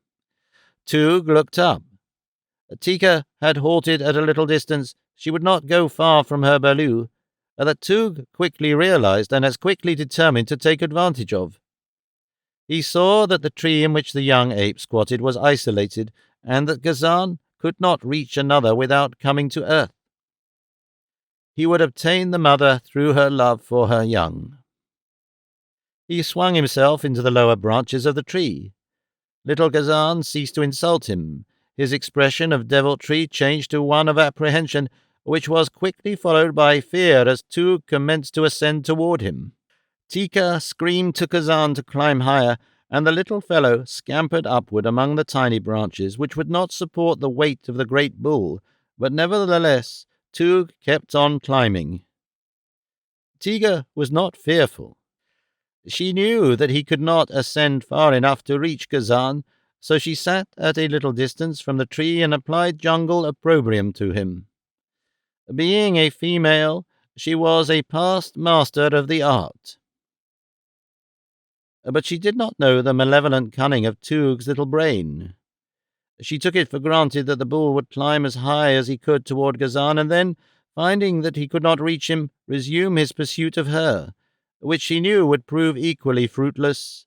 Toog looked up. Tika had halted at a little distance. She would not go far from her Baloo, that Toog quickly realized and as quickly determined to take advantage of. He saw that the tree in which the young ape squatted was isolated, and that Ghazan could not reach another without coming to earth. He would obtain the mother through her love for her young. He swung himself into the lower branches of the tree. Little Ghazan ceased to insult him. His expression of deviltry changed to one of apprehension, which was quickly followed by fear as Toog commenced to ascend toward him. Tika screamed to Ghazan to climb higher, and the little fellow scampered upward among the tiny branches which would not support the weight of the great bull, but nevertheless Toog kept on climbing. Tika was not fearful. She knew that he could not ascend far enough to reach Gazan, so she sat at a little distance from the tree and applied jungle opprobrium to him. Being a female, she was a past master of the art. But she did not know the malevolent cunning of Toog's little brain. She took it for granted that the bull would climb as high as he could toward Gazan, and then, finding that he could not reach him, resume his pursuit of her, which she knew would prove equally fruitless.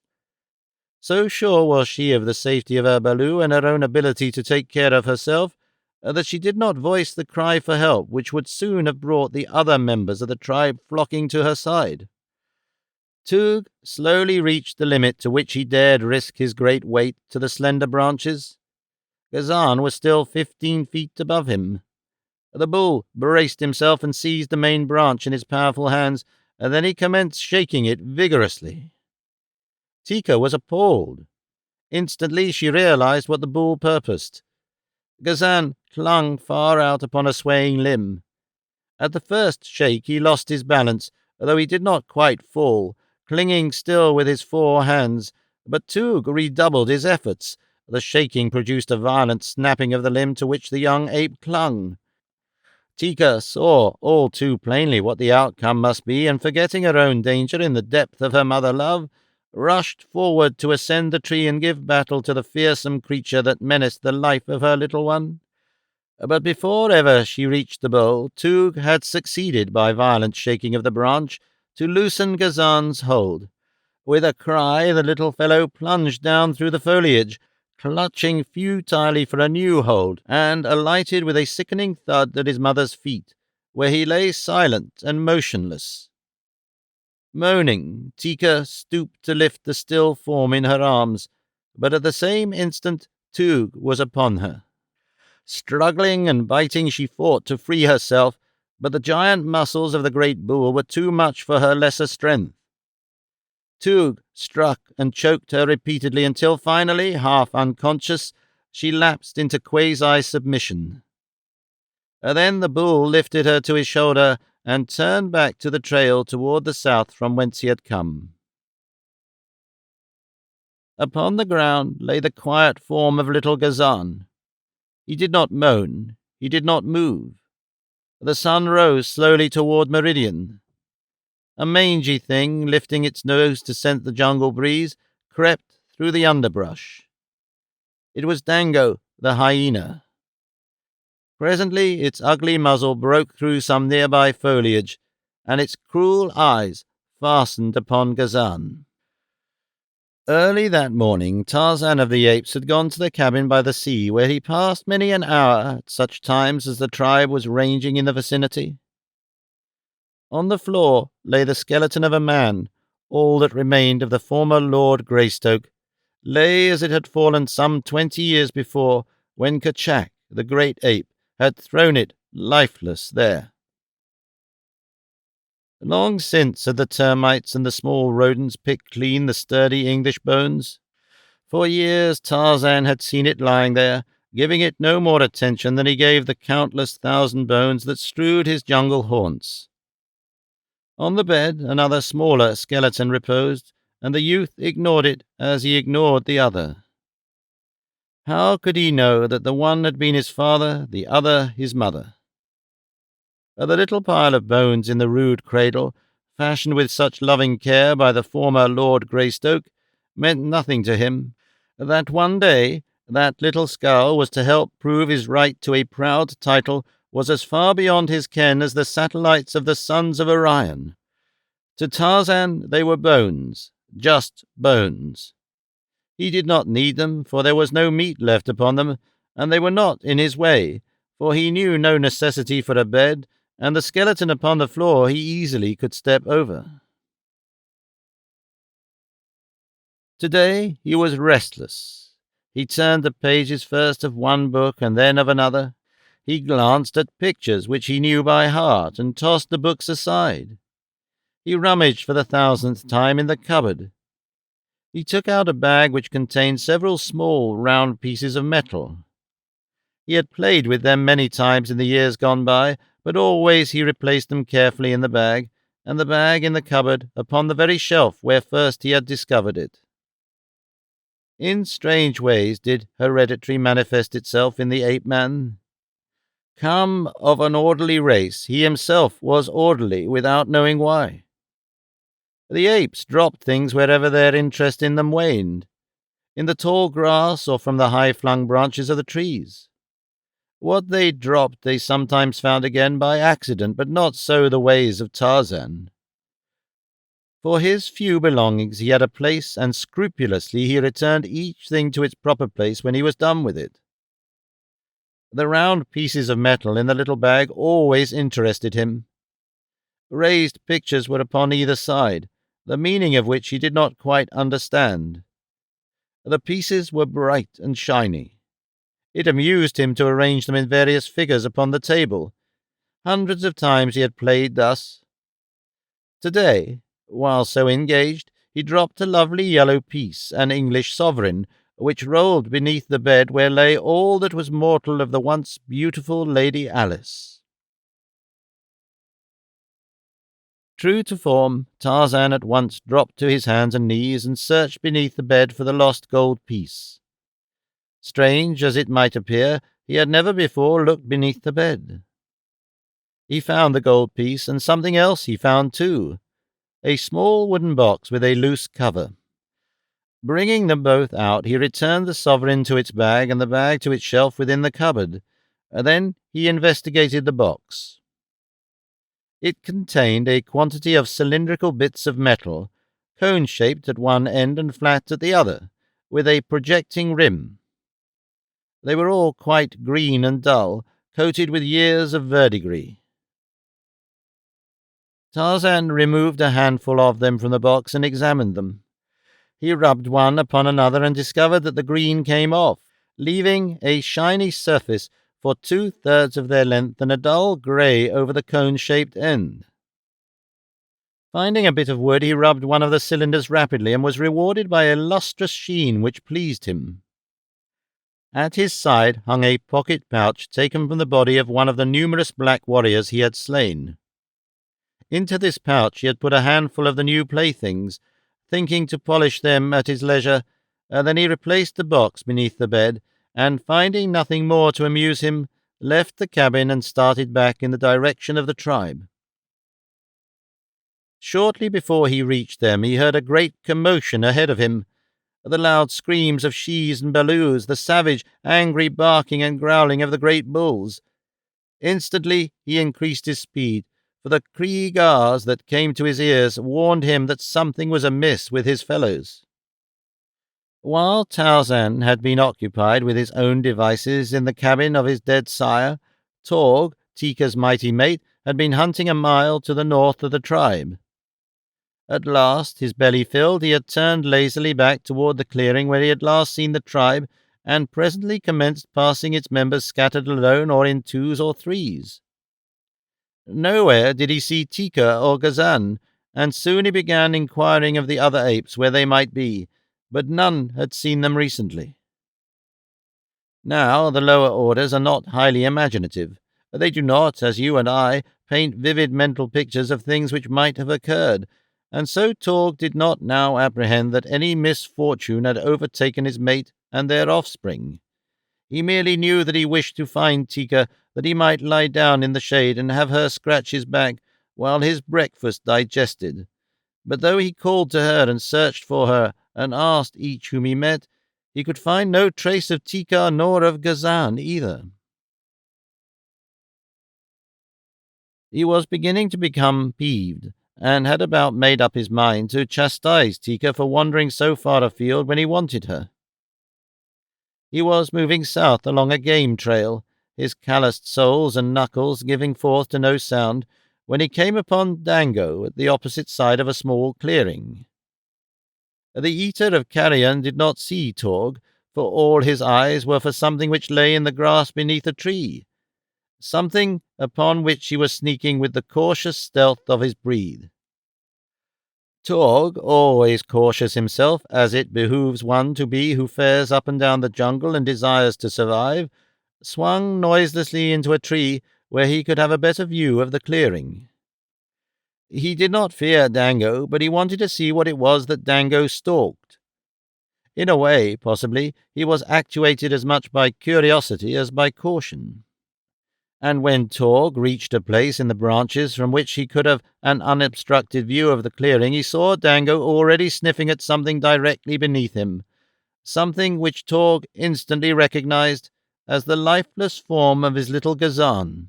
So sure was she of the safety of her balu and her own ability to take care of herself, that she did not voice the cry for help which would soon have brought the other members of the tribe flocking to her side. Toog slowly reached the limit to which he dared risk his great weight to the slender branches. Gazan was still 15 feet above him. The bull braced himself and seized the main branch in his powerful hands, and then he commenced shaking it vigorously. Tika was appalled. Instantly she realized what the bull purposed. Gazan clung far out upon a swaying limb. At the first shake he lost his balance, though he did not quite fall, clinging still with his 4 hands, but Toog redoubled his efforts. The shaking produced a violent snapping of the limb to which the young ape clung. Tika saw all too plainly what the outcome must be, and forgetting her own danger in the depth of her mother-love, rushed forward to ascend the tree and give battle to the fearsome creature that menaced the life of her little one. But before ever she reached the bowl, Toog had succeeded, by violent shaking of the branch, to loosen Gazan's hold. With a cry, the little fellow plunged down through the foliage, clutching futilely for a new hold, and alighted with a sickening thud at his mother's feet, where he lay silent and motionless. Moaning, Tika stooped to lift the still form in her arms, but at the same instant Toog was upon her. Struggling and biting, she fought to free herself, but the giant muscles of the great bull were too much for her lesser strength. Toog struck and choked her repeatedly until finally, half unconscious, she lapsed into quasi-submission. Then the bull lifted her to his shoulder and turned back to the trail toward the south from whence he had come. Upon the ground lay the quiet form of little Gazan. He did not moan, he did not move. The sun rose slowly toward meridian. A mangy thing, lifting its nose to scent the jungle breeze, crept through the underbrush. It was Dango, the hyena. Presently its ugly muzzle broke through some nearby foliage, and its cruel eyes fastened upon Gazan. Early that morning, Tarzan of the Apes had gone to the cabin by the sea, where he passed many an hour at such times as the tribe was ranging in the vicinity. On the floor lay the skeleton of a man, all that remained of the former Lord Greystoke, lay as it had fallen some 20 years before, when Kerchak, the great ape, had thrown it lifeless there. Long since had the termites and the small rodents picked clean the sturdy English bones. For years Tarzan had seen it lying there, giving it no more attention than he gave the countless 1,000 bones that strewed his jungle haunts. On the bed another smaller skeleton reposed, and the youth ignored it as he ignored the other. How could he know that the one had been his father, the other his mother? The little pile of bones in the rude cradle, fashioned with such loving care by the former Lord Greystoke, meant nothing to him. That one day that little skull was to help prove his right to a proud title was as far beyond his ken as the satellites of the sons of Orion. To Tarzan they were bones, just bones. He did not need them, for there was no meat left upon them, and they were not in his way, for he knew no necessity for a bed, and the skeleton upon the floor he easily could step over. Today he was restless. He turned the pages first of one book and then of another. He glanced at pictures which he knew by heart and tossed the books aside. He rummaged for the 1,000th time in the cupboard. He took out a bag which contained several small round pieces of metal. He had played with them many times in the years gone by, but always he replaced them carefully in the bag, and the bag in the cupboard upon the very shelf where first he had discovered it. In strange ways did heredity manifest itself in the ape-man. Come of an orderly race, he himself was orderly without knowing why. The apes dropped things wherever their interest in them waned, in the tall grass or from the high-flung branches of the trees. What they dropped they sometimes found again by accident, but not so the ways of Tarzan. For his few belongings he had a place, and scrupulously he returned each thing to its proper place when he was done with it. The round pieces of metal in the little bag always interested him. Raised pictures were upon either side, the meaning of which he did not quite understand. The pieces were bright and shiny. It amused him to arrange them in various figures upon the table. Hundreds of times he had played thus. Today, while so engaged, he dropped a lovely yellow piece, an English sovereign, which rolled beneath the bed where lay all that was mortal of the once beautiful Lady Alice. True to form, Tarzan at once dropped to his hands and knees and searched beneath the bed for the lost gold piece. Strange as it might appear, he had never before looked beneath the bed. He found the gold piece, and something else he found too, a small wooden box with a loose cover. Bringing them both out, he returned the sovereign to its bag and the bag to its shelf within the cupboard. Then he investigated the box. It contained a quantity of cylindrical bits of metal, cone-shaped at one end and flat at the other, with a projecting rim. They were all quite green and dull, coated with years of verdigris. Tarzan removed a handful of them from the box and examined them. He rubbed one upon another and discovered that the green came off, leaving a shiny surface for 2/3 of their length and a dull grey over the cone-shaped end. Finding a bit of wood, he rubbed one of the cylinders rapidly and was rewarded by a lustrous sheen which pleased him. At his side hung a pocket pouch taken from the body of one of the numerous black warriors he had slain. Into this pouch he had put a handful of the new playthings, thinking to polish them at his leisure. Then he replaced the box beneath the bed, and finding nothing more to amuse him, left the cabin and started back in the direction of the tribe. Shortly before he reached them, he heard a great commotion ahead of him. The loud screams of shes and balus, the savage, angry barking and growling of the great bulls. Instantly he increased his speed, for the cries that came to his ears warned him that something was amiss with his fellows. While Tarzan had been occupied with his own devices in the cabin of his dead sire, Torg, Tika's mighty mate, had been hunting a mile to the north of the tribe. At last, his belly filled, he had turned lazily back toward the clearing where he had last seen the tribe, and presently commenced passing its members scattered alone or in twos or threes. Nowhere did he see Tika or Gazan, and soon he began inquiring of the other apes where they might be, but none had seen them recently. Now the lower orders are not highly imaginative. They do not, as you and I, paint vivid mental pictures of things which might have occurred, and so Torg did not now apprehend that any misfortune had overtaken his mate and their offspring. He merely knew that he wished to find Tika, that he might lie down in the shade and have her scratch his back while his breakfast digested. But though he called to her and searched for her, and asked each whom he met, he could find no trace of Tika nor of Gazan either. He was beginning to become peeved, and had about made up his mind to chastise Tika for wandering so far afield when he wanted her. He was moving south along a game trail, his calloused soles and knuckles giving forth to no sound, when he came upon Dango at the opposite side of a small clearing. The eater of carrion did not see Torg, for all his eyes were for something which lay in the grass beneath a tree, something upon which he was sneaking with the cautious stealth of his breed. Torg, always cautious himself, as it behooves one to be who fares up and down the jungle and desires to survive, swung noiselessly into a tree where he could have a better view of the clearing. He did not fear Dango, but he wanted to see what it was that Dango stalked. In a way, possibly, he was actuated as much by curiosity as by caution. And when Torg reached a place in the branches from which he could have an unobstructed view of the clearing, he saw Dango already sniffing at something directly beneath him, something which Torg instantly recognized as the lifeless form of his little Gazan.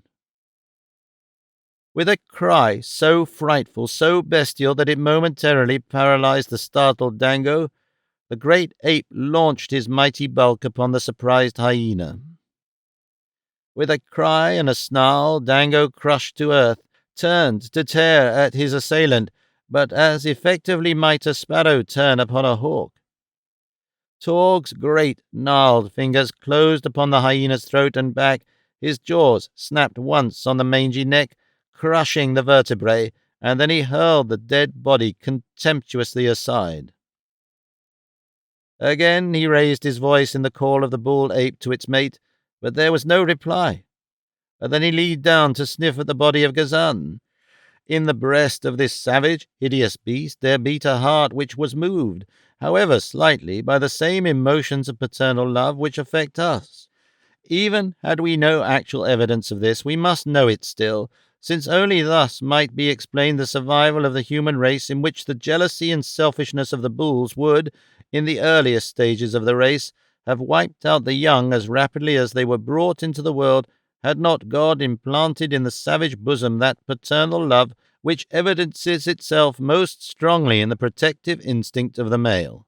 With a cry so frightful, so bestial, that it momentarily paralyzed the startled Dango, the great ape launched his mighty bulk upon the surprised hyena. With a cry and a snarl, Dango crushed to earth, turned to tear at his assailant, but as effectively might a sparrow turn upon a hawk. Torg's great, gnarled fingers closed upon the hyena's throat and back. His jaws snapped once on the mangy neck, crushing the vertebrae, and then he hurled the dead body contemptuously aside. Again he raised his voice in the call of the bull ape to its mate, but there was no reply. And then he leaned down to sniff at the body of Gazan. In the breast of this savage, hideous beast there beat a heart which was moved, however slightly, by the same emotions of paternal love which affect us. Even had we no actual evidence of this, we must know it still, since only thus might be explained the survival of the human race, in which the jealousy and selfishness of the bulls would, in the earliest stages of the race, have wiped out the young as rapidly as they were brought into the world, had not God implanted in the savage bosom that paternal love which evidences itself most strongly in the protective instinct of the male.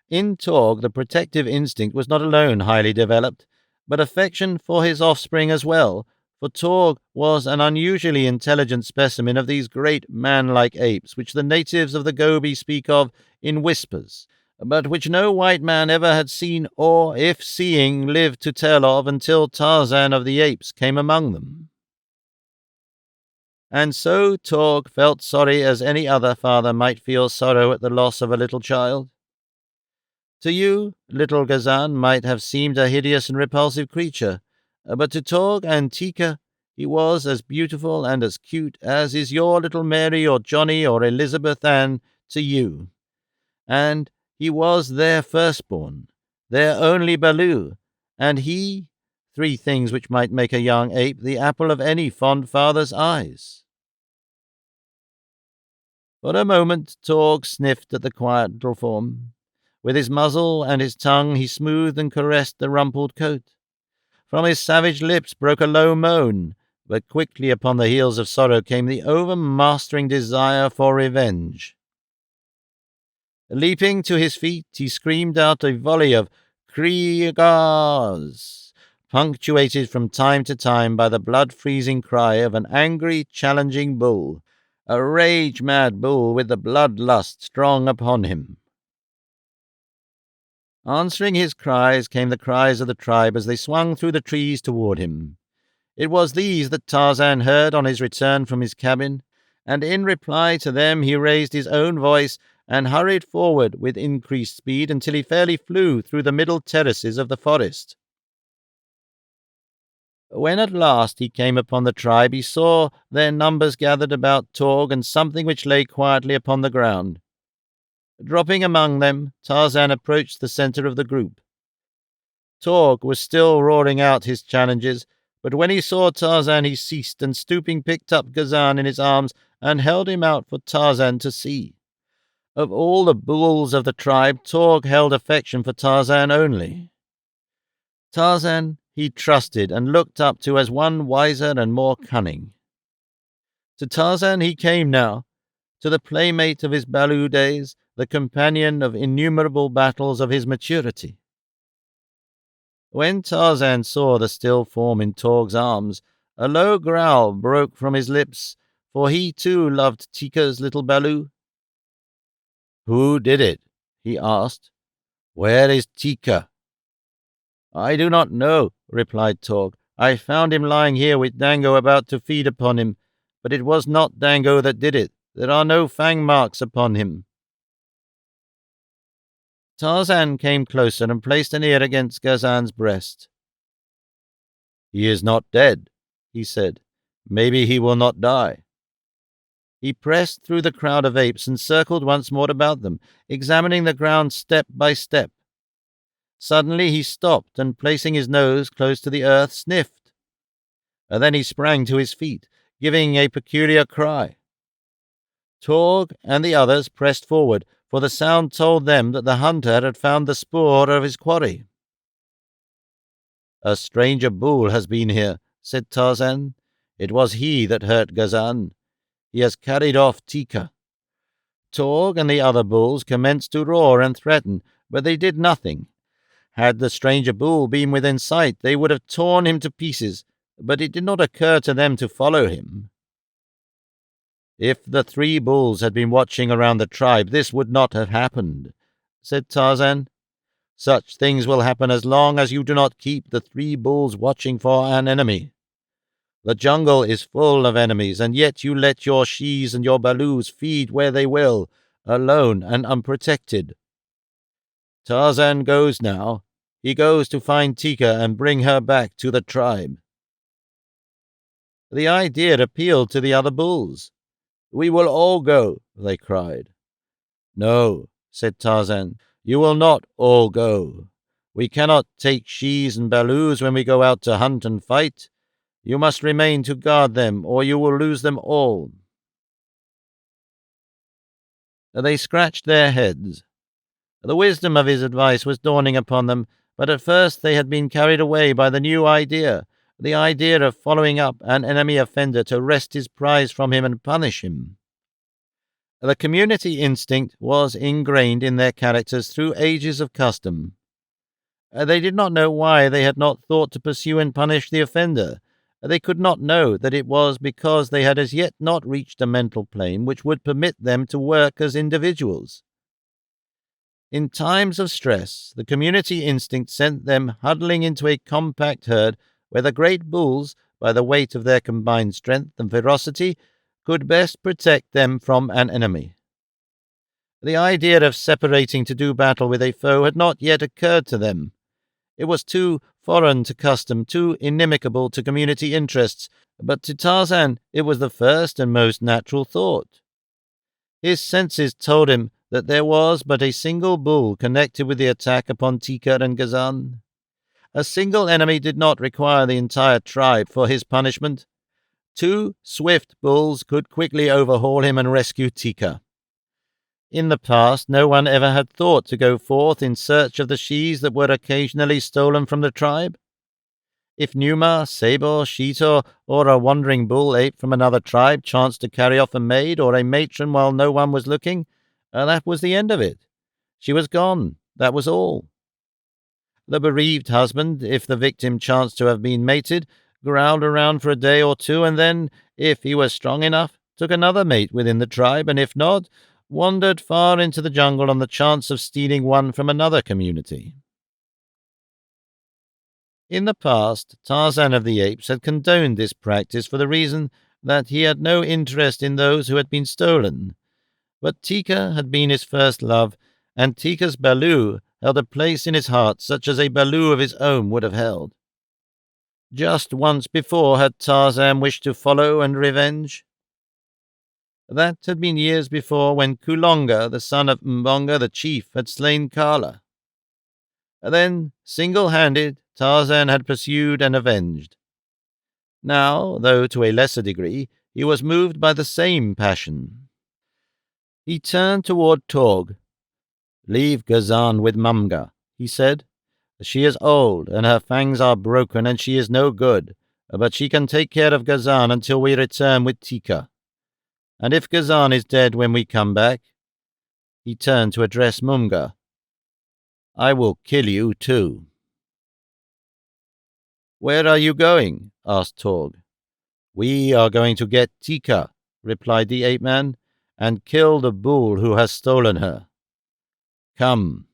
In Torg, the protective instinct was not alone highly developed, but affection for his offspring as well, for Torg was an unusually intelligent specimen of these great man-like apes, which the natives of the Gobi speak of in whispers, but which no white man ever had seen or, if seeing, lived to tell of until Tarzan of the Apes came among them. And so Torg felt sorry as any other father might feel sorrow at the loss of a little child. To you, little Gazan might have seemed a hideous and repulsive creature, but to Torg and Tika he was as beautiful and as cute as is your little Mary or Johnny or Elizabeth Ann to you. And he was their firstborn, their only Baloo, and he, three things which might make a young ape the apple of any fond father's eyes. For a moment Torg sniffed at the quiet little form. With his muzzle and his tongue he smoothed and caressed the rumpled coat. From his savage lips broke a low moan, but quickly upon the heels of sorrow came the overmastering desire for revenge. Leaping to his feet, he screamed out a volley of "Kriegars," punctuated from time to time by the blood-freezing cry of an angry, challenging bull, a rage-mad bull with the blood-lust strong upon him. Answering his cries came the cries of the tribe as they swung through the trees toward him. It was these that Tarzan heard on his return from his cabin, and in reply to them he raised his own voice and hurried forward with increased speed until he fairly flew through the middle terraces of the forest. When at last he came upon the tribe, he saw their numbers gathered about Torg and something which lay quietly upon the ground. Dropping among them, Tarzan approached the center of the group. Torg was still roaring out his challenges, but when he saw Tarzan he ceased, and stooping picked up Gazan in his arms and held him out for Tarzan to see. Of all the bulls of the tribe, Torg held affection for Tarzan only. Tarzan he trusted and looked up to as one wiser and more cunning. To Tarzan he came now, to the playmate of his Baloo days, the companion of innumerable battles of his maturity. When Tarzan saw the still form in Torg's arms, a low growl broke from his lips, for he too loved Tika's little Baloo. "Who did it?" he asked. "Where is Tika?" "I do not know," replied Torg. "I found him lying here with Dango about to feed upon him, but it was not Dango that did it. There are no fang marks upon him." Tarzan came closer and placed an ear against Gazan's breast. "He is not dead," he said. "Maybe he will not die." He pressed through the crowd of apes and circled once more about them, examining the ground step by step. Suddenly he stopped and, placing his nose close to the earth, sniffed. And then he sprang to his feet, giving a peculiar cry. Torg and the others pressed forward, for the sound told them that the hunter had found the spoor of his quarry. "A stranger bull has been here," said Tarzan. "It was he that hurt Gazan. He has carried off Tika." Torg and the other bulls commenced to roar and threaten, but they did nothing. Had the stranger bull been within sight, they would have torn him to pieces, but it did not occur to them to follow him. "If the 3 bulls had been watching around the tribe, this would not have happened," said Tarzan. "Such things will happen as long as you do not keep the 3 bulls watching for an enemy. The jungle is full of enemies, and yet you let your shes and your balus feed where they will, alone and unprotected. Tarzan goes now. He goes to find Tika and bring her back to the tribe." The idea appealed to the other bulls. "We will all go," they cried. "No," said Tarzan, "you will not all go. We cannot take shes and balus when we go out to hunt and fight. You must remain to guard them, or you will lose them all." They scratched their heads. The wisdom of his advice was dawning upon them, but at first they had been carried away by the new idea, the idea of following up an enemy offender to wrest his prize from him and punish him. The community instinct was ingrained in their characters through ages of custom. They did not know why they had not thought to pursue and punish the offender. They could not know that it was because they had as yet not reached a mental plane which would permit them to work as individuals. In times of stress, the community instinct sent them huddling into a compact herd where the great bulls, by the weight of their combined strength and ferocity, could best protect them from an enemy. The idea of separating to do battle with a foe had not yet occurred to them. It was too foreign to custom, too inimical to community interests, but to Tarzan it was the first and most natural thought. His senses told him that there was but a single bull connected with the attack upon Tika and Gazan. A single enemy did not require the entire tribe for his punishment. 2 swift bulls could quickly overhaul him and rescue Tika. In the past, no one ever had thought to go forth in search of the shes that were occasionally stolen from the tribe. If Numa, Sabor, Sheetor, or a wandering bull ape from another tribe chanced to carry off a maid or a matron while no one was looking, that was the end of it. She was gone. That was all. The bereaved husband, if the victim chanced to have been mated, growled around for a day or 2, and then, if he was strong enough, took another mate within the tribe, and if not, wandered far into the jungle on the chance of stealing one from another community. In the past, Tarzan of the Apes had condoned this practice for the reason that he had no interest in those who had been stolen. But Tika had been his first love, and Tika's balu held a place in his heart such as a balu of his own would have held. Just once before had Tarzan wished to follow and revenge. That had been years before, when Kulonga, the son of Mbonga the chief, had slain Kala. Then, single-handed, Tarzan had pursued and avenged. Now, though to a lesser degree, he was moved by the same passion. He turned toward Torg. "Leave Gazan with Mumga," he said. "She is old, and her fangs are broken, and she is no good, but she can take care of Gazan until we return with Tika. And if Gazan is dead when we come back," he turned to address Mumga, "I will kill you too." "Where are you going?" asked Torg. "We are going to get Tika," replied the ape-man, "and kill the bull who has stolen her. Come."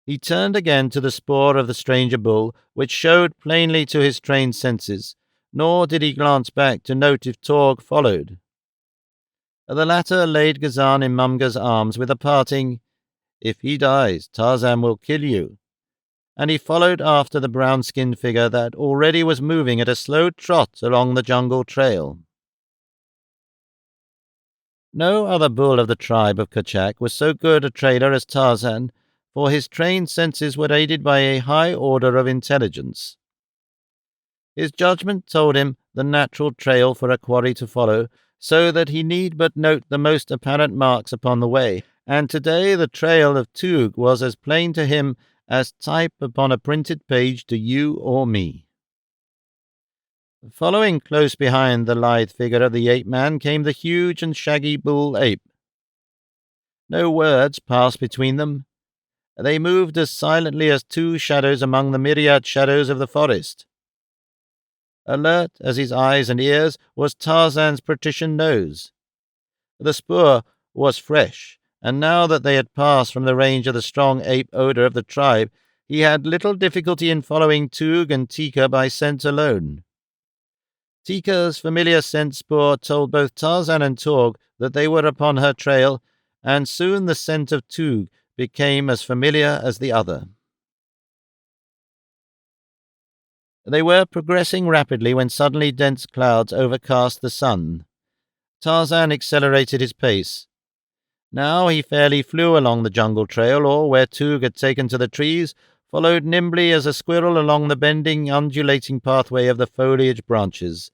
He turned again to the spoor of the stranger bull, which showed plainly to his trained senses, nor did he glance back to note if Torg followed. The latter laid Gazan in Mumga's arms with a parting, "If he dies, Tarzan will kill you," and he followed after the brown-skinned figure that already was moving at a slow trot along the jungle trail. No other bull of the tribe of Kerchak was so good a trailer as Tarzan, for his trained senses were aided by a high order of intelligence. His judgment told him the natural trail for a quarry to follow, so that he need but note the most apparent marks upon the way, and today the trail of Toog was as plain to him as type upon a printed page to you or me. Following close behind the lithe figure of the ape-man came the huge and shaggy bull-ape. No words passed between them. They moved as silently as two shadows among the myriad shadows of the forest. Alert as his eyes and ears was Tarzan's patrician nose. The spoor was fresh, and now that they had passed from the range of the strong ape odor of the tribe, he had little difficulty in following Toog and Tika by scent alone. Tika's familiar scent spoor told both Tarzan and Torg that they were upon her trail, and soon the scent of Toog became as familiar as the other. They were progressing rapidly when suddenly dense clouds overcast the sun. Tarzan accelerated his pace. Now he fairly flew along the jungle trail, or where Toog had taken to the trees, followed nimbly as a squirrel along the bending, undulating pathway of the foliage branches,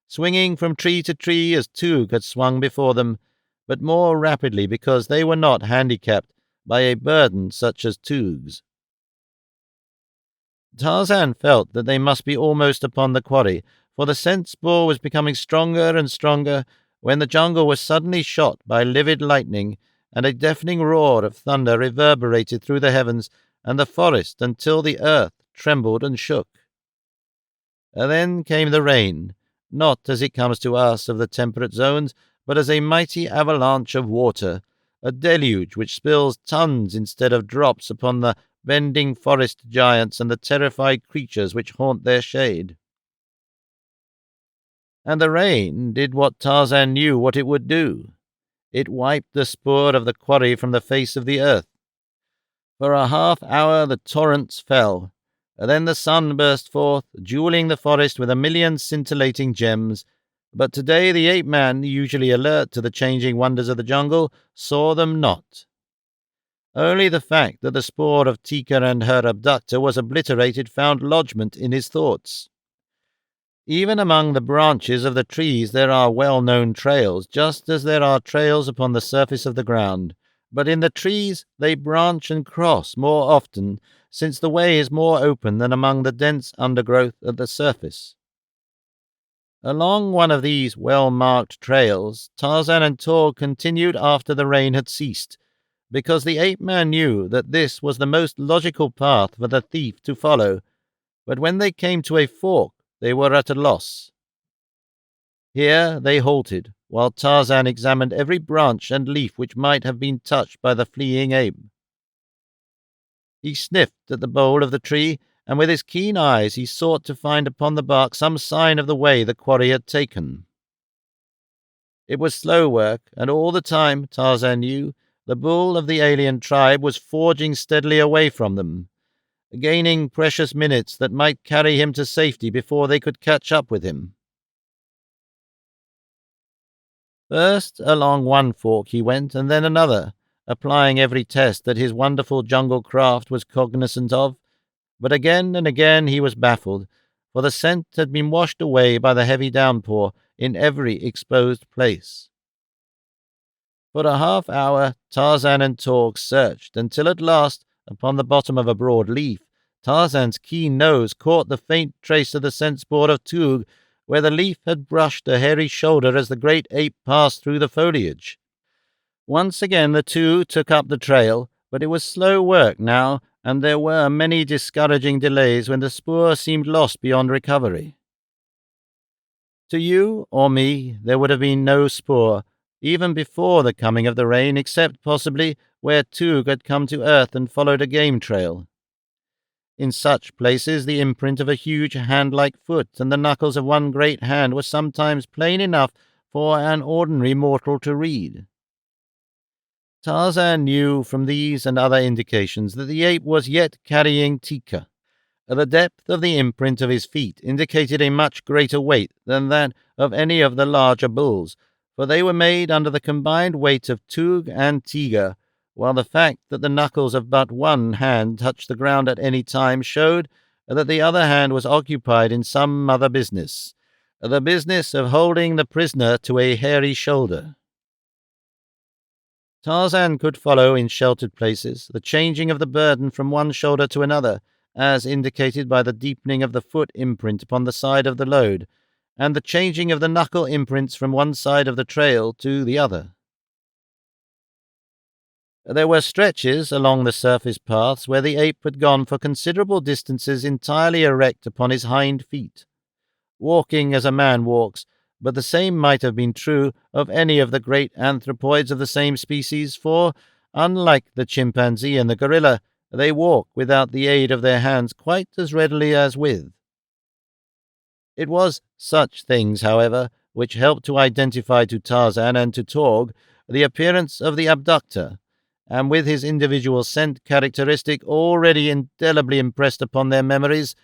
swinging from tree to tree as Toog had swung before them, but more rapidly because they were not handicapped by a burden such as Toog's. Tarzan felt that they must be almost upon the quarry, for the scent spoor was becoming stronger and stronger when the jungle was suddenly shot by livid lightning, and a deafening roar of thunder reverberated through the heavens and the forest until the earth trembled and shook. And then came the rain, not as it comes to us of the temperate zones, but as a mighty avalanche of water, a deluge which spills tons instead of drops upon the bending forest giants and the terrified creatures which haunt their shade. And the rain did what Tarzan knew what it would do. It wiped the spoor of the quarry from the face of the earth. For a half-hour the torrents fell, and then the sun burst forth, jewelling the forest with a million scintillating gems. But today the ape-man, usually alert to the changing wonders of the jungle, saw them not. Only the fact that the spoor of Tika and her abductor was obliterated found lodgment in his thoughts. Even among the branches of the trees there are well-known trails, just as there are trails upon the surface of the ground. But in the trees they branch and cross more often, since the way is more open than among the dense undergrowth at the surface. Along one of these well-marked trails, Tarzan and Tor continued after the rain had ceased, because the ape-man knew that this was the most logical path for the thief to follow. But when they came to a fork, they were at a loss. Here they halted, while Tarzan examined every branch and leaf which might have been touched by the fleeing ape. He sniffed at the bole of the tree, and with his keen eyes he sought to find upon the bark some sign of the way the quarry had taken. It was slow work, and all the time, Tarzan knew, the bull of the alien tribe was forging steadily away from them, gaining precious minutes that might carry him to safety before they could catch up with him. First along one fork he went, and then another, applying every test that his wonderful jungle craft was cognizant of, but again and again he was baffled, for the scent had been washed away by the heavy downpour in every exposed place. For a half-hour Tarzan and Torg searched, until at last, upon the bottom of a broad leaf, Tarzan's keen nose caught the faint trace of the scent spoor of Toog, where the leaf had brushed a hairy shoulder as the great ape passed through the foliage. Once again the two took up the trail, but it was slow work now, and there were many discouraging delays when the spoor seemed lost beyond recovery. To you or me there would have been no spoor, even before the coming of the rain, except possibly where Toog had come to earth and followed a game trail. In such places the imprint of a huge hand-like foot and the knuckles of one great hand were sometimes plain enough for an ordinary mortal to read. Tarzan knew from these and other indications that the ape was yet carrying Tika. The depth of the imprint of his feet indicated a much greater weight than that of any of the larger bulls, for they were made under the combined weight of Tug and Tiger, while the fact that the knuckles of but one hand touched the ground at any time showed that the other hand was occupied in some other business, the business of holding the prisoner to a hairy shoulder. Tarzan could follow in sheltered places the changing of the burden from one shoulder to another, as indicated by the deepening of the foot imprint upon the side of the load, and the changing of the knuckle imprints from one side of the trail to the other. There were stretches along the surface paths where the ape had gone for considerable distances entirely erect upon his hind feet, walking as a man walks, but the same might have been true of any of the great anthropoids of the same species, for, unlike the chimpanzee and the gorilla, they walk without the aid of their hands quite as readily as with. It was such things, however, which helped to identify to Tarzan and to Torg the appearance of the abductor, and with his individual scent characteristic already indelibly impressed upon their memories,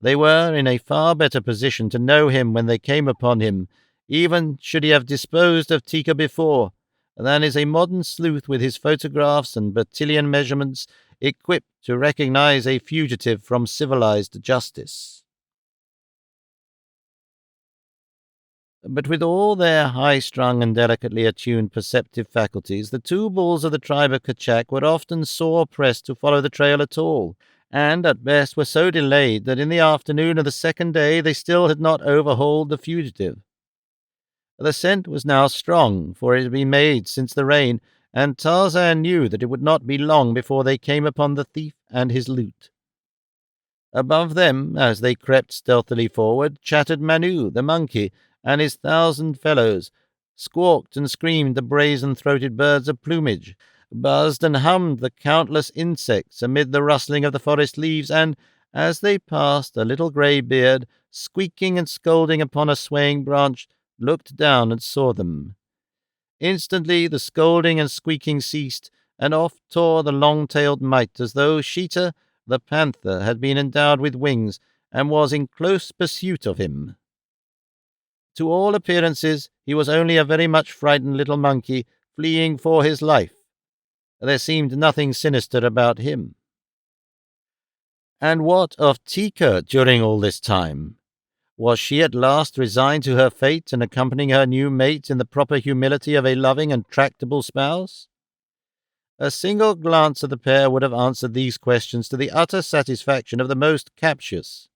they were in a far better position to know him when they came upon him, even should he have disposed of Tika before, than is a modern sleuth with his photographs and Bertillon measurements, equipped to recognize a fugitive from civilized justice. But with all their high-strung and delicately attuned perceptive faculties, the two bulls of the tribe of Kachak were often sore pressed to follow the trail at all, and at best were so delayed that in the afternoon of the second day they still had not overhauled the fugitive. The scent was now strong, for it had been made since the rain, and Tarzan knew that it would not be long before they came upon the thief and his loot. Above them, as they crept stealthily forward, chattered Manu, the monkey, and his 1,000 fellows, squawked and screamed the brazen-throated birds of plumage, buzzed and hummed the countless insects amid the rustling of the forest leaves, and, as they passed, a little grey-beard, squeaking and scolding upon a swaying branch, looked down and saw them. Instantly the scolding and squeaking ceased, and off tore the long-tailed mite as though Sheeta, the panther, had been endowed with wings, and was in close pursuit of him. To all appearances he was only a very much frightened little monkey fleeing for his life. There seemed nothing sinister about him. And what of Tika during all this time? Was she at last resigned to her fate and accompanying her new mate in the proper humility of a loving and tractable spouse? A single glance at the pair would have answered these questions to the utter satisfaction of the most captious.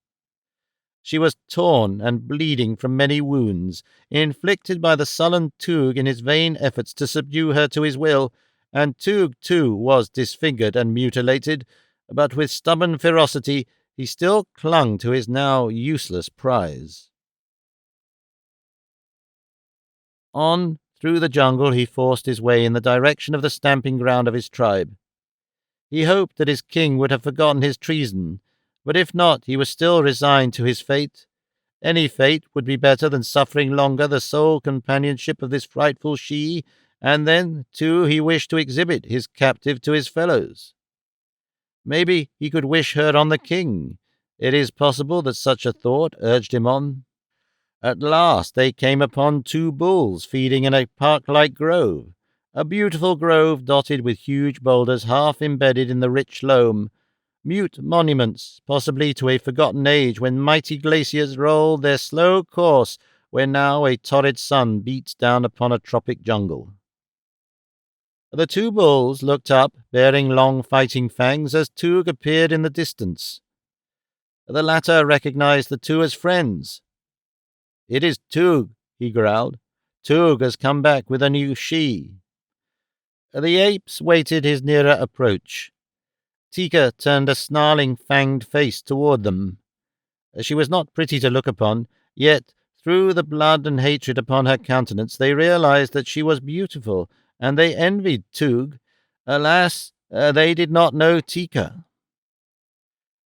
She was torn and bleeding from many wounds, inflicted by the sullen Tug in his vain efforts to subdue her to his will, and Tug, too, was disfigured and mutilated, but with stubborn ferocity he still clung to his now useless prize. On through the jungle he forced his way in the direction of the stamping ground of his tribe. He hoped that his king would have forgotten his treason, but if not, he was still resigned to his fate. Any fate would be better than suffering longer the sole companionship of this frightful she, and then, too, he wished to exhibit his captive to his fellows. Maybe he could wish her on the king. It is possible that such a thought urged him on. At last they came upon two bulls feeding in a park-like grove, a beautiful grove dotted with huge boulders half embedded in the rich loam, mute monuments, possibly to a forgotten age when mighty glaciers rolled their slow course where now a torrid sun beats down upon a tropic jungle. The two bulls looked up, bearing long fighting fangs, as Tug appeared in the distance. The latter recognized the two as friends. "It is Tug," he growled. "Tug has come back with a new she." The apes waited his nearer approach. Tika turned a snarling, fanged face toward them. She was not pretty to look upon, yet through the blood and hatred upon her countenance they realized that she was beautiful, and they envied Tug. Alas, they did not know Tika.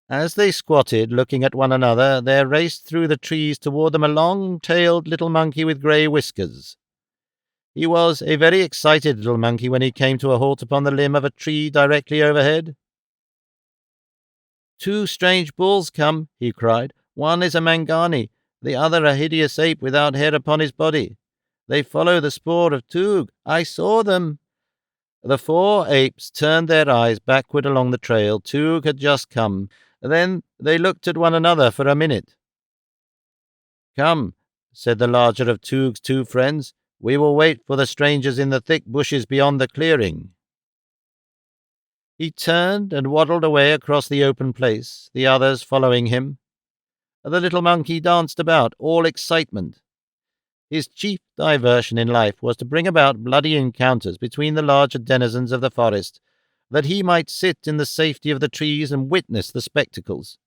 As they squatted, looking at one another, there raced through the trees toward them a long-tailed little monkey with grey whiskers. He was a very excited little monkey when he came to a halt upon the limb of a tree directly overhead. "Two strange bulls come," he cried. "One is a Mangani, the other a hideous ape without hair upon his body. They follow the spoor of Toog. I saw them." The four apes turned their eyes backward along the trail Toog had just come. Then they looked at one another for a minute. "Come," said the larger of Toog's two friends. "We will wait for the strangers in the thick bushes beyond the clearing." He turned and waddled away across the open place, the others following him. The little monkey danced about, all excitement. His chief diversion in life was to bring about bloody encounters between the larger denizens of the forest, that he might sit in the safety of the trees and witness the spectacles.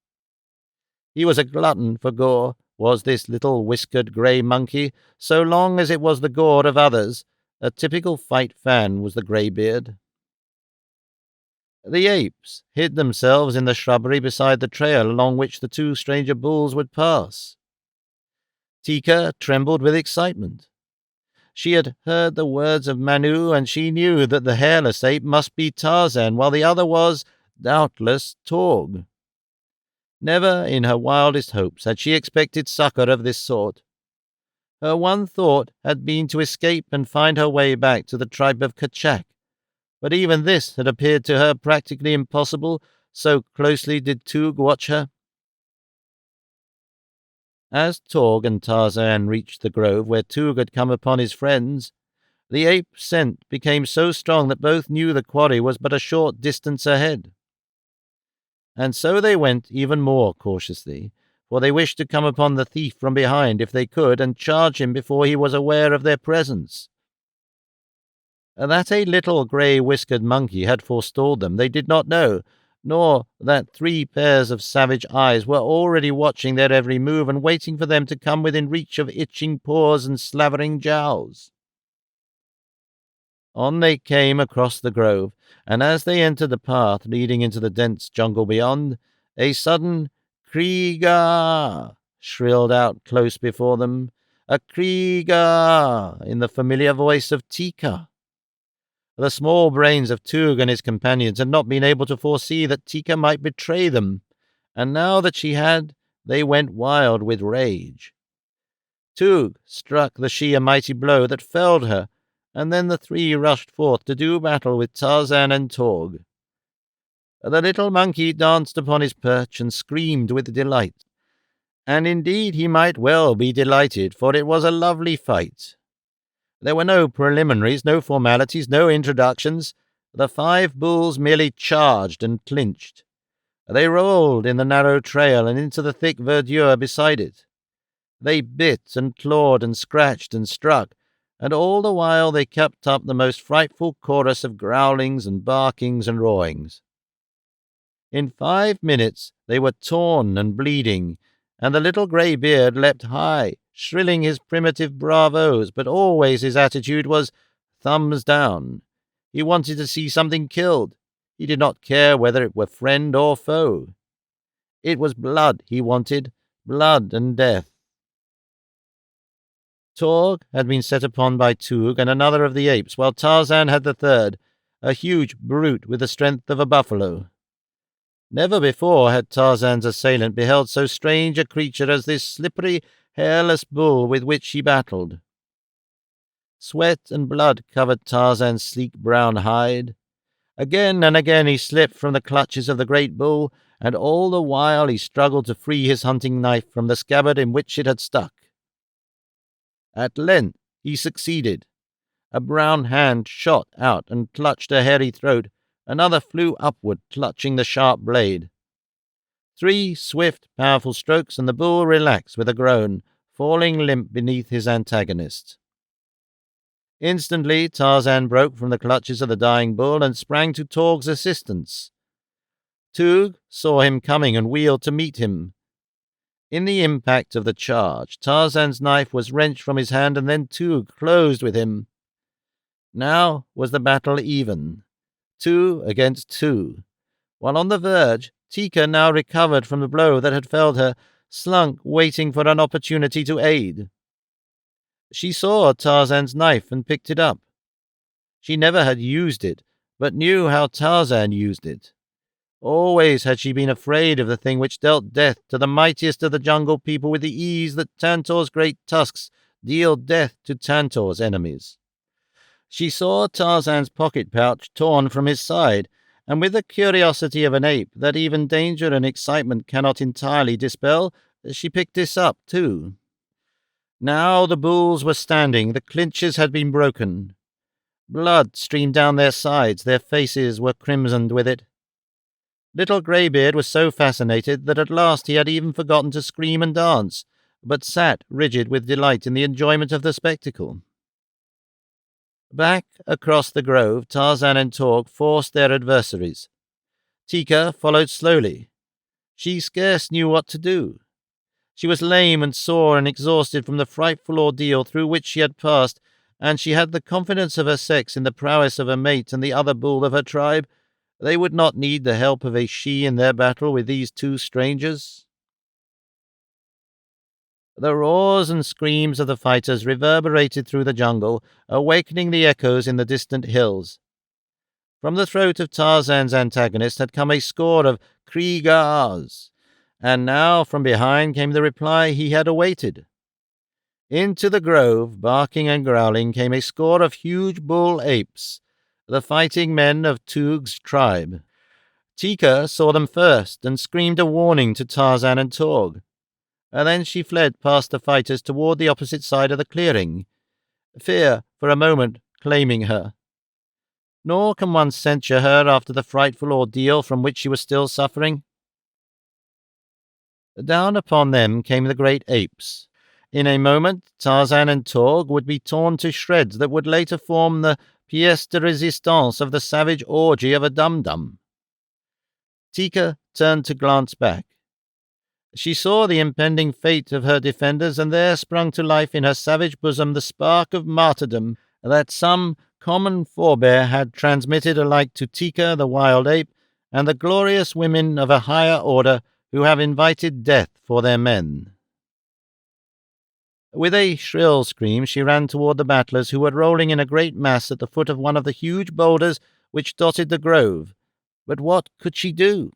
He was a glutton for gore, was this little whiskered grey monkey, so long as it was the gore of others. A typical fight fan was the greybeard. The apes hid themselves in the shrubbery beside the trail along which the two stranger bulls would pass. Tika trembled with excitement. She had heard the words of Manu, and she knew that the hairless ape must be Tarzan, while the other was, doubtless, Torg. Never in her wildest hopes had she expected succor of this sort. Her one thought had been to escape and find her way back to the tribe of Kachak, but even this had appeared to her practically impossible, so closely did Toog watch her. As Torg and Tarzan reached the grove where Toog had come upon his friends, the ape scent became so strong that both knew the quarry was but a short distance ahead. And so they went even more cautiously, for they wished to come upon the thief from behind if they could, and charge him before he was aware of their presence. That a little grey-whiskered monkey had forestalled them they did not know, nor that 3 pairs of savage eyes were already watching their every move and waiting for them to come within reach of itching paws and slavering jowls. On they came across the grove, and as they entered the path leading into the dense jungle beyond, a sudden "Krieger!" shrilled out close before them, a Krieger in the familiar voice of Tika. The small brains of Toog and his companions had not been able to foresee that Tika might betray them, and now that she had, they went wild with rage. Toog struck the she a mighty blow that felled her, and then the 3 rushed forth to do battle with Tarzan and Torg. The little monkey danced upon his perch and screamed with delight. And indeed he might well be delighted, for it was a lovely fight. There were no preliminaries, no formalities, no introductions. The 5 bulls merely charged and clinched. They rolled in the narrow trail and into the thick verdure beside it. They bit and clawed and scratched and struck, and all the while they kept up the most frightful chorus of growlings and barkings and roarings. In 5 minutes they were torn and bleeding, and the little grey-beard leapt high, shrilling his primitive bravos, but always his attitude was thumbs down. He wanted to see something killed. He did not care whether it were friend or foe. It was blood he wanted, blood and death. Torg had been set upon by Toog and another of the apes, while Tarzan had the third, a huge brute with the strength of a buffalo. Never before had Tarzan's assailant beheld so strange a creature as this slippery, hairless bull with which he battled. Sweat and blood covered Tarzan's sleek brown hide. Again and again he slipped from the clutches of the great bull, and all the while he struggled to free his hunting knife from the scabbard in which it had stuck. At length he succeeded. A brown hand shot out and clutched a hairy throat. Another flew upward, clutching the sharp blade. 3 swift, powerful strokes, and the bull relaxed with a groan, falling limp beneath his antagonist. Instantly Tarzan broke from the clutches of the dying bull and sprang to Torg's assistance. Toog saw him coming and wheeled to meet him. In the impact of the charge, Tarzan's knife was wrenched from his hand, and then Toog closed with him. Now was the battle even, 2 against 2. While on the verge, Tika, now recovered from the blow that had felled her, slunk, waiting for an opportunity to aid. She saw Tarzan's knife and picked it up. She never had used it, but knew how Tarzan used it. Always had she been afraid of the thing which dealt death to the mightiest of the jungle people with the ease that Tantor's great tusks deal death to Tantor's enemies. She saw Tarzan's pocket pouch torn from his side, and with the curiosity of an ape that even danger and excitement cannot entirely dispel, she picked this up too. Now the bulls were standing, the clinches had been broken. Blood streamed down their sides, their faces were crimsoned with it. Little Greybeard was so fascinated that at last he had even forgotten to scream and dance, but sat rigid with delight in the enjoyment of the spectacle. Back across the grove, Tarzan and Torg forced their adversaries. Tika followed slowly. She scarce knew what to do. She was lame and sore and exhausted from the frightful ordeal through which she had passed, and she had the confidence of her sex in the prowess of her mate and the other bull of her tribe. They would not need the help of a she in their battle with these two strangers. The roars and screams of the fighters reverberated through the jungle, awakening the echoes in the distant hills. From the throat of Tarzan's antagonist had come a score of "Kriegars," and now from behind came the reply he had awaited. Into the grove, barking and growling, came a score of huge bull apes, the fighting men of Toog's tribe. Tika saw them first and screamed a warning to Tarzan and Torg, and then she fled past the fighters toward the opposite side of the clearing, fear for a moment claiming her. Nor can one censure her after the frightful ordeal from which she was still suffering. Down upon them came the great apes. In a moment, Tarzan and Torg would be torn to shreds that would later form the pièce de résistance of the savage orgy of a dum-dum. Tika turned to glance back. She saw the impending fate of her defenders, and there sprung to life in her savage bosom the spark of martyrdom that some common forebear had transmitted alike to Tika the wild ape and the glorious women of a higher order who have invited death for their men. With a shrill scream she ran toward the battlers, who were rolling in a great mass at the foot of one of the huge boulders which dotted the grove. But what could she do?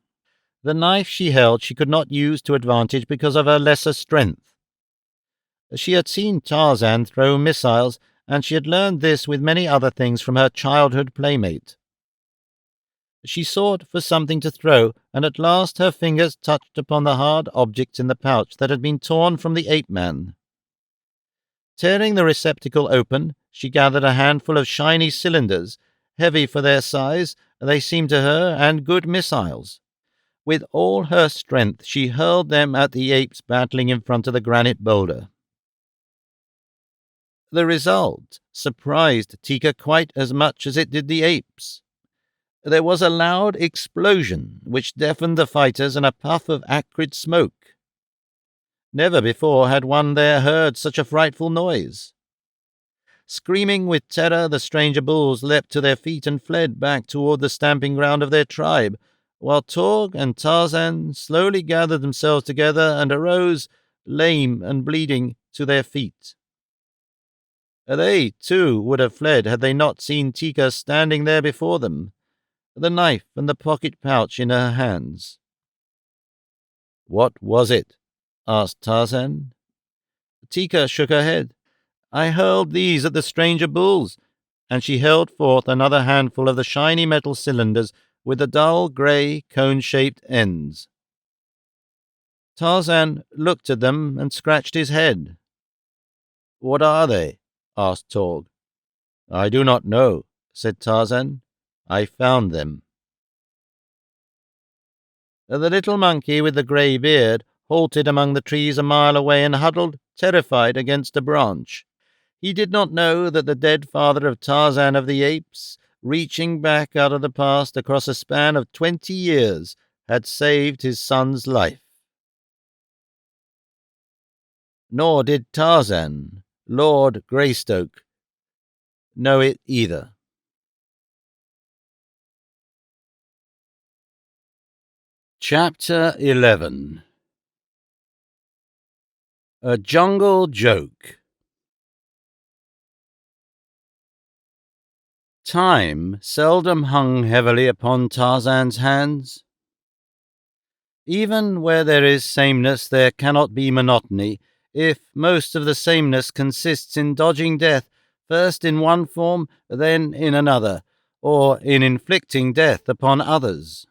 The knife she held she could not use to advantage because of her lesser strength. She had seen Tarzan throw missiles, and she had learned this with many other things from her childhood playmate. She sought for something to throw, and at last her fingers touched upon the hard objects in the pouch that had been torn from the ape-man. Tearing the receptacle open, she gathered a handful of shiny cylinders, heavy for their size, they seemed to her, and good missiles. With all her strength she hurled them at the apes battling in front of the granite boulder. The result surprised Tika quite as much as it did the apes. There was a loud explosion which deafened the fighters and a puff of acrid smoke. Never before had one there heard such a frightful noise. Screaming with terror, the stranger bulls leapt to their feet and fled back toward the stamping ground of their tribe, while Torg and Tarzan slowly gathered themselves together and arose, lame and bleeding, to their feet. They, too, would have fled had they not seen Tika standing there before them, the knife and the pocket pouch in her hands. "What was it?" asked Tarzan. Tika shook her head. "I hurled these at the stranger bulls," and she held forth another handful of the shiny metal cylinders with the dull grey cone-shaped ends. Tarzan looked at them and scratched his head. "What are they?" asked Torg. "I do not know," said Tarzan. "I found them." The little monkey with the grey beard halted among the trees a mile away and huddled, terrified, against a branch. He did not know that the dead father of Tarzan of the Apes, reaching back out of the past across a span of 20 years, had saved his son's life. Nor did Tarzan, Lord Greystoke, know it either. Chapter 11. A Jungle Joke. Time seldom hung heavily upon Tarzan's hands. Even where there is sameness there cannot be monotony, if most of the sameness consists in dodging death, first in one form, then in another, or in inflicting death upon others.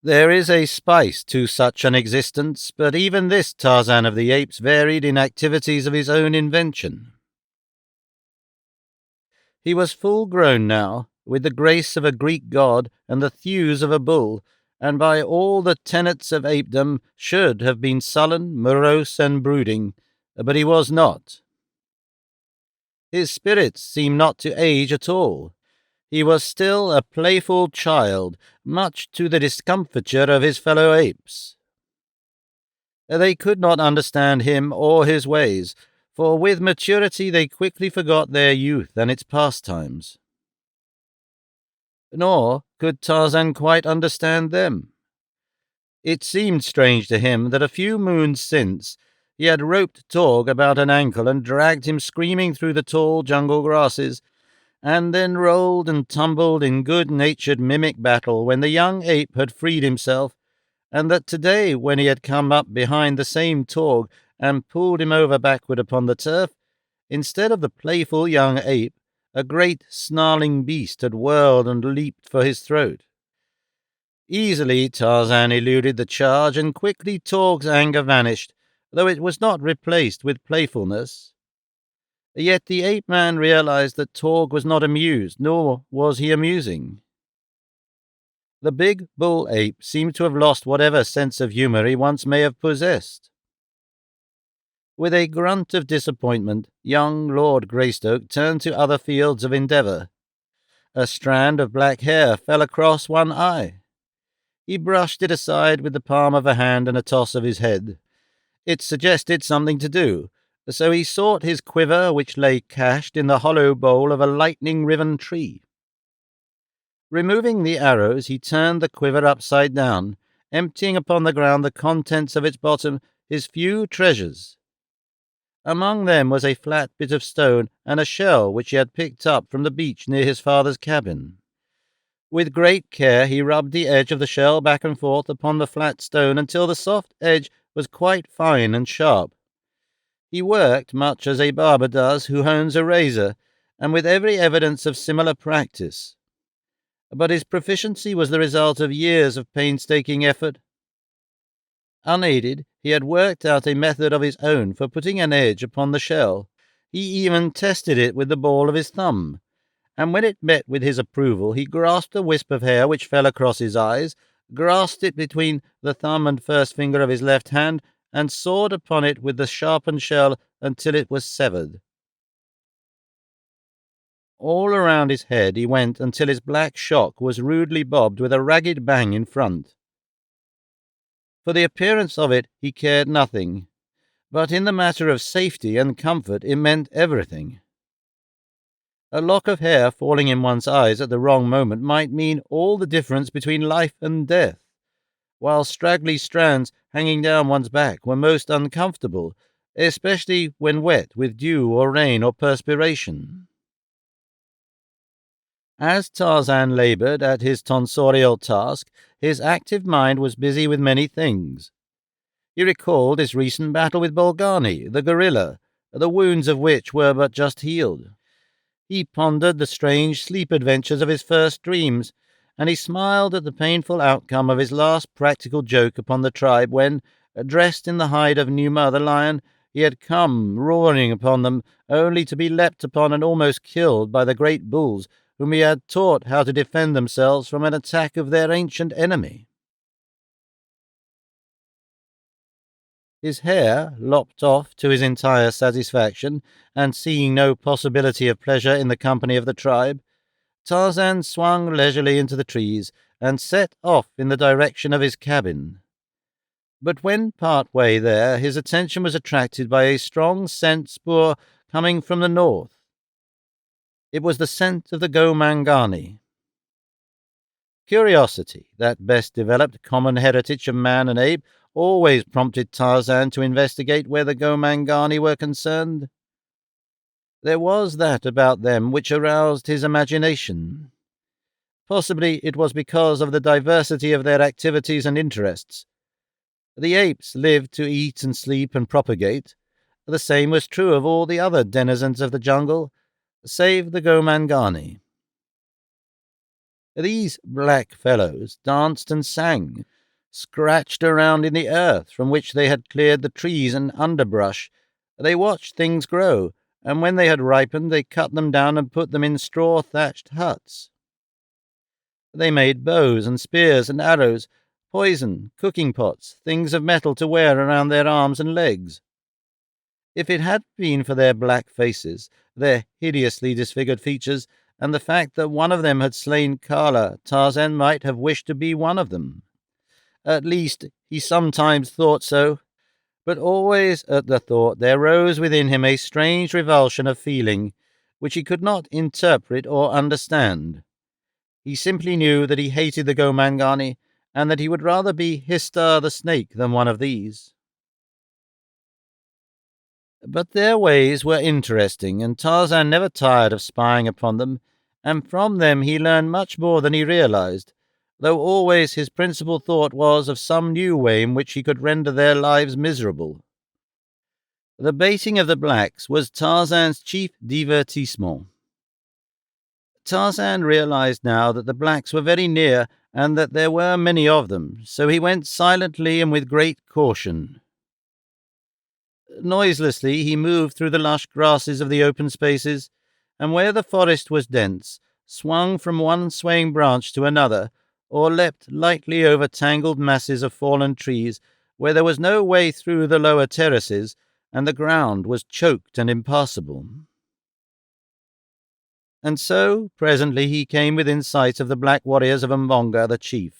There is a spice to such an existence, but even this Tarzan of the Apes varied in activities of his own invention. He was full grown now, with the grace of a Greek god and the thews of a bull, and by all the tenets of apedom should have been sullen, morose, and brooding, but he was not. His spirits seemed not to age at all. He was still a playful child, much to the discomfiture of his fellow apes. They could not understand him or his ways, for with maturity they quickly forgot their youth and its pastimes. Nor could Tarzan quite understand them. It seemed strange to him that a few moons since he had roped Torg about an ankle and dragged him screaming through the tall jungle grasses, and then rolled and tumbled in good-natured mimic battle when the young ape had freed himself, and that today, when he had come up behind the same Torg and pulled him over backward upon the turf, instead of the playful young ape, a great snarling beast had whirled and leaped for his throat. Easily Tarzan eluded the charge, and quickly Torg's anger vanished, though it was not replaced with playfulness. Yet the ape-man realized that Torg was not amused, nor was he amusing. The big bull-ape seemed to have lost whatever sense of humor he once may have possessed. With a grunt of disappointment, young Lord Greystoke turned to other fields of endeavour. A strand of black hair fell across one eye. He brushed it aside with the palm of a hand and a toss of his head. It suggested something to do, so he sought his quiver, which lay cached in the hollow bole of a lightning-riven tree. Removing the arrows, he turned the quiver upside down, emptying upon the ground the contents of its bottom, his few treasures. Among them was a flat bit of stone and a shell which he had picked up from the beach near his father's cabin. With great care he rubbed the edge of the shell back and forth upon the flat stone until the soft edge was quite fine and sharp. He worked much as a barber does who hones a razor, and with every evidence of similar practice. But his proficiency was the result of years of painstaking effort. Unaided, he had worked out a method of his own for putting an edge upon the shell. He even tested it with the ball of his thumb, and when it met with his approval, he grasped a wisp of hair which fell across his eyes, grasped it between the thumb and first finger of his left hand, and sawed upon it with the sharpened shell until it was severed. All around his head he went until his black shock was rudely bobbed with a ragged bang in front. For the appearance of it he cared nothing, but in the matter of safety and comfort it meant everything. A lock of hair falling in one's eyes at the wrong moment might mean all the difference between life and death, while straggly strands hanging down one's back were most uncomfortable, especially when wet with dew or rain or perspiration. As Tarzan laboured at his tonsorial task, his active mind was busy with many things. He recalled his recent battle with Bolgani, the gorilla, the wounds of which were but just healed. He pondered the strange sleep adventures of his first dreams, and he smiled at the painful outcome of his last practical joke upon the tribe when, dressed in the hide of Numa the lion, he had come roaring upon them, only to be leapt upon and almost killed by the great bulls whom he had taught how to defend themselves from an attack of their ancient enemy. His hair lopped off to his entire satisfaction, and seeing no possibility of pleasure in the company of the tribe, Tarzan swung leisurely into the trees and set off in the direction of his cabin. But when part way there, his attention was attracted by a strong scent spoor coming from the north. It was the scent of the Gomangani. Curiosity, that best developed common heritage of man and ape, always prompted Tarzan to investigate where the Gomangani were concerned. There was that about them which aroused his imagination. Possibly it was because of the diversity of their activities and interests. The apes lived to eat and sleep and propagate. The same was true of all the other denizens of the jungle, save the Gomangani. These black fellows danced and sang, scratched around in the earth from which they had cleared the trees and underbrush. They watched things grow, and when they had ripened they cut them down and put them in straw-thatched huts. They made bows and spears and arrows, poison, cooking pots, things of metal to wear around their arms and legs. If it had been for their black faces, their hideously disfigured features, and the fact that one of them had slain Kala, Tarzan might have wished to be one of them. At least, he sometimes thought so, but always at the thought there rose within him a strange revulsion of feeling, which he could not interpret or understand. He simply knew that he hated the Gomangani, and that he would rather be Histar the snake than one of these. But their ways were interesting, and Tarzan never tired of spying upon them, and from them he learned much more than he realized, though always his principal thought was of some new way in which he could render their lives miserable. The baiting of the blacks was Tarzan's chief divertissement. Tarzan realized now that the blacks were very near, and that there were many of them, so he went silently and with great caution. Noiselessly he moved through the lush grasses of the open spaces, and where the forest was dense, swung from one swaying branch to another, or leapt lightly over tangled masses of fallen trees, where there was no way through the lower terraces, and the ground was choked and impassable. And so, presently, he came within sight of the black warriors of Mbonga, the chief.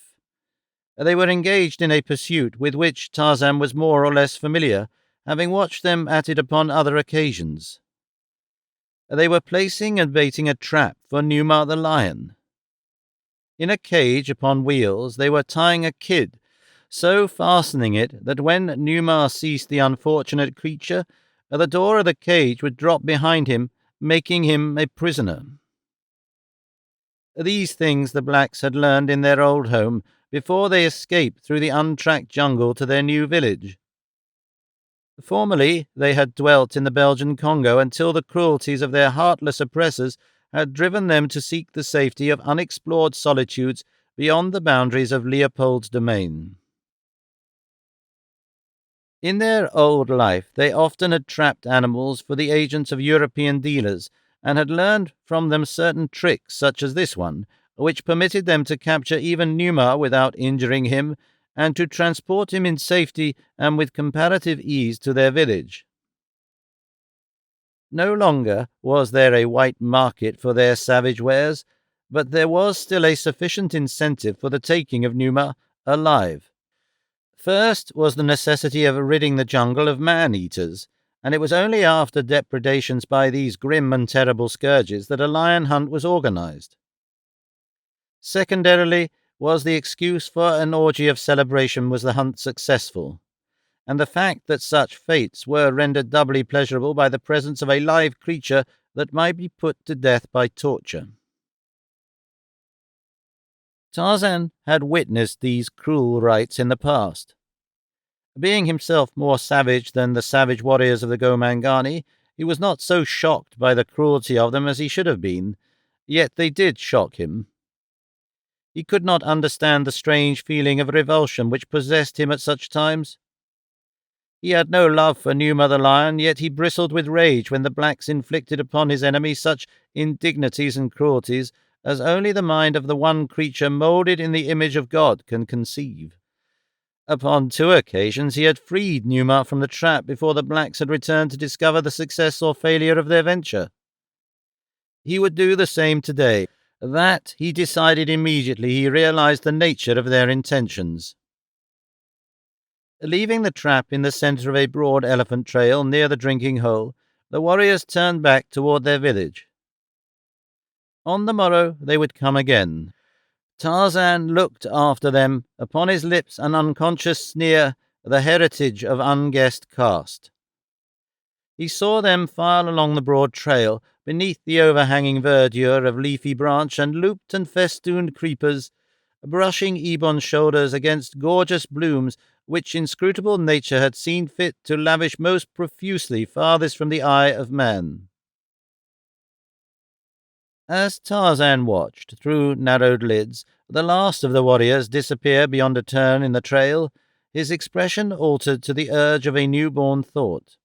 They were engaged in a pursuit with which Tarzan was more or less familiar, having watched them at it upon other occasions. They were placing and baiting a trap for Numa the lion. In a cage upon wheels they were tying a kid, so fastening it that when Numa seized the unfortunate creature, the door of the cage would drop behind him, making him a prisoner. These things the blacks had learned in their old home before they escaped through the untracked jungle to their new village. Formerly they had dwelt in the Belgian Congo until the cruelties of their heartless oppressors had driven them to seek the safety of unexplored solitudes beyond the boundaries of Leopold's domain. In their old life they often had trapped animals for the agents of European dealers, and had learned from them certain tricks, such as this one, which permitted them to capture even Numa without injuring him, and to transport him in safety and with comparative ease to their village. No longer was there a white market for their savage wares, but there was still a sufficient incentive for the taking of Numa alive. First was the necessity of ridding the jungle of man-eaters, and it was only after depredations by these grim and terrible scourges that a lion hunt was organized. Secondarily was the excuse for an orgy of celebration was the hunt successful, and the fact that such fates were rendered doubly pleasurable by the presence of a live creature that might be put to death by torture. Tarzan had witnessed these cruel rites in the past. Being himself more savage than the savage warriors of the Gomangani, he was not so shocked by the cruelty of them as he should have been, yet they did shock him. He could not understand the strange feeling of revulsion which possessed him at such times. He had no love for Numa the lion, yet he bristled with rage when the blacks inflicted upon his enemy such indignities and cruelties as only the mind of the one creature moulded in the image of God can conceive. Upon 2 occasions he had freed Numa from the trap before the blacks had returned to discover the success or failure of their venture. He would do the same today. That he decided immediately he realized the nature of their intentions. Leaving the trap in the center of a broad elephant trail near the drinking hole, the warriors turned back toward their village. On the morrow they would come again. Tarzan looked after them, upon his lips an unconscious sneer, the heritage of unguessed caste. He saw them file along the broad trail, beneath the overhanging verdure of leafy branch and looped and festooned creepers, brushing ebon shoulders against gorgeous blooms which inscrutable nature had seen fit to lavish most profusely farthest from the eye of man. As Tarzan watched, through narrowed lids, the last of the warriors disappear beyond a turn in the trail, his expression altered to the urge of a newborn thought.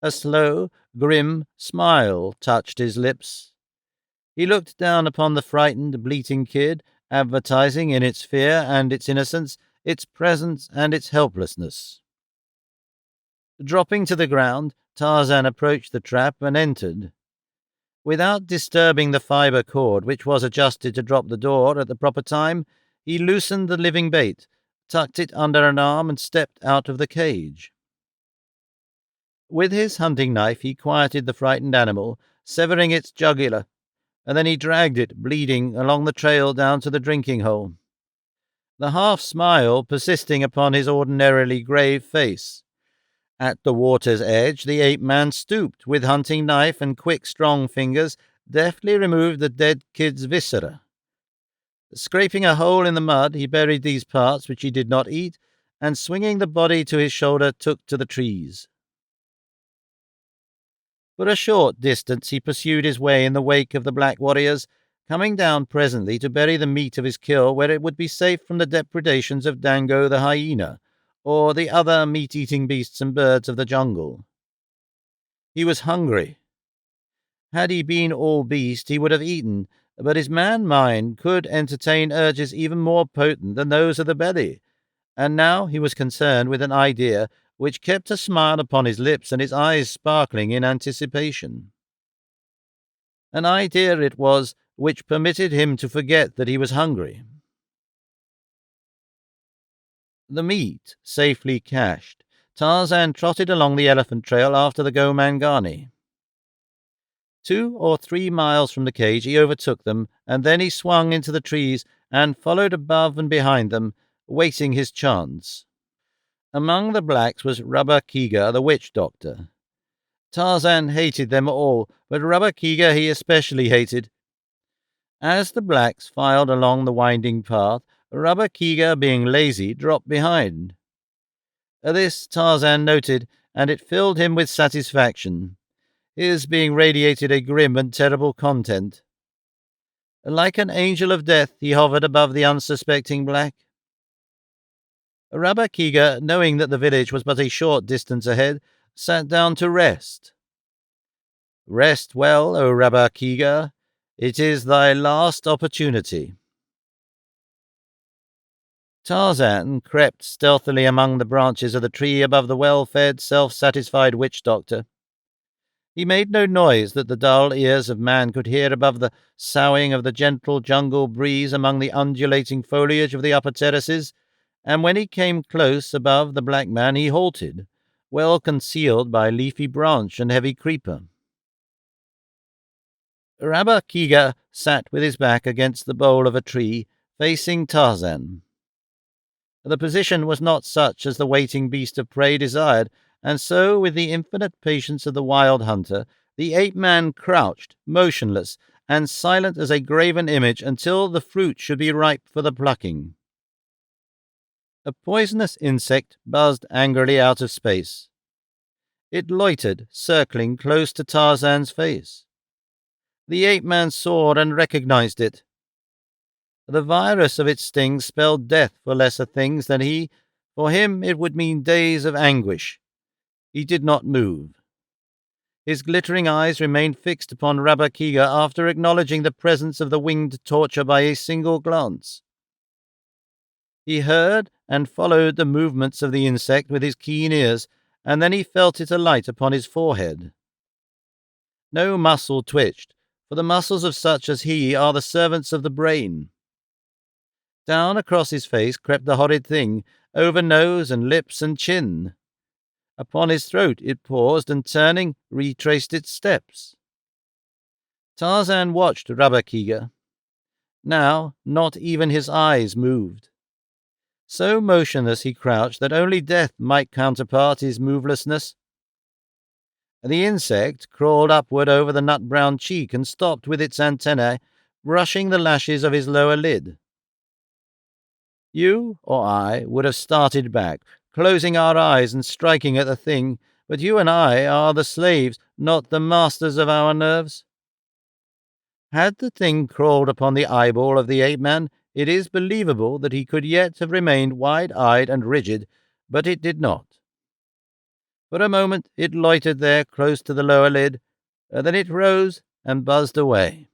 A slow, grim smile touched his lips. He looked down upon the frightened, bleating kid, advertising in its fear and its innocence, its presence and its helplessness. Dropping to the ground, Tarzan approached the trap and entered. Without disturbing the fibre cord, which was adjusted to drop the door at the proper time, he loosened the living bait, tucked it under an arm, and stepped out of the cage. With his hunting knife he quieted the frightened animal, severing its jugular, and then he dragged it, bleeding, along the trail down to the drinking hole, the half-smile persisting upon his ordinarily grave face. At the water's edge, the ape-man stooped, with hunting knife and quick, strong fingers, deftly removed the dead kid's viscera. Scraping a hole in the mud, he buried these parts which he did not eat, and swinging the body to his shoulder, took to the trees. For a short distance he pursued his way in the wake of the black warriors, coming down presently to bury the meat of his kill where it would be safe from the depredations of Dango the hyena, or the other meat-eating beasts and birds of the jungle. He was hungry. Had he been all beast, he would have eaten, but his man-mind could entertain urges even more potent than those of the belly, and now he was concerned with an idea which kept a smile upon his lips and his eyes sparkling in anticipation. An idea it was which permitted him to forget that he was hungry. The meat safely cached, Tarzan trotted along the elephant trail after the Gomangani. 2 or 3 miles from the cage he overtook them, and then he swung into the trees and followed above and behind them, waiting his chance. Among the blacks was Rubber Kiga, the witch doctor. Tarzan hated them all, but Rubber Kiga he especially hated. As the blacks filed along the winding path, Rubber Kiga, being lazy, dropped behind. This Tarzan noted, and it filled him with satisfaction. His being radiated a grim and terrible content. Like an angel of death, he hovered above the unsuspecting black. Rubber Kiga, knowing that the village was but a short distance ahead, sat down to rest. Rest well, O Rubber Kiga. It is thy last opportunity. Tarzan crept stealthily among the branches of the tree above the well-fed, self-satisfied witch-doctor. He made no noise that the dull ears of man could hear above the soughing of the gentle jungle breeze among the undulating foliage of the upper terraces, and when he came close above the black man he halted, well concealed by leafy branch and heavy creeper. Rubber Kiga sat with his back against the bole of a tree, facing Tarzan. The position was not such as the waiting beast of prey desired, and so, with the infinite patience of the wild hunter, the ape-man crouched, motionless, and silent as a graven image until the fruit should be ripe for the plucking. A poisonous insect buzzed angrily out of space. It loitered, circling close to Tarzan's face. The ape-man saw and recognized it. The virus of its sting spelled death for lesser things than he. For him it would mean days of anguish. He did not move. His glittering eyes remained fixed upon Rubber Kiga after acknowledging the presence of the winged torture by a single glance. He heard and followed the movements of the insect with his keen ears, and then he felt it alight upon his forehead. No muscle twitched, for the muscles of such as he are the servants of the brain. Down across his face crept the horrid thing, over nose and lips and chin. Upon his throat it paused, and turning, retraced its steps. Tarzan watched Rubber Kiga. Now not even his eyes moved. So motionless he crouched that only death might counterpart his movelessness. The insect crawled upward over the nut-brown cheek and stopped with its antennae, brushing the lashes of his lower lid. You or I would have started back, closing our eyes and striking at the thing, but you and I are the slaves, not the masters of our nerves. Had the thing crawled upon the eyeball of the ape-man, it is believable that he could yet have remained wide-eyed and rigid, but it did not. For a moment it loitered there close to the lower lid, then it rose and buzzed away.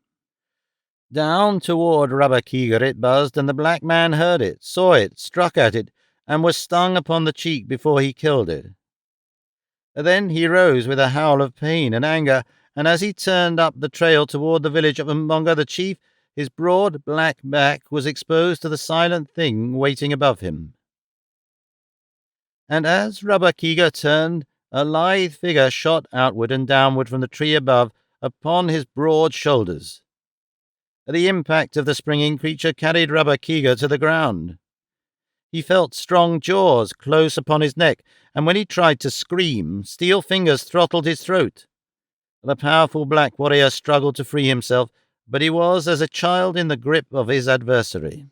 Down toward Rubber Keegar it buzzed, and the black man heard it, saw it, struck at it, and was stung upon the cheek before he killed it. Then he rose with a howl of pain and anger, and as he turned up the trail toward the village of Umbonga the chief, his broad black back was exposed to the silent thing waiting above him. And as Rubber Keegar turned, a lithe figure shot outward and downward from the tree above upon his broad shoulders. The impact of the springing creature carried Rubber Keegar to the ground. He felt strong jaws close upon his neck, and when he tried to scream, steel fingers throttled his throat. The powerful black warrior struggled to free himself, but he was as a child in the grip of his adversary.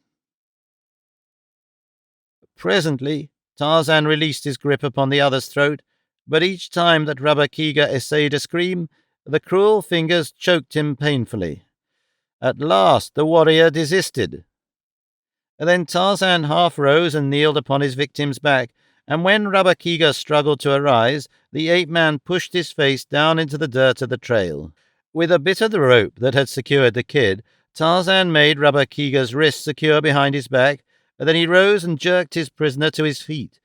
Presently, Tarzan released his grip upon the other's throat, but each time that Rubber Keegar essayed a scream, the cruel fingers choked him painfully. At last the warrior desisted. Then Tarzan half rose and kneeled upon his victim's back, and when Rubber Keegar struggled to arise, the ape-man pushed his face down into the dirt of the trail. With a bit of the rope that had secured the kid, Tarzan made Rubber Keegar's wrists secure behind his back, and then he rose and jerked his prisoner to his feet,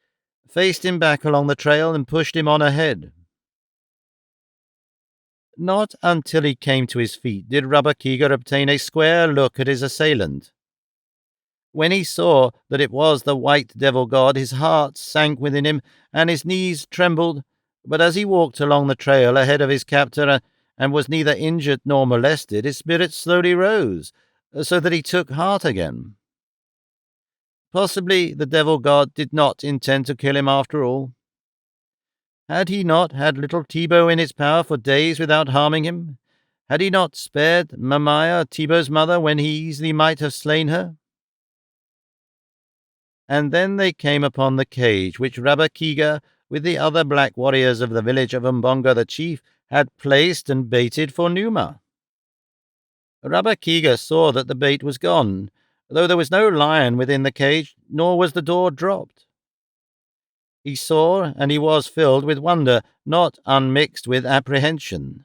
faced him back along the trail, and pushed him on ahead. Not until he came to his feet did Rubber Keegar obtain a square look at his assailant. When he saw that it was the white devil god, his heart sank within him, and his knees trembled, but as he walked along the trail ahead of his captor, and was neither injured nor molested, his spirit slowly rose, so that he took heart again. Possibly the devil god did not intend to kill him after all. Had he not had little Tibo in his power for days without harming him? Had he not spared Mamaya, Tibo's mother, when he easily might have slain her? And then they came upon the cage which Rubber Keegar, with the other black warriors of the village of Umbonga the chief, had placed and baited for Numa. Rubber Keegar saw that the bait was gone, though there was no lion within the cage, nor was the door dropped. He saw, and he was filled with wonder, not unmixed with apprehension.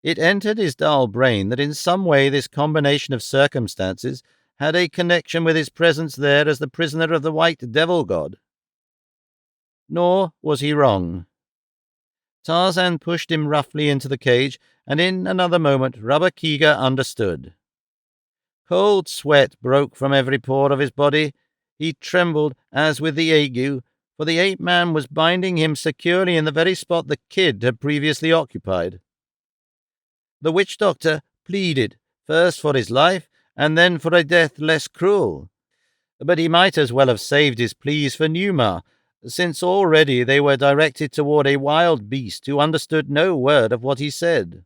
It entered his dull brain that in some way this combination of circumstances had a connection with his presence there as the prisoner of the white devil god. Nor was he wrong. Tarzan pushed him roughly into the cage, and in another moment Rubber Keegar understood. Cold sweat broke from every pore of his body. He trembled as with the ague, for the ape-man was binding him securely in the very spot the kid had previously occupied. The witch-doctor pleaded, first for his life, and then for a death less cruel. But he might as well have saved his pleas for Numa, since already they were directed toward a wild beast who understood no word of what he said.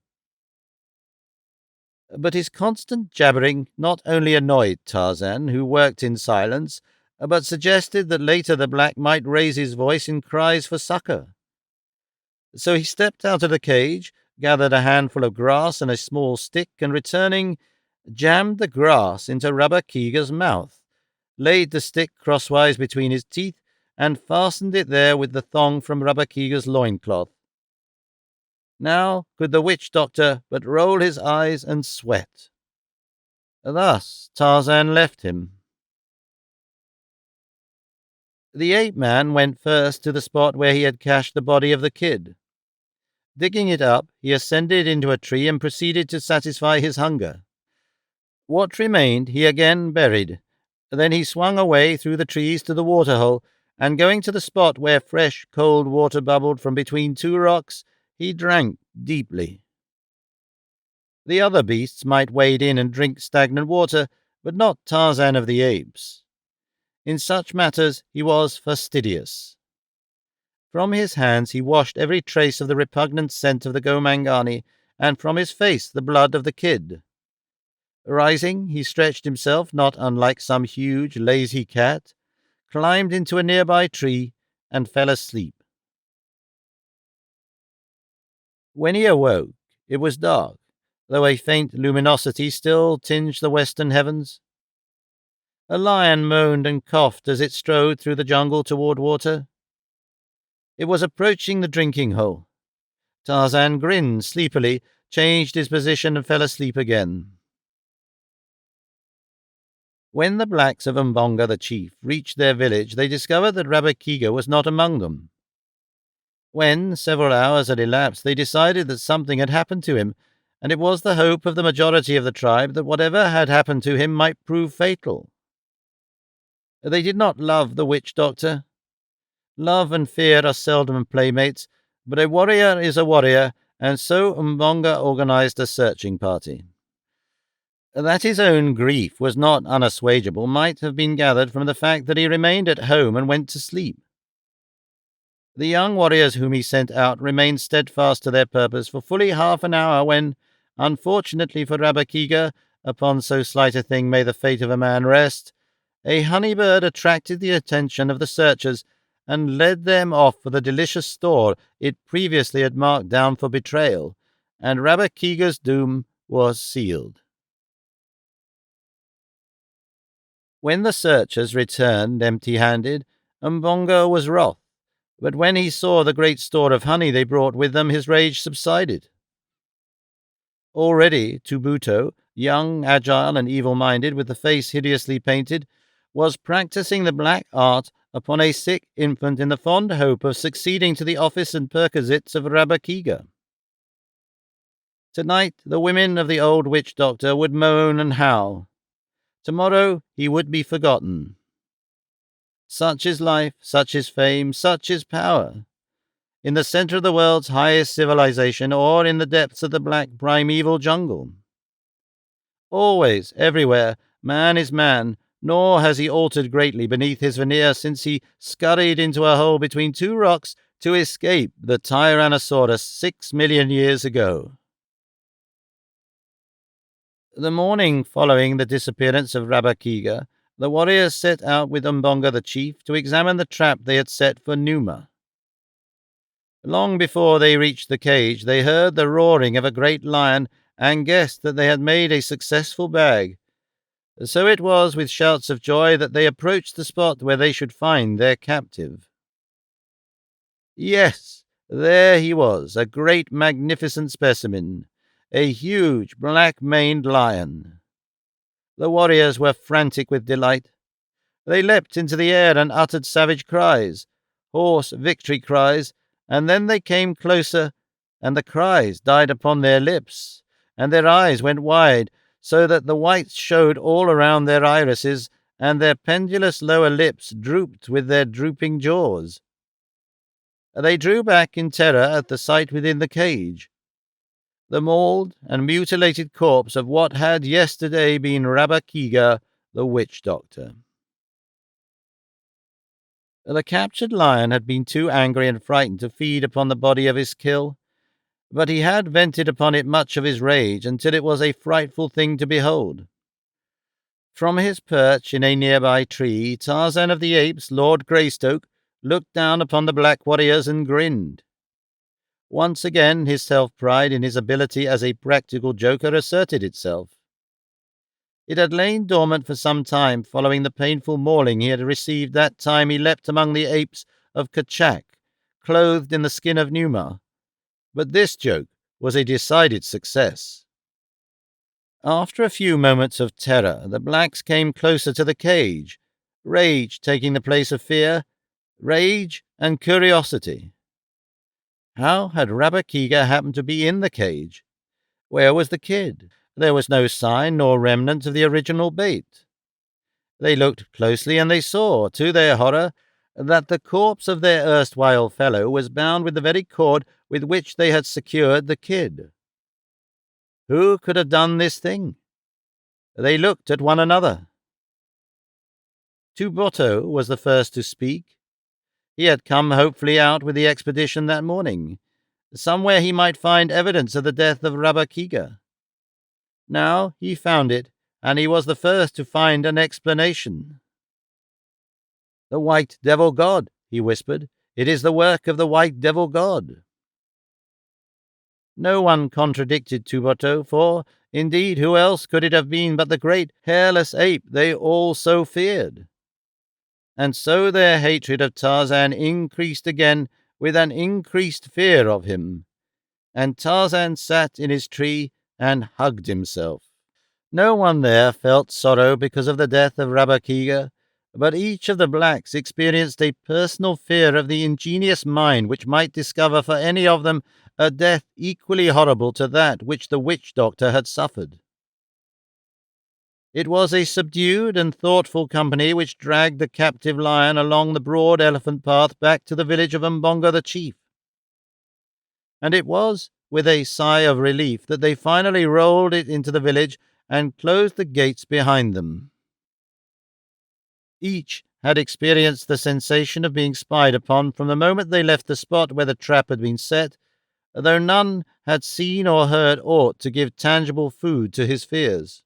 But his constant jabbering not only annoyed Tarzan, who worked in silence, but suggested that later the black might raise his voice in cries for succor. So he stepped out of the cage, gathered a handful of grass and a small stick, and returning, jammed the grass into Rubber Keegar's mouth, laid the stick crosswise between his teeth, and fastened it there with the thong from Rubber Keegar's loincloth. Now could the witch-doctor but roll his eyes and sweat. Thus Tarzan left him. The ape-man went first to the spot where he had cached the body of the kid. Digging it up, he ascended into a tree and proceeded to satisfy his hunger. What remained he again buried. Then he swung away through the trees to the waterhole, and going to the spot where fresh, cold water bubbled from between two rocks, he drank deeply. The other beasts might wade in and drink stagnant water, but not Tarzan of the Apes. In such matters he was fastidious. From his hands he washed every trace of the repugnant scent of the Gomangani, and from his face the blood of the kid. Rising, he stretched himself, not unlike some huge, lazy cat, climbed into a nearby tree, and fell asleep. When he awoke, it was dark, though a faint luminosity still tinged the western heavens. A lion moaned and coughed as it strode through the jungle toward water. It was approaching the drinking hole. Tarzan grinned sleepily, changed his position, and fell asleep again. When the blacks of Mbonga the chief reached their village, they discovered that Rabakiga was not among them. When several hours had elapsed, they decided that something had happened to him, and it was the hope of the majority of the tribe that whatever had happened to him might prove fatal. They did not love the witch doctor. Love and fear are seldom playmates, but a warrior is a warrior, and so Mbonga organized a searching party. That his own grief was not unassuageable might have been gathered from the fact that he remained at home and went to sleep. The young warriors whom he sent out remained steadfast to their purpose for fully half an hour when, unfortunately for Rabakiga, upon so slight a thing may the fate of a man rest, a honey-bird attracted the attention of the searchers and led them off for the delicious store it previously had marked down for betrayal, and Rabakiga's doom was sealed. When the searchers returned empty-handed, Mbonga was wroth, but when he saw the great store of honey they brought with them, his rage subsided. Already Tubuto, young, agile, and evil-minded, with the face hideously painted, was practicing the black art upon a sick infant in the fond hope of succeeding to the office and perquisites of Rabakiga. Tonight the women of the old witch doctor would moan and howl. Tomorrow he would be forgotten. Such is life, such is fame, such is power. In the center of the world's highest civilization, or in the depths of the black primeval jungle. Always, everywhere, man is man, nor has he altered greatly beneath his veneer since he scurried into a hole between two rocks to escape the Tyrannosaurus 6 million years ago. The morning following the disappearance of Rabakiga, the warriors set out with Mbonga the chief to examine the trap they had set for Numa. Long before they reached the cage, they heard the roaring of a great lion and guessed that they had made a successful bag. So it was with shouts of joy that they approached the spot where they should find their captive. Yes, there he was, a great magnificent specimen, a huge black-maned lion. The warriors were frantic with delight. They leapt into the air and uttered savage cries, hoarse victory cries, and then they came closer, and the cries died upon their lips, and their eyes went wide, so that the whites showed all around their irises, and their pendulous lower lips drooped with their drooping jaws. They drew back in terror at the sight within the cage. The mauled and mutilated corpse of what had yesterday been Rabakiga, the witch doctor. The captured lion had been too angry and frightened to feed upon the body of his kill, but he had vented upon it much of his rage until it was a frightful thing to behold. From his perch in a nearby tree, Tarzan of the Apes, Lord Greystoke, looked down upon the black warriors and grinned. Once again his self-pride in his ability as a practical joker asserted itself. It had lain dormant for some time following the painful mauling he had received that time he leapt among the apes of Kachak, clothed in the skin of Numa. But this joke was a decided success. After a few moments of terror, the blacks came closer to the cage, rage taking the place of fear, rage and curiosity. How had Rabakiga happened to be in the cage? Where was the kid? There was no sign nor remnant of the original bait. They looked closely, and they saw, to their horror, that the corpse of their erstwhile fellow was bound with the very cord with which they had secured the kid. Who could have done this thing? They looked at one another. Tuboto was the first to speak. He had come hopefully out with the expedition that morning. Somewhere he might find evidence of the death of Rabakiga. Now he found it and he was the first to find an explanation. "The white devil god," he whispered. "It is the work of the white devil god." No one contradicted Tuboto, for, indeed, who else could it have been but the great hairless ape they all so feared? And so their hatred of Tarzan increased again with an increased fear of him, and Tarzan sat in his tree and hugged himself. No one there felt sorrow because of the death of Rabakiga, but each of the blacks experienced a personal fear of the ingenious mind which might discover for any of them a death equally horrible to that which the witch-doctor had suffered. It was a subdued and thoughtful company which dragged the captive lion along the broad elephant path back to the village of Mbonga the chief. And it was with a sigh of relief that they finally rolled it into the village and closed the gates behind them. Each had experienced the sensation of being spied upon from the moment they left the spot where the trap had been set, though none had seen or heard aught to give tangible food to his fears.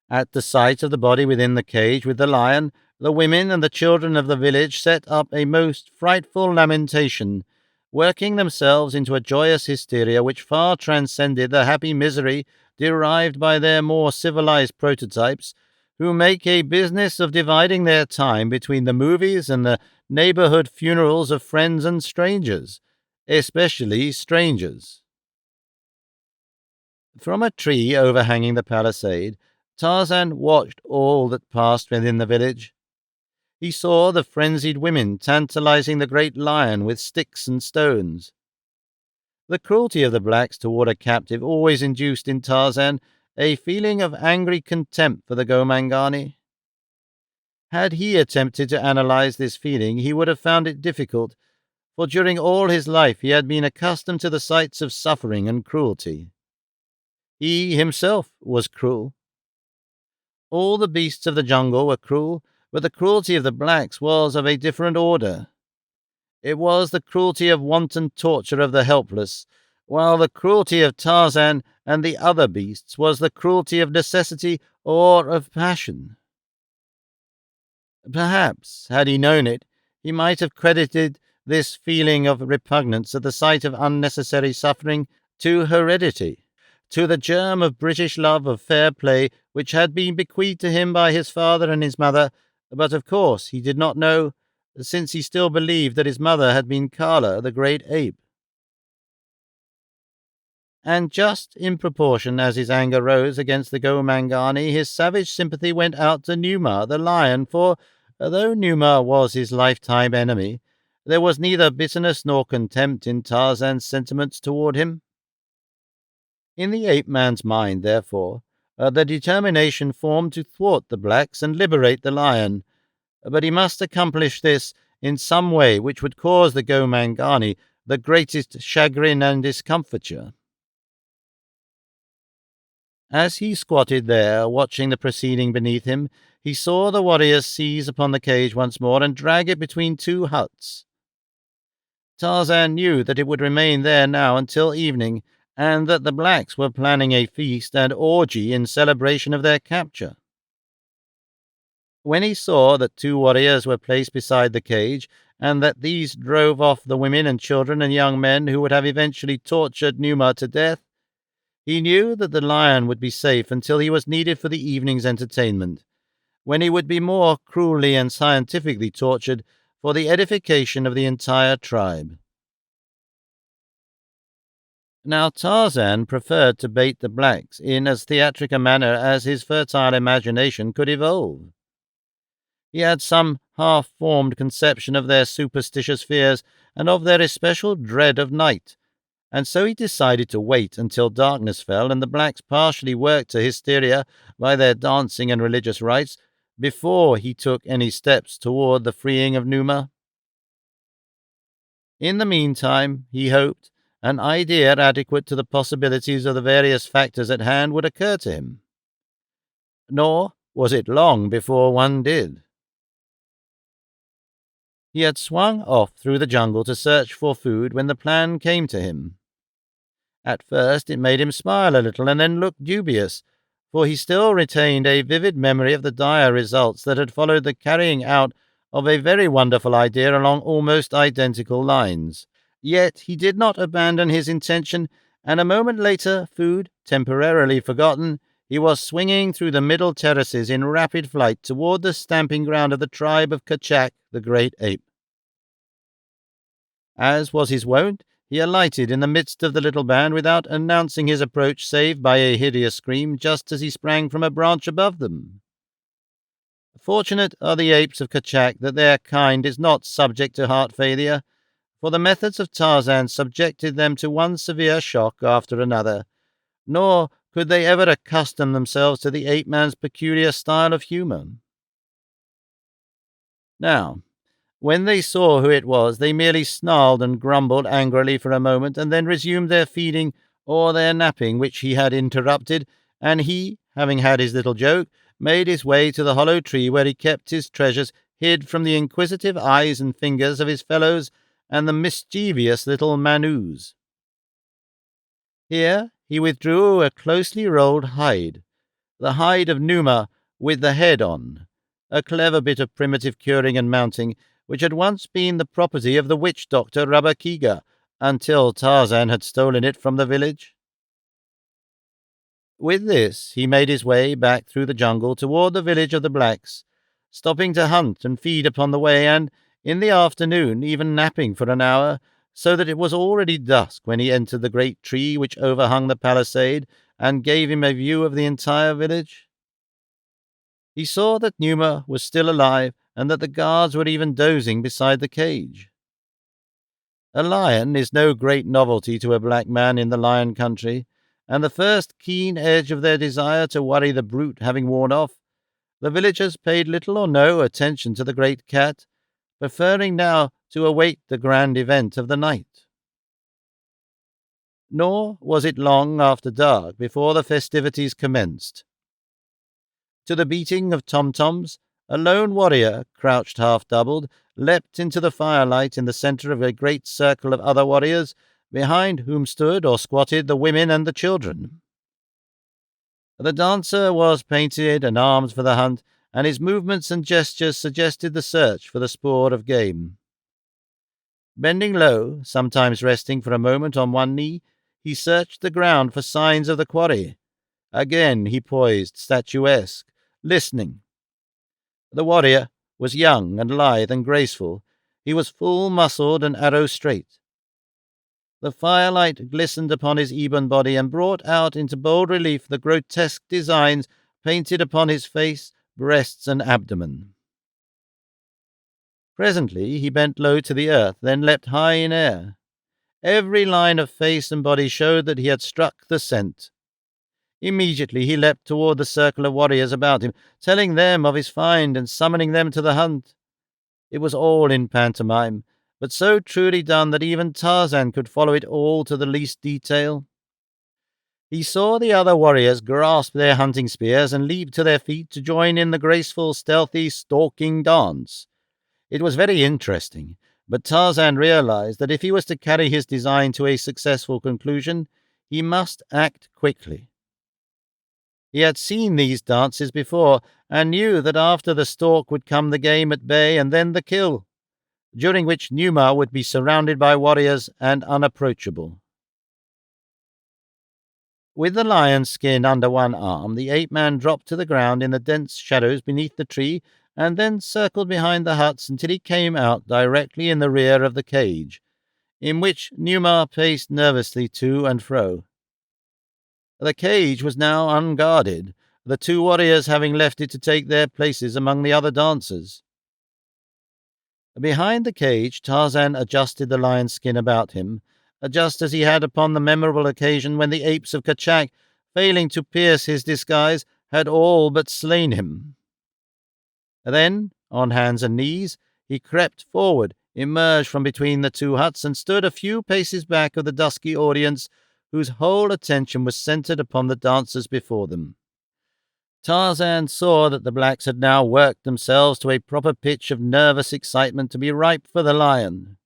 At the sight of the body within the cage with the lion, the women and the children of the village set up a most frightful lamentation, working themselves into a joyous hysteria which far transcended the happy misery derived by their more civilized prototypes, who make a business of dividing their time between the movies and the neighborhood funerals of friends and strangers, especially strangers. From a tree overhanging the palisade, Tarzan watched all that passed within the village. He saw the frenzied women tantalizing the great lion with sticks and stones. The cruelty of the blacks toward a captive always induced in Tarzan a feeling of angry contempt for the Gomangani. Had he attempted to analyze this feeling, he would have found it difficult, for during all his life he had been accustomed to the sights of suffering and cruelty. He himself was cruel. All the beasts of the jungle were cruel, but the cruelty of the blacks was of a different order. It was the cruelty of wanton torture of the helpless, while the cruelty of Tarzan and the other beasts was the cruelty of necessity or of passion. Perhaps, had he known it, he might have credited this feeling of repugnance at the sight of unnecessary suffering to heredity, to the germ of British love of fair play which had been bequeathed to him by his father and his mother, but of course he did not know, since he still believed that his mother had been Kala, the great ape. And just in proportion as his anger rose against the Gomangani, his savage sympathy went out to Numa, the lion, for, though Numa was his lifetime enemy, there was neither bitterness nor contempt in Tarzan's sentiments toward him. In the ape-man's mind, therefore, the determination formed to thwart the blacks and liberate the lion, but he must accomplish this in some way which would cause the Gomangani the greatest chagrin and discomfiture. As he squatted there, watching the proceeding beneath him, he saw the warriors seize upon the cage once more and drag it between two huts. Tarzan knew that it would remain there now until evening, and that the blacks were planning a feast and orgy in celebration of their capture. When he saw that two warriors were placed beside the cage, and that these drove off the women and children and young men who would have eventually tortured Numa to death, he knew that the lion would be safe until he was needed for the evening's entertainment, when he would be more cruelly and scientifically tortured for the edification of the entire tribe. Now Tarzan preferred to bait the blacks in as theatric a manner as his fertile imagination could evolve. He had some half-formed conception of their superstitious fears and of their especial dread of night, and so he decided to wait until darkness fell and the blacks partially worked to hysteria by their dancing and religious rites before he took any steps toward the freeing of Numa. In the meantime, he hoped, an idea adequate to the possibilities of the various factors at hand would occur to him. Nor was it long before one did. He had swung off through the jungle to search for food when the plan came to him. At first it made him smile a little and then look dubious, for he still retained a vivid memory of the dire results that had followed the carrying out of a very wonderful idea along almost identical lines. Yet he did not abandon his intention, and a moment later, food temporarily forgotten, he was swinging through the middle terraces in rapid flight toward the stamping ground of the tribe of Kerchak, the great ape. As was his wont, he alighted in the midst of the little band without announcing his approach save by a hideous scream just as he sprang from a branch above them. Fortunate are the apes of Kerchak that their kind is not subject to heart failure, for the methods of Tarzan subjected them to one severe shock after another, nor could they ever accustom themselves to the ape-man's peculiar style of humor. Now, when they saw who it was, they merely snarled and grumbled angrily for a moment, and then resumed their feeding or their napping, which he had interrupted, and he, having had his little joke, made his way to the hollow tree where he kept his treasures hid from the inquisitive eyes and fingers of his fellows and the mischievous little Manus. Here he withdrew a closely rolled hide, the hide of Numa with the head on, a clever bit of primitive curing and mounting, which had once been the property of the witch doctor Rabakiga, until Tarzan had stolen it from the village. With this he made his way back through the jungle toward the village of the blacks, stopping to hunt and feed upon the way, and, in the afternoon, even napping for an hour, so that it was already dusk when he entered the great tree which overhung the palisade and gave him a view of the entire village. He saw that Numa was still alive, and that the guards were even dozing beside the cage. A lion is no great novelty to a black man in the lion country, and the first keen edge of their desire to worry the brute having worn off, the villagers paid little or no attention to the great cat, preferring now to await the grand event of the night. Nor was it long after dark before the festivities commenced. To the beating of tom-toms, a lone warrior, crouched half-doubled, leapt into the firelight in the centre of a great circle of other warriors, behind whom stood or squatted the women and the children. The dancer was painted and armed for the hunt, and his movements and gestures suggested the search for the spoor of game. Bending low, sometimes resting for a moment on one knee, he searched the ground for signs of the quarry. Again he poised, statuesque, listening. The warrior was young and lithe and graceful. He was full-muscled and arrow-straight. The firelight glistened upon his ebon body and brought out into bold relief the grotesque designs painted upon his face, breasts, and abdomen. Presently he bent low to the earth, then leapt high in air. Every line of face and body showed that he had struck the scent. Immediately he leapt toward the circle of warriors about him, telling them of his find and summoning them to the hunt. It was all in pantomime, but so truly done that even Tarzan could follow it all to the least detail. He saw the other warriors grasp their hunting spears and leap to their feet to join in the graceful, stealthy, stalking dance. It was very interesting, but Tarzan realized that if he was to carry his design to a successful conclusion, he must act quickly. He had seen these dances before, and knew that after the stalk would come the game at bay and then the kill, during which Numa would be surrounded by warriors and unapproachable. With the lion's skin under one arm, the ape-man dropped to the ground in the dense shadows beneath the tree, and then circled behind the huts until he came out directly in the rear of the cage, in which Numa paced nervously to and fro. The cage was now unguarded, the two warriors having left it to take their places among the other dancers. Behind the cage, Tarzan adjusted the lion's skin about him, just as he had upon the memorable occasion when the apes of Kerchak, failing to pierce his disguise, had all but slain him. Then, on hands and knees, he crept forward, emerged from between the two huts, and stood a few paces back of the dusky audience, whose whole attention was centered upon the dancers before them. Tarzan saw that the blacks had now worked themselves to a proper pitch of nervous excitement to be ripe for the lion.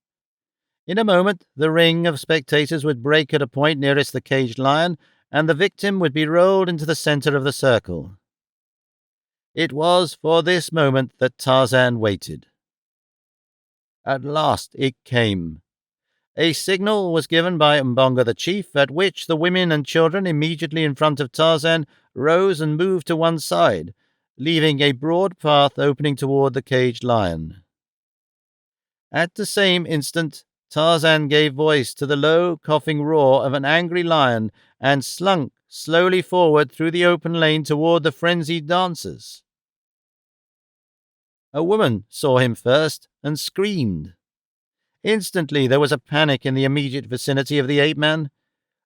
In a moment the ring of spectators would break at a point nearest the caged lion, and the victim would be rolled into the center of the circle. It was for this moment that Tarzan waited. At last it came. A signal was given by Mbonga the chief, at which the women and children immediately in front of Tarzan rose and moved to one side, leaving a broad path opening toward the caged lion. At the same instant, Tarzan gave voice to the low, coughing roar of an angry lion and slunk slowly forward through the open lane toward the frenzied dancers. A woman saw him first and screamed. Instantly there was a panic in the immediate vicinity of the ape-man.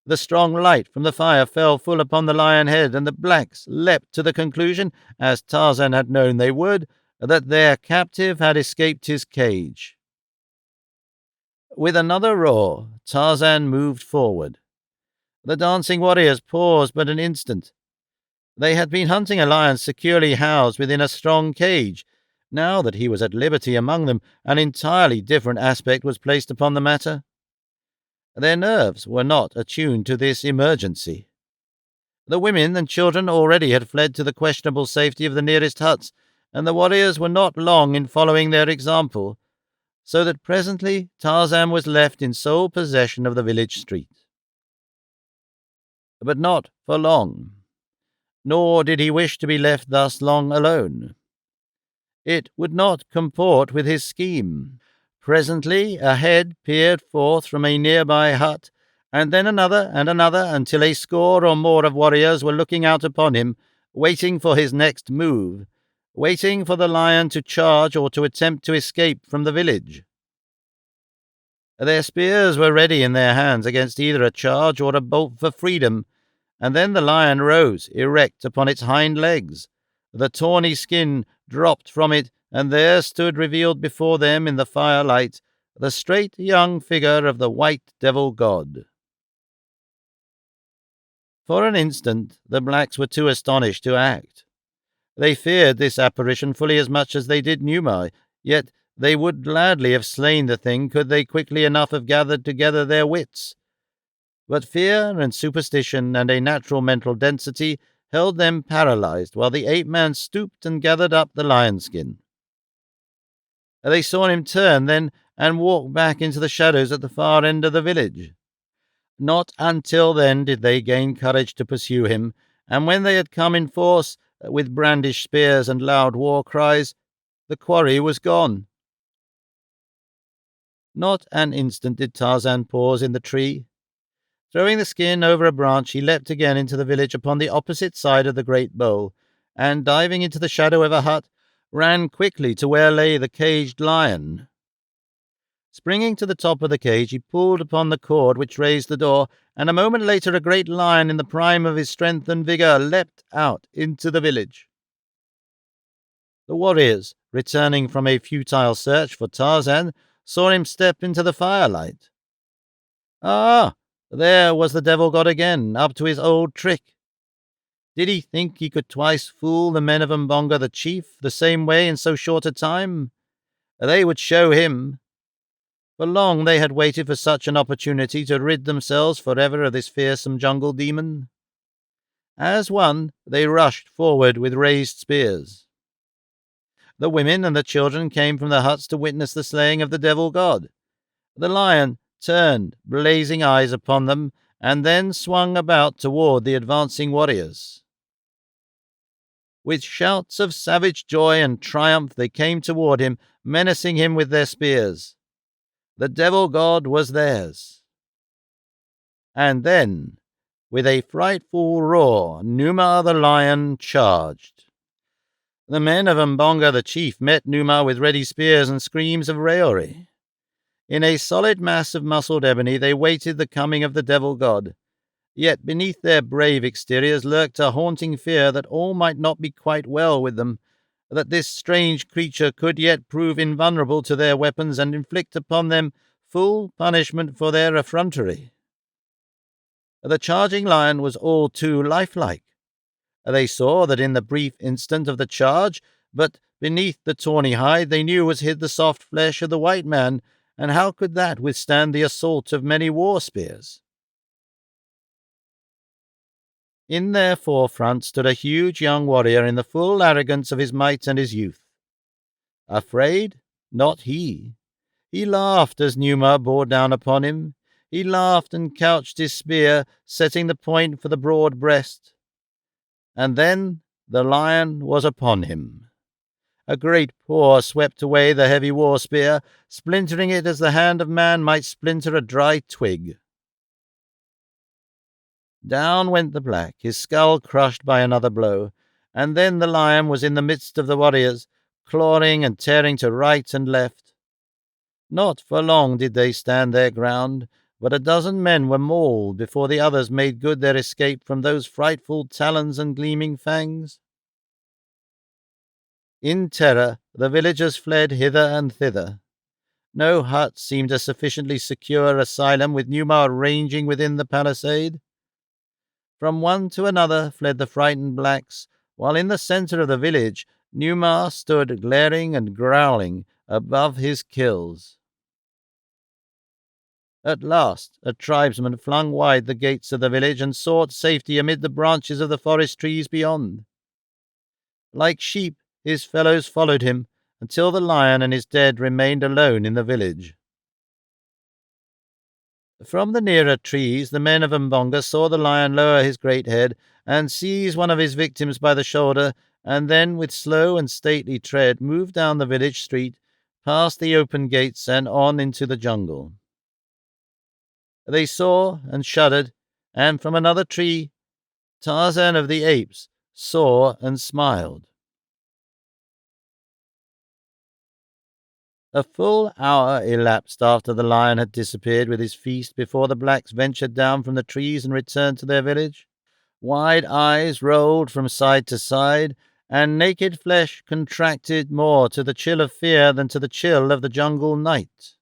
The strong light from the fire fell full upon the lion head, and the blacks leapt to the conclusion, as Tarzan had known they would, that their captive had escaped his cage. With another roar, Tarzan moved forward. The dancing warriors paused but an instant. They had been hunting a lion securely housed within a strong cage. Now that he was at liberty among them, an entirely different aspect was placed upon the matter. Their nerves were not attuned to this emergency. The women and children already had fled to the questionable safety of the nearest huts, and the warriors were not long in following their example, so that presently Tarzan was left in sole possession of the village street. But not for long, nor did he wish to be left thus long alone. It would not comport with his scheme. Presently a head peered forth from a nearby hut, and then another and another, until a score or more of warriors were looking out upon him, waiting for his next move, waiting for the lion to charge or to attempt to escape from the village. Their spears were ready in their hands against either a charge or a bolt for freedom, and then the lion rose erect upon its hind legs. The tawny skin dropped from it, and there stood revealed before them in the firelight the straight young figure of the white devil god. For an instant the blacks were too astonished to act. They feared this apparition fully as much as they did Numa, yet they would gladly have slain the thing could they quickly enough have gathered together their wits. But fear and superstition and a natural mental density held them paralyzed while the ape-man stooped and gathered up the lion-skin. They saw him turn then and walk back into the shadows at the far end of the village. Not until then did they gain courage to pursue him, and when they had come in force, with brandished spears and loud war cries, the quarry was gone. Not an instant did Tarzan pause in the tree. Throwing the skin over a branch, he leapt again into the village upon the opposite side of the great bowl, and, diving into the shadow of a hut, ran quickly to where lay the caged lion. Springing to the top of the cage, he pulled upon the cord which raised the door, and a moment later a great lion in the prime of his strength and vigor leapt out into the village. The warriors, returning from a futile search for Tarzan, saw him step into the firelight. Ah! There was the devil god again, up to his old trick. Did he think he could twice fool the men of Mbonga the chief the same way in so short a time? They would show him. For long they had waited for such an opportunity to rid themselves forever of this fearsome jungle demon. As one, they rushed forward with raised spears. The women and the children came from the huts to witness the slaying of the devil god. The lion turned blazing eyes upon them, and then swung about toward the advancing warriors. With shouts of savage joy and triumph they came toward him, menacing him with their spears. The devil god was theirs. And then, with a frightful roar, Numa the lion charged. The men of Mbonga the chief met Numa with ready spears and screams of raillery. In a solid mass of muscled ebony they waited the coming of the devil god. Yet beneath their brave exteriors lurked a haunting fear that all might not be quite well with them, that this strange creature could yet prove invulnerable to their weapons and inflict upon them full punishment for their effrontery. The charging lion was all too lifelike. They saw that in the brief instant of the charge, but beneath the tawny hide they knew was hid the soft flesh of the white man, and how could that withstand the assault of many war spears? In their forefront stood a huge young warrior in the full arrogance of his might and his youth. Afraid? Not he. He laughed as Numa bore down upon him. He laughed and couched his spear, setting the point for the broad breast. And then the lion was upon him. A great paw swept away the heavy war spear, splintering it as the hand of man might splinter a dry twig. Down went the black, his skull crushed by another blow, and then the lion was in the midst of the warriors, clawing and tearing to right and left. Not for long did they stand their ground, but a dozen men were mauled before the others made good their escape from those frightful talons and gleaming fangs. In terror, the villagers fled hither and thither. No hut seemed a sufficiently secure asylum with Numa ranging within the palisade. From one to another fled the frightened blacks, while in the centre of the village Numa stood glaring and growling above his kills. At last a tribesman flung wide the gates of the village and sought safety amid the branches of the forest trees beyond. Like sheep, his fellows followed him, until the lion and his dead remained alone in the village. From the nearer trees the men of Mbonga saw the lion lower his great head and seize one of his victims by the shoulder, and then with slow and stately tread move down the village street, past the open gates and on into the jungle. They saw and shuddered, and from another tree Tarzan of the apes saw and smiled. A full hour elapsed after the lion had disappeared with his feast before the blacks ventured down from the trees and returned to their village. Wide eyes rolled from side to side, and naked flesh contracted more to the chill of fear than to the chill of the jungle night.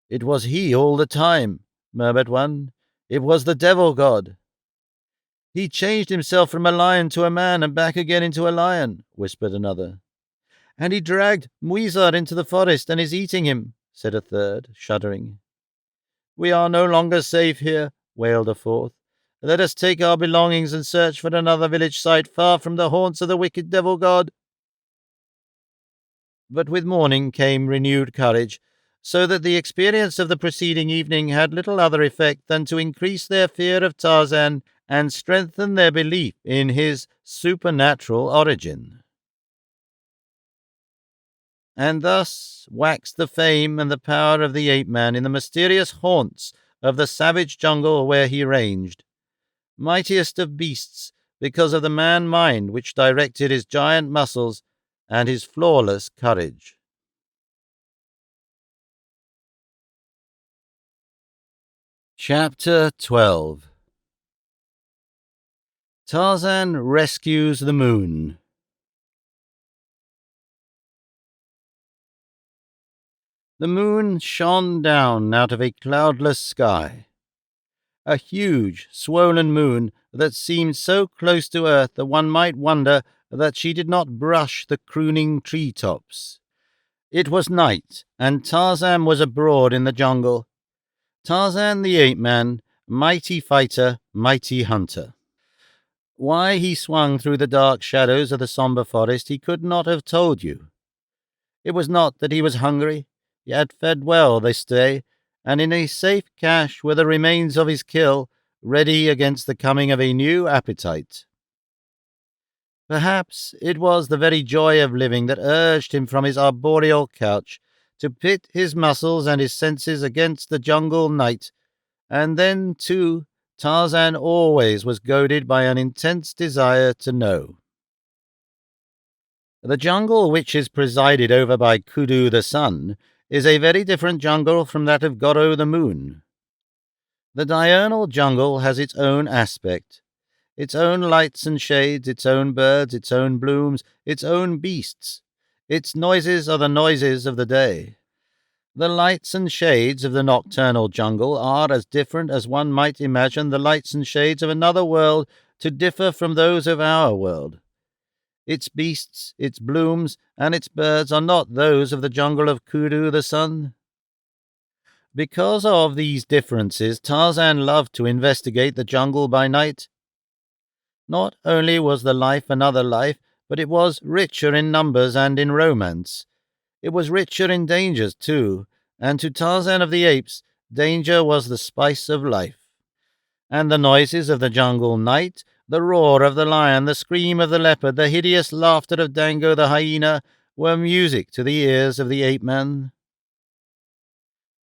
"It was he all the time," murmured one. "It was the devil god." "He changed himself from a lion to a man and back again into a lion," whispered another. "And he dragged Muizar into the forest and is eating him," said a third, shuddering. "We are no longer safe here," wailed a fourth. "Let us take our belongings and search for another village site far from the haunts of the wicked devil god." But with morning came renewed courage, so that the experience of the preceding evening had little other effect than to increase their fear of Tarzan and strengthen their belief in his supernatural origin. And thus waxed the fame and the power of the ape-man in the mysterious haunts of the savage jungle where he ranged, mightiest of beasts because of the man-mind which directed his giant muscles and his flawless courage. Chapter 12. Tarzan rescues the moon. The moon shone down out of a cloudless sky. A huge, swollen moon that seemed so close to earth that one might wonder that she did not brush the crooning tree-tops. It was night, and Tarzan was abroad in the jungle. Tarzan the ape-man, mighty fighter, mighty hunter. Why he swung through the dark shadows of the sombre forest he could not have told you. It was not that he was hungry. He had fed well this day, and in a safe cache were the remains of his kill, ready against the coming of a new appetite. Perhaps it was the very joy of living that urged him from his arboreal couch to pit his muscles and his senses against the jungle night, and then, too, Tarzan always was goaded by an intense desire to know. The jungle which is presided over by Kudu the sun is a very different jungle from that of Goro the moon. The diurnal jungle has its own aspect, its own lights and shades, its own birds, its own blooms, its own beasts. Its noises are the noises of the day. The lights and shades of the nocturnal jungle are as different as one might imagine the lights and shades of another world to differ from those of our world. Its beasts, its blooms, and its birds are not those of the jungle of Kudu the sun. Because of these differences, Tarzan loved to investigate the jungle by night. Not only was the life another life, but it was richer in numbers and in romance. It was richer in dangers, too, and to Tarzan of the Apes, danger was the spice of life. And the noises of the jungle night, the roar of the lion, the scream of the leopard, the hideous laughter of Dango the hyena, were music to the ears of the ape-man.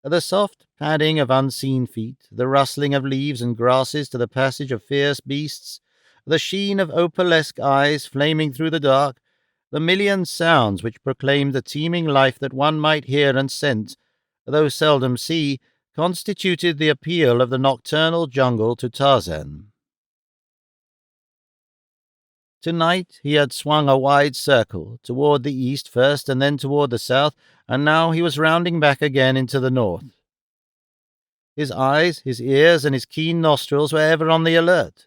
The soft padding of unseen feet, the rustling of leaves and grasses to the passage of fierce beasts, the sheen of opalesque eyes flaming through the dark, the million sounds which proclaimed the teeming life that one might hear and scent, though seldom see, constituted the appeal of the nocturnal jungle to Tarzan. Tonight he had swung a wide circle, toward the east first and then toward the south, and now he was rounding back again into the north. His eyes, his ears, and his keen nostrils were ever on the alert.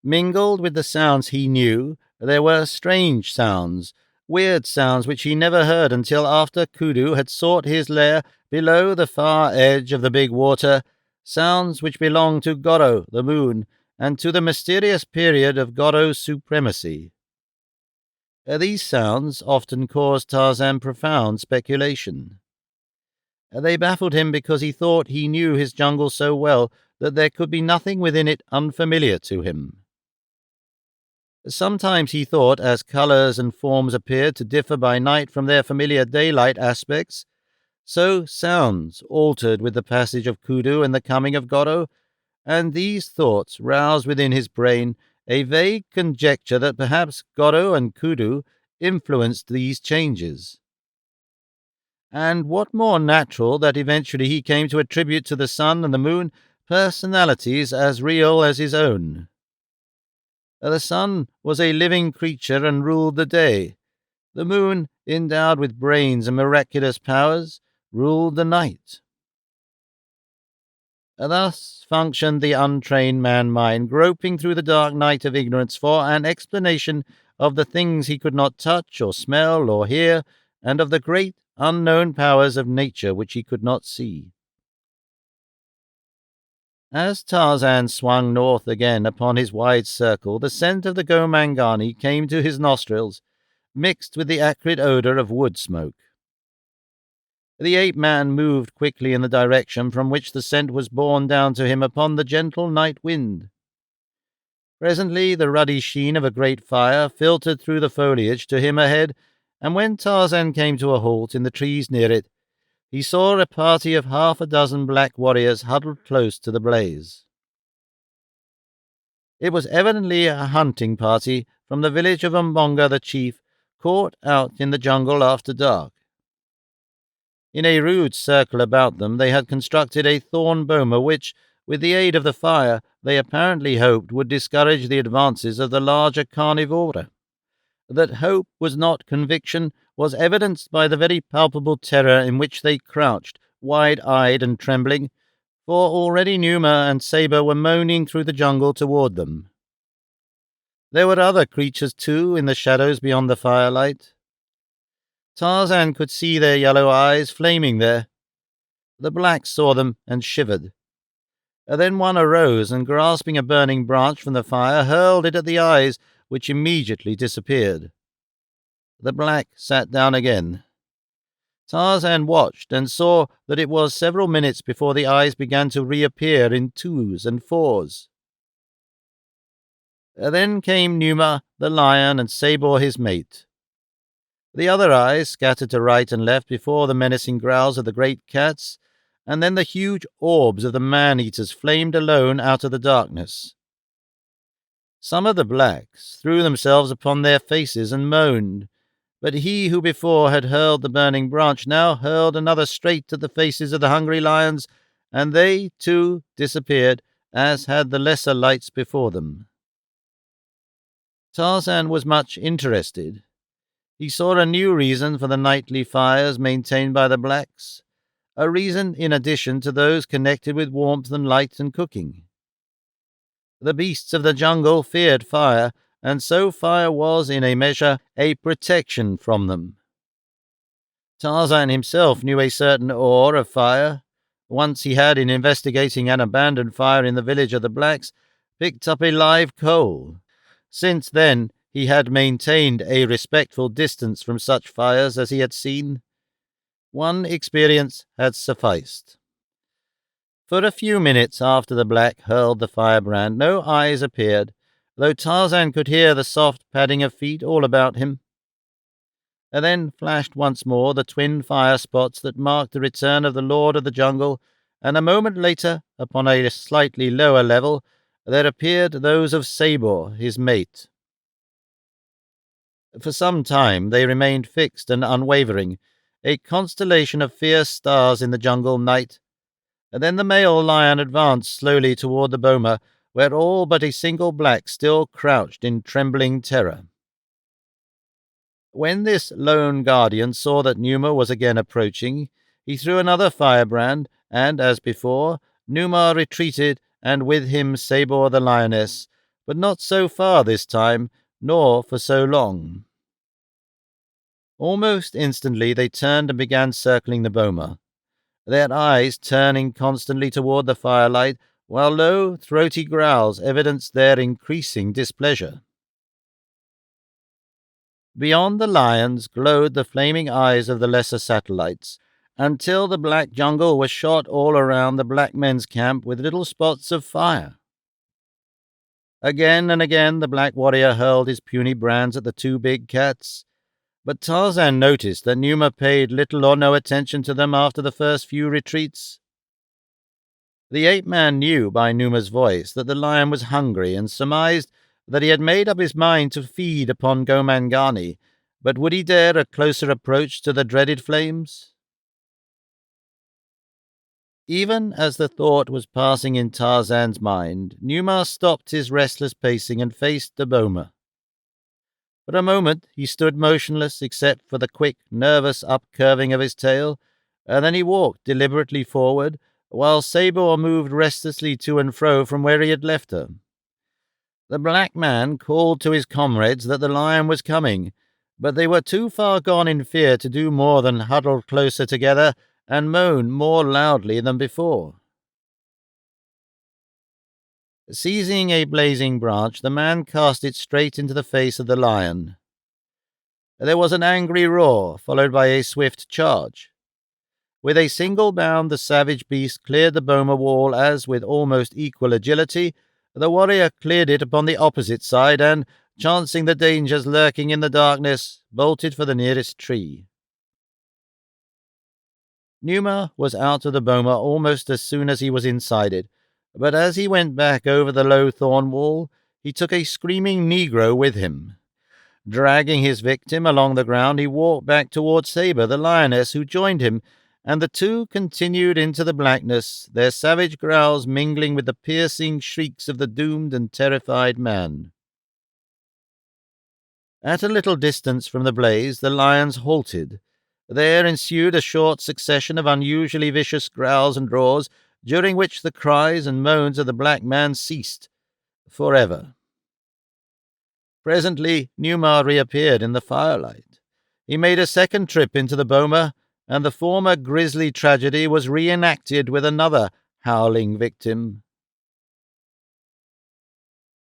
Mingled with the sounds he knew, there were strange sounds, weird sounds which he never heard until after Kudu had sought his lair below the far edge of the big water, sounds which belonged to Goro, the moon, and to the mysterious period of Goro's supremacy. These sounds often caused Tarzan profound speculation. They baffled him because he thought he knew his jungle so well that there could be nothing within it unfamiliar to him. Sometimes he thought, as colours and forms appeared to differ by night from their familiar daylight aspects, so sounds altered with the passage of Kudu and the coming of Goro, and these thoughts roused within his brain a vague conjecture that perhaps Goro and Kudu influenced these changes. And what more natural that eventually he came to attribute to the sun and the moon personalities as real as his own. The sun was a living creature and ruled the day. The moon, endowed with brains and miraculous powers, ruled the night. Thus functioned the untrained man-mind, groping through the dark night of ignorance for an explanation of the things he could not touch or smell or hear, and of the great unknown powers of nature which he could not see. As Tarzan swung north again upon his wide circle, the scent of the Gomangani came to his nostrils, mixed with the acrid odor of wood smoke. The ape-man moved quickly in the direction from which the scent was borne down to him upon the gentle night wind. Presently the ruddy sheen of a great fire filtered through the foliage to him ahead, and when Tarzan came to a halt in the trees near it, he saw a party of 6 black warriors huddled close to the blaze. It was evidently a hunting party from the village of Umbonga the chief, caught out in the jungle after dark. In a rude circle about them they had constructed a thorn boma which, with the aid of the fire, they apparently hoped would discourage the advances of the larger carnivora. That hope was not conviction was evidenced by the very palpable terror in which they crouched, wide-eyed and trembling, for already Numa and Saber were moaning through the jungle toward them. There were other creatures, too, in the shadows beyond the firelight. Tarzan could see their yellow eyes flaming there. The blacks saw them and shivered. Then one arose and, grasping a burning branch from the fire, hurled it at the eyes, which immediately disappeared. The black sat down again. Tarzan watched and saw that it was several minutes before the eyes began to reappear in 2s and 4s. Then came Numa, the lion, and Sabor, his mate. The other eyes scattered to right and left before the menacing growls of the great cats, and then the huge orbs of the man-eaters flamed alone out of the darkness. Some of the blacks threw themselves upon their faces and moaned, but he who before had hurled the burning branch now hurled another straight at the faces of the hungry lions, and they, too, disappeared, as had the lesser lights before them. Tarzan was much interested. He saw a new reason for the nightly fires maintained by the blacks, a reason in addition to those connected with warmth and light and cooking. The beasts of the jungle feared fire, and so fire was, in a measure, a protection from them. Tarzan himself knew a certain awe of fire, Once he had, in investigating an abandoned fire in the village of the blacks, picked up a live coal. Since then, he had maintained a respectful distance from such fires as he had seen. One experience had sufficed. For a few minutes after the black hurled the firebrand, no eyes appeared, though Tarzan could hear the soft padding of feet all about him. And then flashed once more the twin fire spots that marked the return of the Lord of the Jungle, and a moment later, upon a slightly lower level, there appeared those of Sabor, his mate. For some time they remained fixed and unwavering, a constellation of fierce stars in the jungle night. And then the male lion advanced slowly toward the boma, where all but a single black still crouched in trembling terror. When this lone guardian saw that Numa was again approaching, he threw another firebrand, and, as before, Numa retreated, and with him Sabor the lioness, but not so far this time, nor for so long. Almost instantly they turned and began circling the boma, their eyes turning constantly toward the firelight, while low, throaty growls evidenced their increasing displeasure. Beyond the lions glowed the flaming eyes of the lesser satellites, until the black jungle was shot all around the black men's camp with little spots of fire. Again and again the black warrior hurled his puny brands at the two big cats, but Tarzan noticed that Numa paid little or no attention to them after the first few retreats. The ape-man knew by Numa's voice that the lion was hungry, and surmised that he had made up his mind to feed upon Gomangani, but would he dare a closer approach to the dreaded flames? Even as the thought was passing in Tarzan's mind, Numa stopped his restless pacing and faced the boma. For a moment he stood motionless except for the quick, nervous up-curving of his tail, and then he walked deliberately forward, while Sabor moved restlessly to and fro from where he had left her. The black man called to his comrades that the lion was coming, but they were too far gone in fear to do more than huddle closer together and moan more loudly than before. Seizing a blazing branch, the man cast it straight into the face of the lion. There was an angry roar, followed by a swift charge. With a single bound, the savage beast cleared the boma wall as, with almost equal agility, the warrior cleared it upon the opposite side and, chancing the dangers lurking in the darkness, bolted for the nearest tree. Numa was out of the boma almost as soon as he was inside it, but as he went back over the low thorn wall, he took a screaming negro with him. Dragging his victim along the ground, he walked back towards Saber, the lioness, who joined him, and the two continued into the blackness, their savage growls mingling with the piercing shrieks of the doomed and terrified man. At a little distance from the blaze, the lions halted. There ensued a short succession of unusually vicious growls and roars, during which the cries and moans of the black man ceased forever. Presently Numa reappeared in the firelight. He made a second trip into the boma, and the former grisly tragedy was reenacted with another howling victim.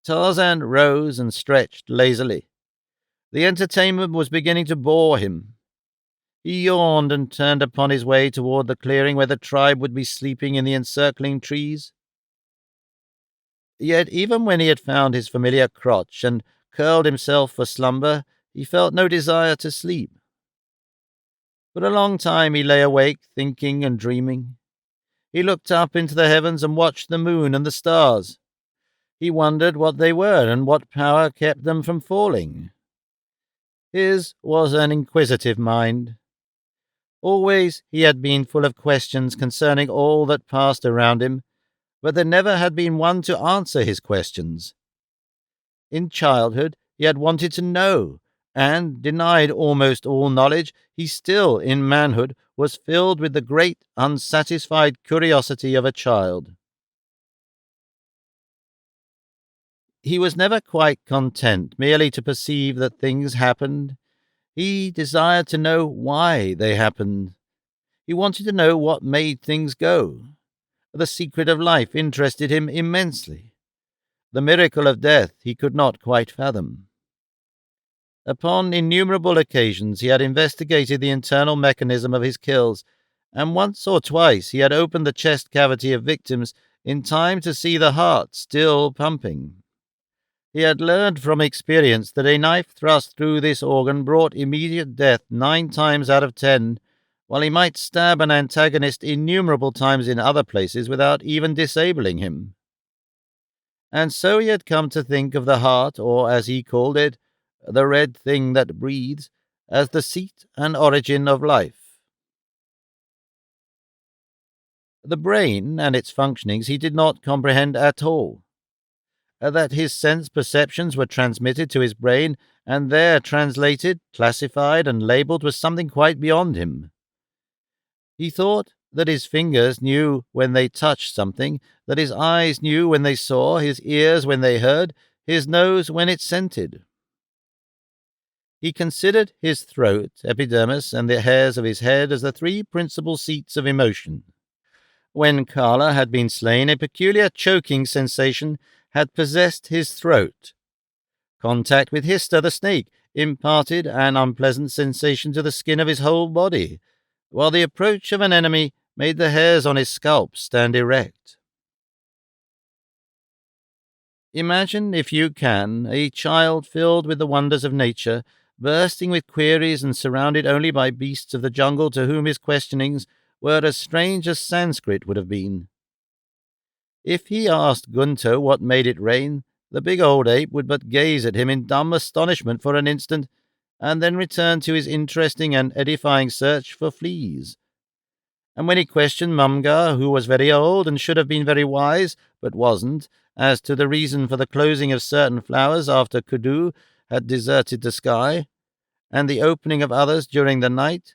Tarzan rose and stretched lazily. The entertainment was beginning to bore him. He yawned and turned upon his way toward the clearing where the tribe would be sleeping in the encircling trees. Yet even when he had found his familiar crotch and curled himself for slumber, he felt no desire to sleep. For a long time he lay awake, thinking and dreaming. He looked up into the heavens and watched the moon and the stars. He wondered what they were and what power kept them from falling. His was an inquisitive mind. Always he had been full of questions concerning all that passed around him, but there never had been one to answer his questions. In childhood he had wanted to know, and, denied almost all knowledge, he still, in manhood, was filled with the great, unsatisfied curiosity of a child. He was never quite content merely to perceive that things happened. He desired to know why they happened. He wanted to know what made things go. The secret of life interested him immensely. The miracle of death he could not quite fathom. Upon innumerable occasions he had investigated the internal mechanism of his kills, and once or twice he had opened the chest cavity of victims in time to see the heart still pumping. He had learned from experience that a knife thrust through this organ brought immediate death 9 times out of 10, while he might stab an antagonist innumerable times in other places without even disabling him. And so he had come to think of the heart, or as he called it, the red thing that breathes, as the seat and origin of life. The brain and its functionings he did not comprehend at all. That his sense perceptions were transmitted to his brain and there translated, classified, and labeled was something quite beyond him. He thought that his fingers knew when they touched something, that his eyes knew when they saw, his ears when they heard, his nose when it scented. He considered his throat, epidermis, and the hairs of his head as the 3 principal seats of emotion. When Kala had been slain, a peculiar choking sensation had possessed his throat. Contact with Hista the snake imparted an unpleasant sensation to the skin of his whole body, while the approach of an enemy made the hairs on his scalp stand erect. Imagine, if you can, a child filled with the wonders of nature, bursting with queries and surrounded only by beasts of the jungle to whom his questionings were as strange as Sanskrit would have been. If he asked Gunto what made it rain, the big old ape would but gaze at him in dumb astonishment for an instant, and then return to his interesting and edifying search for fleas. And when he questioned Mumga, who was very old and should have been very wise, but wasn't, as to the reason for the closing of certain flowers after Kudu had deserted the sky, and the opening of others during the night,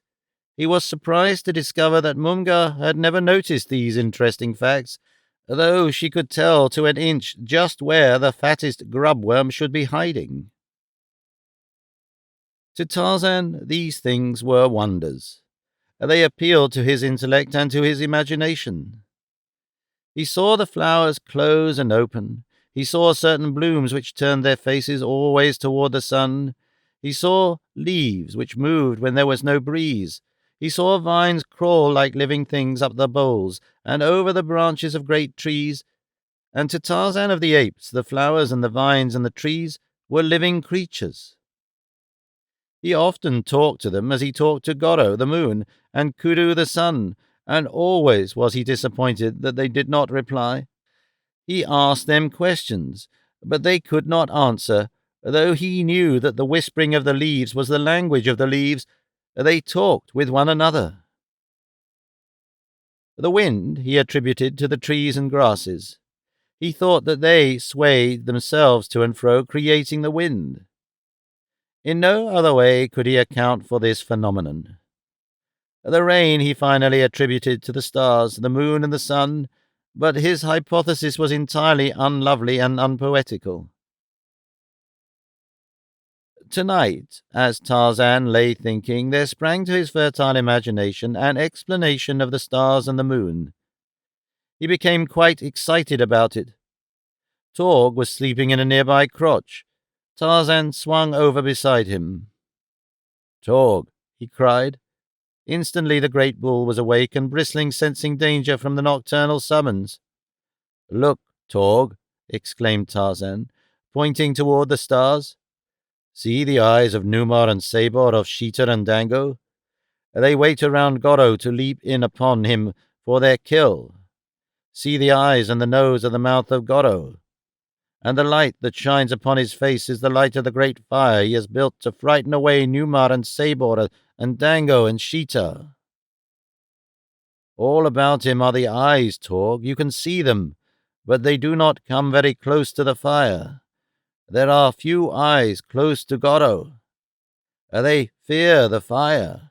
he was surprised to discover that Mumga had never noticed these interesting facts, though she could tell to an inch just where the fattest grubworm should be hiding. To Tarzan, these things were wonders. They appealed to his intellect and to his imagination. He saw the flowers close and open. He saw certain blooms which turned their faces always toward the sun. He saw leaves which moved when there was no breeze. He saw vines crawl like living things up the boles and over the branches of great trees, and to Tarzan of the Apes the flowers and the vines and the trees were living creatures. He often talked to them as he talked to Goro the moon and Kudu the sun, and always was he disappointed that they did not reply. He asked them questions, but they could not answer, though he knew that the whispering of the leaves was the language of the leaves. They talked with one another. The wind he attributed to the trees and grasses. He thought that they swayed themselves to and fro, creating the wind. In no other way could he account for this phenomenon. The rain he finally attributed to the stars, the moon, and the sun, but his hypothesis was entirely unlovely and unpoetical. Tonight, as Tarzan lay thinking, there sprang to his fertile imagination an explanation of the stars and the moon. He became quite excited about it. Torg was sleeping in a nearby crotch. Tarzan swung over beside him. "Torg," he cried. Instantly the great bull was awake and bristling, sensing danger from the nocturnal summons. "Look, Torg," exclaimed Tarzan, pointing toward the stars. "See the eyes of Numar and Sabor, of Sheeta and Dango? They wait around Goro to leap in upon him for their kill. See the eyes and the nose and the mouth of Goro. And the light that shines upon his face is the light of the great fire he has built to frighten away Numar and Sabor and Dango and Sheeta. All about him are the eyes, Torg. You can see them, but they do not come very close to the fire. There are few eyes close to Goro. They fear the fire.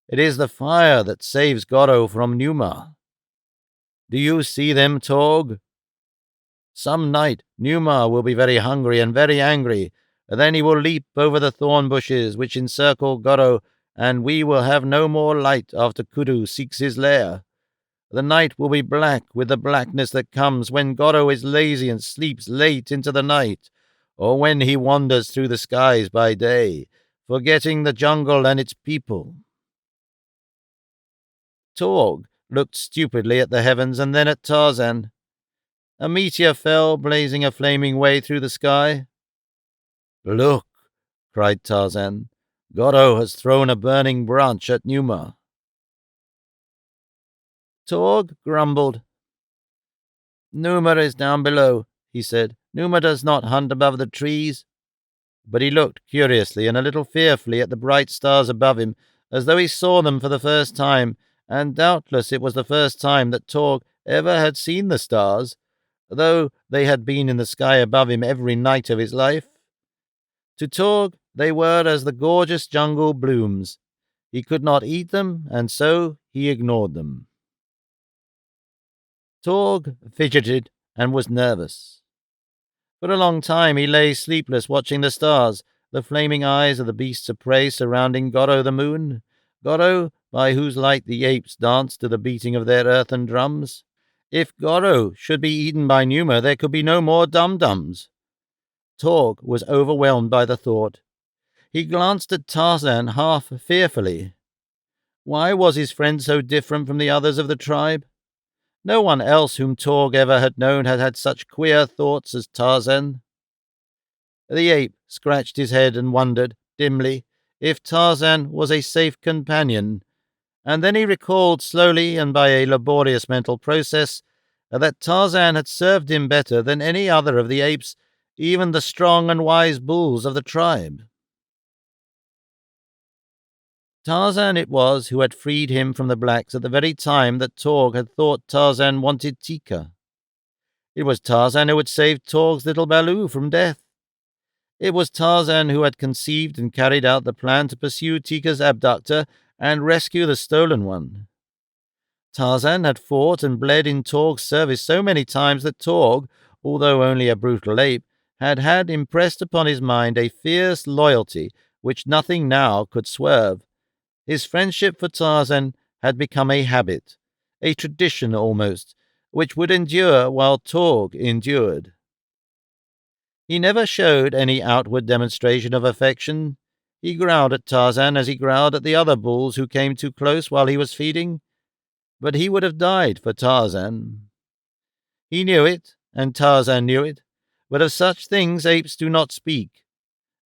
It is the fire that saves Goro from Numar. Do you see them, Torg? Some night Numar will be very hungry and very angry. Then he will leap over the thorn bushes which encircle Goro, and we will have no more light after Kudu seeks his lair. The night will be black with the blackness that comes when Goro is lazy and sleeps late into the night, or when he wanders through the skies by day, forgetting the jungle and its people. Torg looked stupidly at the heavens and then at Tarzan. A meteor fell, blazing a flaming way through the sky. "Look!" cried Tarzan. "Goro has thrown a burning branch at Numa." Torg grumbled. "Numa is down below," he said. "Numa does not hunt above the trees." But he looked curiously and a little fearfully at the bright stars above him, as though he saw them for the first time, and doubtless it was the first time that Torg ever had seen the stars, though they had been in the sky above him every night of his life. To Torg they were as the gorgeous jungle blooms. He could not eat them, and so he ignored them. Torg fidgeted and was nervous. For a long time he lay sleepless, watching the stars, the flaming eyes of the beasts of prey surrounding Goro the moon, Goro, by whose light the apes danced to the beating of their earthen drums. If Goro should be eaten by Numa, there could be no more dum-dums. Torg was overwhelmed by the thought. He glanced at Tarzan half fearfully. Why was his friend so different from the others of the tribe? No one else whom Torg ever had known had had such queer thoughts as Tarzan. The ape scratched his head and wondered, dimly, if Tarzan was a safe companion, and then he recalled slowly and by a laborious mental process that Tarzan had served him better than any other of the apes, even the strong and wise bulls of the tribe. Tarzan it was who had freed him from the blacks at the very time that Torg had thought Tarzan wanted Tika. It was Tarzan who had saved Torg's little Baloo from death. It was Tarzan who had conceived and carried out the plan to pursue Tika's abductor and rescue the stolen one. Tarzan had fought and bled in Torg's service so many times that Torg, although only a brutal ape, had impressed upon his mind a fierce loyalty which nothing now could swerve. His friendship for Tarzan had become a habit, a tradition almost, which would endure while Torg endured. He never showed any outward demonstration of affection. He growled at Tarzan as he growled at the other bulls who came too close while he was feeding. But he would have died for Tarzan. He knew it, and Tarzan knew it, but of such things apes do not speak.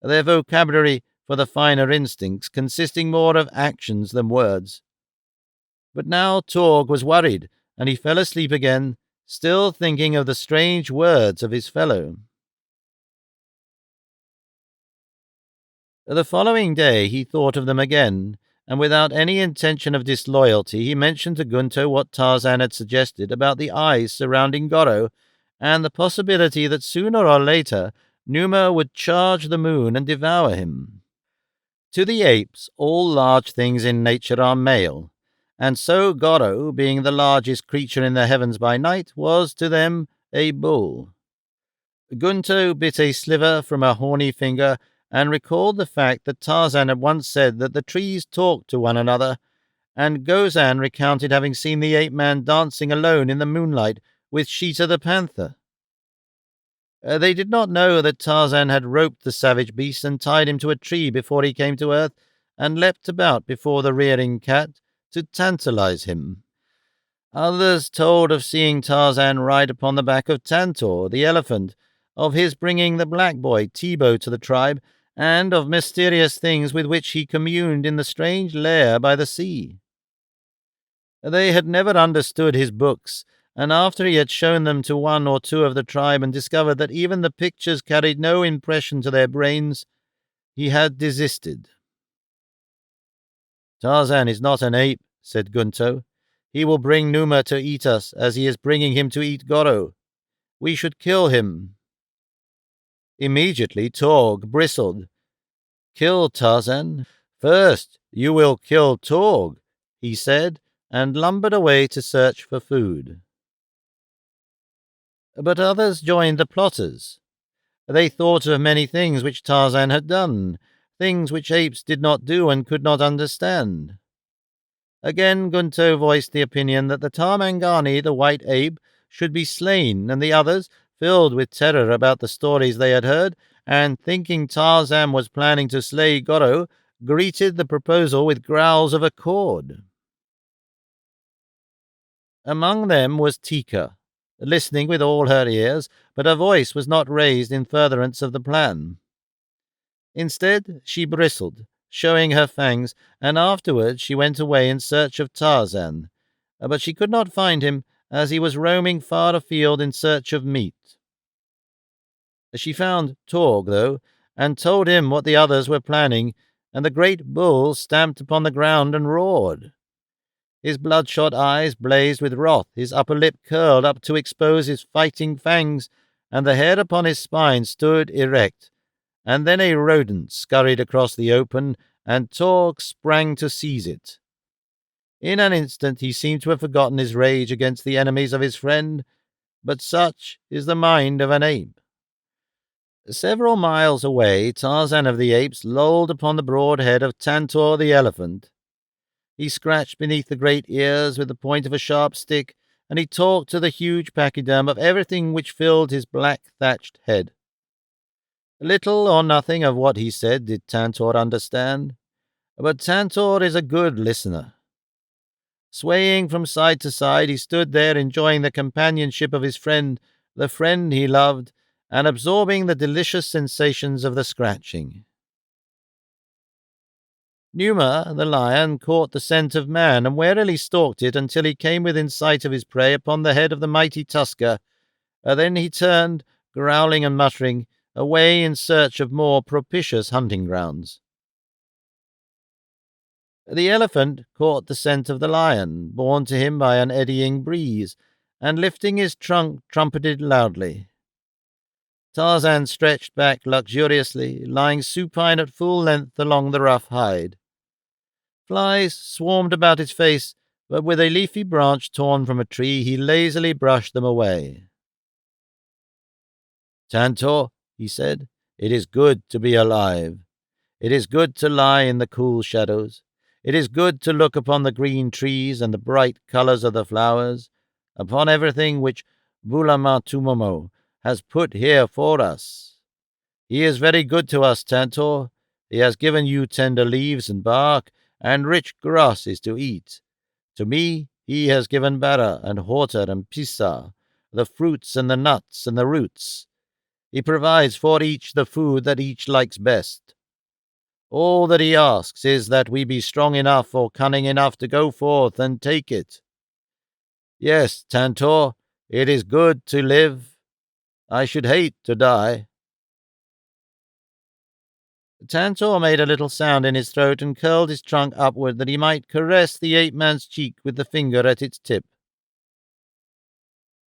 Their vocabulary for the finer instincts consisting more of actions than words. But now Torg was worried, and he fell asleep again, still thinking of the strange words of his fellow. The following day he thought of them again, and without any intention of disloyalty he mentioned to Gunto what Tarzan had suggested about the eyes surrounding Goro, and the possibility that sooner or later Numa would charge the moon and devour him. To the apes, all large things in nature are male, and so Goro, being the largest creature in the heavens by night, was to them a bull. Gunto bit a sliver from a horny finger and recalled the fact that Tarzan had once said that the trees talked to one another, and Gozan recounted having seen the ape-man dancing alone in the moonlight with Sheeta the panther. They did not know that Tarzan had roped the savage beast and tied him to a tree before he came to earth, and leapt about before the rearing cat to tantalize him. Others told of seeing Tarzan ride upon the back of Tantor, the elephant, of his bringing the black boy Tibo to the tribe, and of mysterious things with which he communed in the strange lair by the sea. They had never understood his books, and after he had shown them to one or two of the tribe and discovered that even the pictures carried no impression to their brains, he had desisted. "Tarzan is not an ape," said Gunto. "He will bring Numa to eat us, as he is bringing him to eat Goro. We should kill him." Immediately Torg bristled. "Kill Tarzan? First you will kill Torg," he said, and lumbered away to search for food. But others joined the plotters. They thought of many things which Tarzan had done, things which apes did not do and could not understand. Again Gunto voiced the opinion that the Tarmangani, the white ape, should be slain, and the others, filled with terror about the stories they had heard, and thinking Tarzan was planning to slay Goro, greeted the proposal with growls of accord. Among them was Tika, listening with all her ears, but her voice was not raised in furtherance of the plan. Instead, she bristled, showing her fangs, and afterwards she went away in search of Tarzan. But she could not find him, as he was roaming far afield in search of meat. She found Torg, though, and told him what the others were planning, and the great bull stamped upon the ground and roared. His bloodshot eyes blazed with wrath, his upper lip curled up to expose his fighting fangs, and the hair upon his spine stood erect. And then a rodent scurried across the open, and Torg sprang to seize it. In an instant he seemed to have forgotten his rage against the enemies of his friend, but such is the mind of an ape. Several miles away, Tarzan of the Apes lolled upon the broad head of Tantor the elephant. He scratched beneath the great ears with the point of a sharp stick, and he talked to the huge pachyderm of everything which filled his black-thatched head. Little or nothing of what he said did Tantor understand, but Tantor is a good listener. Swaying from side to side, he stood there enjoying the companionship of his friend, the friend he loved, and absorbing the delicious sensations of the scratching. Numa, the lion, caught the scent of man, and warily stalked it until he came within sight of his prey upon the head of the mighty tusker. Then he turned, growling and muttering, away in search of more propitious hunting grounds. The elephant caught the scent of the lion, borne to him by an eddying breeze, and lifting his trunk trumpeted loudly. Tarzan stretched back luxuriously, lying supine at full length along the rough hide. Flies swarmed about his face, but with a leafy branch torn from a tree he lazily brushed them away. "Tantor," he said, "it is good to be alive. It is good to lie in the cool shadows. It is good to look upon the green trees and the bright colors of the flowers, upon everything which Bulama has put here for us. He is very good to us, Tantor. He has given you tender leaves and bark, and rich grasses to eat. To me he has given Bara and Horta and Pisa, the fruits and the nuts and the roots. He provides for each the food that each likes best. All that he asks is that we be strong enough or cunning enough to go forth and take it. Yes, Tantor, it is good to live. I should hate to die." Tantor made a little sound in his throat and curled his trunk upward that he might caress the ape-man's cheek with the finger at its tip.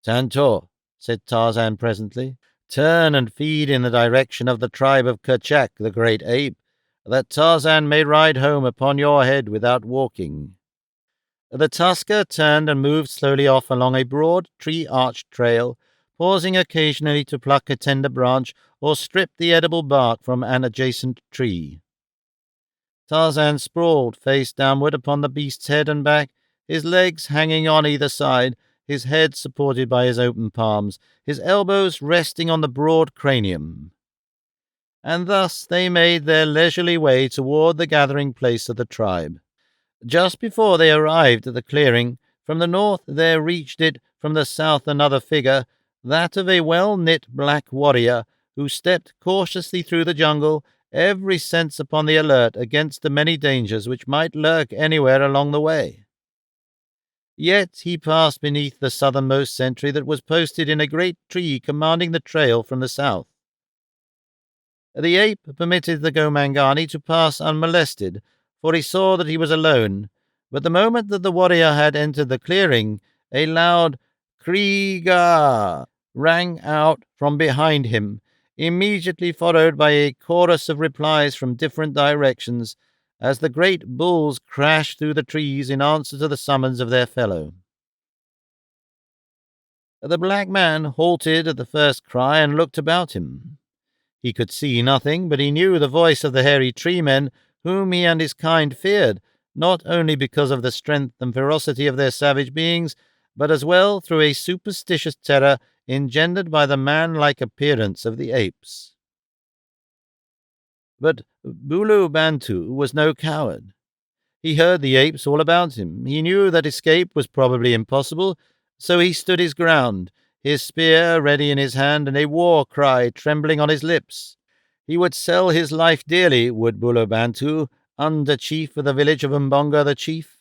"Tantor," said Tarzan presently, "turn and feed in the direction of the tribe of Kerchak, the great ape, that Tarzan may ride home upon your head without walking." The tusker turned and moved slowly off along a broad, tree-arched trail, pausing occasionally to pluck a tender branch or strip the edible bark from an adjacent tree. Tarzan sprawled face downward upon the beast's head and back, his legs hanging on either side, his head supported by his open palms, his elbows resting on the broad cranium. And thus they made their leisurely way toward the gathering place of the tribe. Just before they arrived at the clearing, from the north there reached it, from the south another figure, that of a well-knit black warrior, who stepped cautiously through the jungle, every sense upon the alert against the many dangers which might lurk anywhere along the way. Yet he passed beneath the southernmost sentry that was posted in a great tree commanding the trail from the south. The ape permitted the Gomangani to pass unmolested, for he saw that he was alone, but the moment that the warrior had entered the clearing, a loud "Kriega" rang out from behind him, immediately followed by a chorus of replies from different directions, as the great bulls crashed through the trees in answer to the summons of their fellow. The black man halted at the first cry and looked about him. He could see nothing, but he knew the voice of the hairy tree-men, whom he and his kind feared, not only because of the strength and ferocity of their savage beings, but as well through a superstitious terror engendered by the man-like appearance of the apes. But Bulu Bantu was no coward. He heard the apes all about him. He knew that escape was probably impossible, so he stood his ground, his spear ready in his hand and a war cry trembling on his lips. He would sell his life dearly, would Bulabantu, under chief of the village of Mbonga the chief.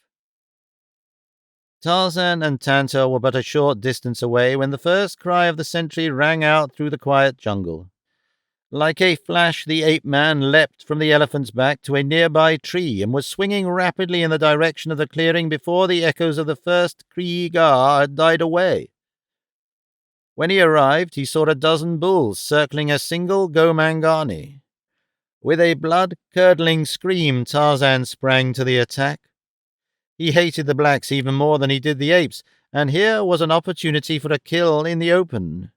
Tarzan and Tanta were but a short distance away when the first cry of the sentry rang out through the quiet jungle. Like a flash, the ape-man leapt from the elephant's back to a nearby tree and was swinging rapidly in the direction of the clearing before the echoes of the first Kree-Gar had died away. When he arrived, he saw a dozen bulls circling a single Gomangani. With a blood-curdling scream, Tarzan sprang to the attack. He hated the blacks even more than he did the apes, and here was an opportunity for a kill in the open.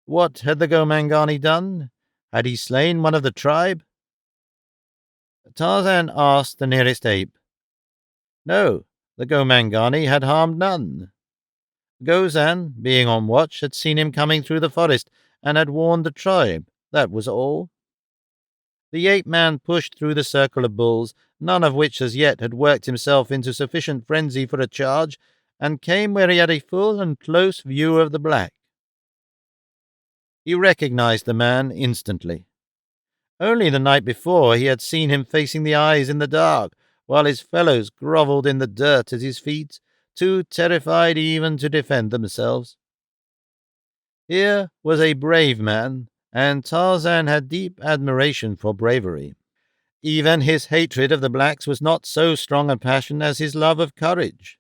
What had the Gomangani done? Had he slain one of the tribe? Tarzan asked the nearest ape. No, the Gomangani had harmed none. Gozan, being on watch, had seen him coming through the forest and had warned the tribe. That was all. The ape-man pushed through the circle of bulls, none of which as yet had worked himself into sufficient frenzy for a charge, and came where he had a full and close view of the black. He recognized the man instantly. Only the night before he had seen him facing the eyes in the dark, while his fellows grovelled in the dirt at his feet, too terrified even to defend themselves. Here was a brave man, and Tarzan had deep admiration for bravery. Even his hatred of the blacks was not so strong a passion as his love of courage.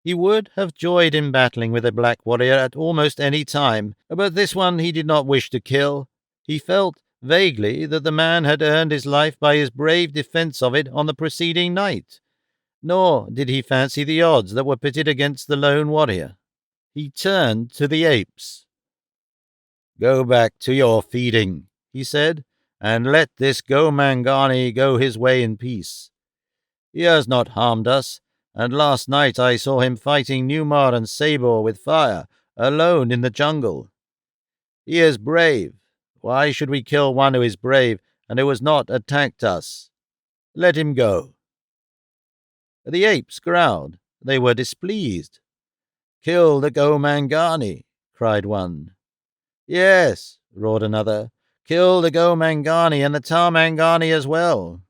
He would have joyed in battling with a black warrior at almost any time, but this one he did not wish to kill. He felt vaguely that the man had earned his life by his brave defense of it on the preceding night, nor did he fancy the odds that were pitted against the lone warrior. He turned to the apes. "Go back to your feeding," he said, "and let this Gomangani go his way in peace. He has not harmed us, and last night I saw him fighting Numar and Sabor with fire, alone in the jungle. He is brave. Why should we kill one who is brave and who has not attacked us? Let him go." The apes growled. They were displeased. "Kill the Gomangani," cried one. "Yes," roared another. "Kill the Gomangani and the Tarmangani as well."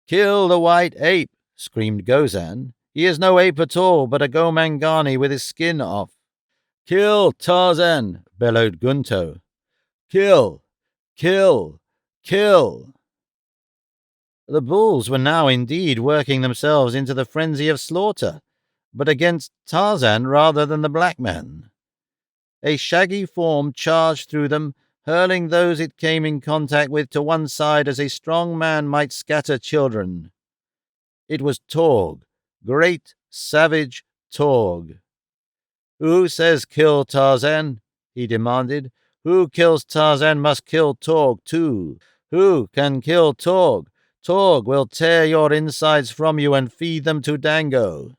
"Kill the white ape," screamed Gozan. "He is no ape at all, but a Gomangani with his skin off." "Kill Tarzan," bellowed Gunto. "Kill! Kill! Kill!" The bulls were now indeed working themselves into the frenzy of slaughter, but against Tarzan rather than the black man. A shaggy form charged through them, hurling those it came in contact with to one side as a strong man might scatter children. It was Torg, great, savage Torg. "Who says kill Tarzan?" he demanded. "Who kills Tarzan must kill Torg too. Who can kill Torg? Torg will tear your insides from you and feed them to Dango."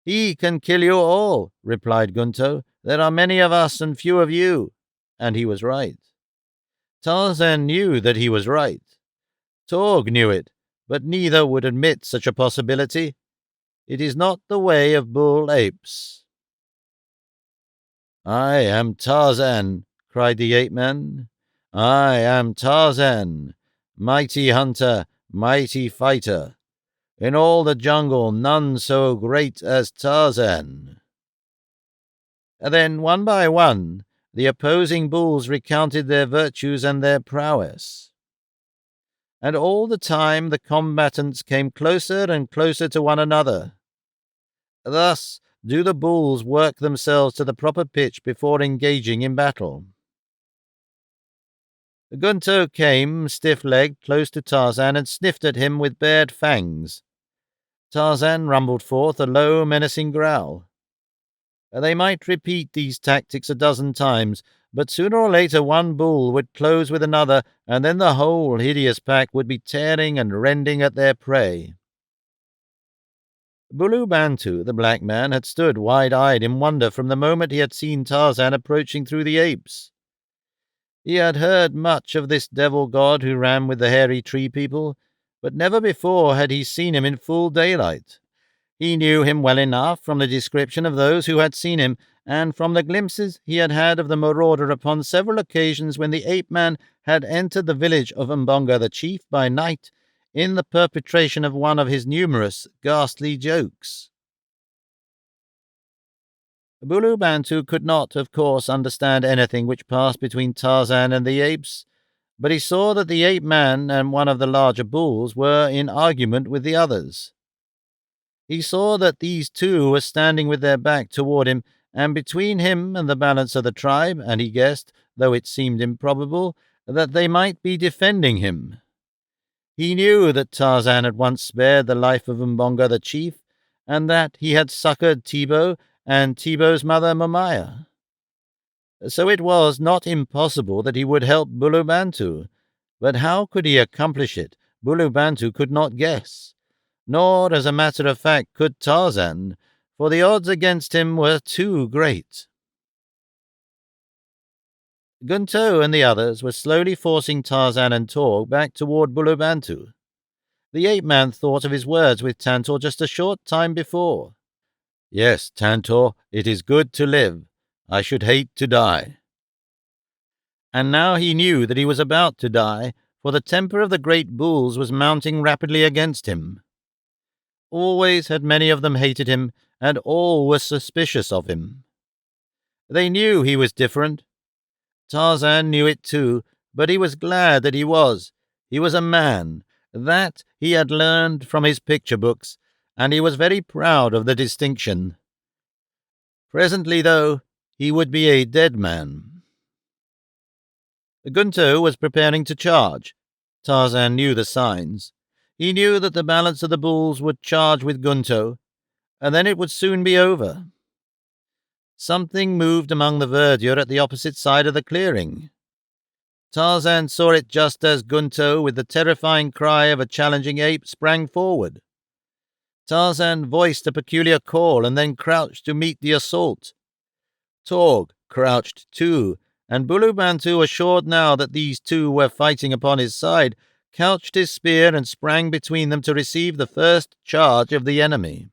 "He can kill you all," replied Gunto. "There are many of us and few of you." And he was right. Tarzan knew that he was right. Torg knew it, but neither would admit such a possibility. It is not the way of bull apes. "I am Tarzan," cried the ape-man. "I am Tarzan, mighty hunter, mighty fighter. In all the jungle none so great as Tarzan." Then, one by one, the opposing bulls recounted their virtues and their prowess. And all the time the combatants came closer and closer to one another. Thus do the bulls work themselves to the proper pitch before engaging in battle. Gunto came, stiff-legged, close to Tarzan and sniffed at him with bared fangs. Tarzan rumbled forth a low, menacing growl. They might repeat these tactics a dozen times, but sooner or later one bull would close with another, and then the whole hideous pack would be tearing and rending at their prey. Bulubantu, the black man, had stood wide-eyed in wonder from the moment he had seen Tarzan approaching through the apes. He had heard much of this devil god who ran with the hairy tree people, but never before had he seen him in full daylight. He knew him well enough from the description of those who had seen him, and from the glimpses he had had of the marauder upon several occasions when the ape-man had entered the village of Mbonga the chief by night, in the perpetration of one of his numerous ghastly jokes. Bulubantu could not, of course, understand anything which passed between Tarzan and the apes, but he saw that the ape-man and one of the larger bulls were in argument with the others. He saw that these two were standing with their back toward him, and between him and the balance of the tribe, and he guessed, though it seemed improbable, that they might be defending him. He knew that Tarzan had once spared the life of Mbonga the chief, and that he had succored Tibo and Tibo's mother Momaya. So it was not impossible that he would help Bulubantu, but how could he accomplish it, Bulubantu could not guess. Nor, as a matter of fact, could Tarzan, for the odds against him were too great. Gunto and the others were slowly forcing Tarzan and Torg back toward Bulubantu. The ape-man thought of his words with Tantor just a short time before. "Yes, Tantor, it is good to live. I should hate to die." And now he knew that he was about to die, for the temper of the great bulls was mounting rapidly against him. Always had many of them hated him, and all were suspicious of him. They knew he was different. Tarzan knew it too, but he was glad that he was. He was a man. That he had learned from his picture books, and he was very proud of the distinction. Presently, though, he would be a dead man. Gunto was preparing to charge. Tarzan knew the signs. He knew that the balance of the bulls would charge with Gunto, and then it would soon be over. Something moved among the verdure at the opposite side of the clearing. Tarzan saw it just as Gunto, with the terrifying cry of a challenging ape, sprang forward. Tarzan voiced a peculiar call and then crouched to meet the assault. Torg crouched too, and Bulubantu, assured now that these two were fighting upon his side, couched his spear and sprang between them to receive the first charge of the enemy.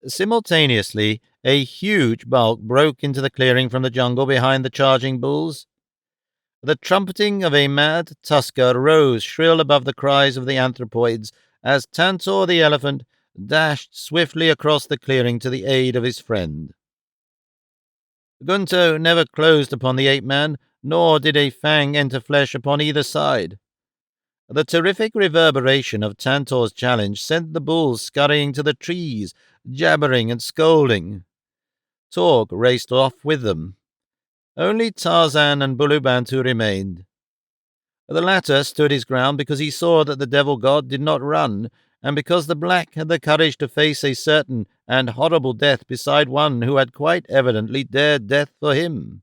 Simultaneously, a huge bulk broke into the clearing from the jungle behind the charging bulls. The trumpeting of a mad tusker rose shrill above the cries of the anthropoids as Tantor the elephant dashed swiftly across the clearing to the aid of his friend. Gunto never closed upon the ape-man, nor did a fang enter flesh upon either side. The terrific reverberation of Tantor's challenge sent the bulls scurrying to the trees, jabbering and scolding. Torg raced off with them. Only Tarzan and Bulubantu remained. The latter stood his ground because he saw that the devil god did not run, and because the black had the courage to face a certain and horrible death beside one who had quite evidently dared death for him.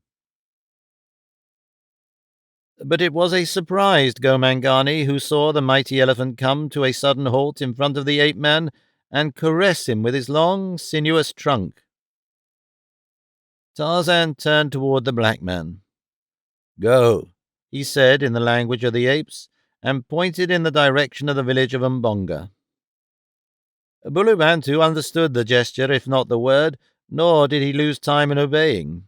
But it was a surprised Gomangani who saw the mighty elephant come to a sudden halt in front of the ape-man and caress him with his long, sinuous trunk. Tarzan turned toward the black man. "Go," he said in the language of the apes, and pointed in the direction of the village of Mbonga. Bulubantu understood the gesture, if not the word, nor did he lose time in obeying.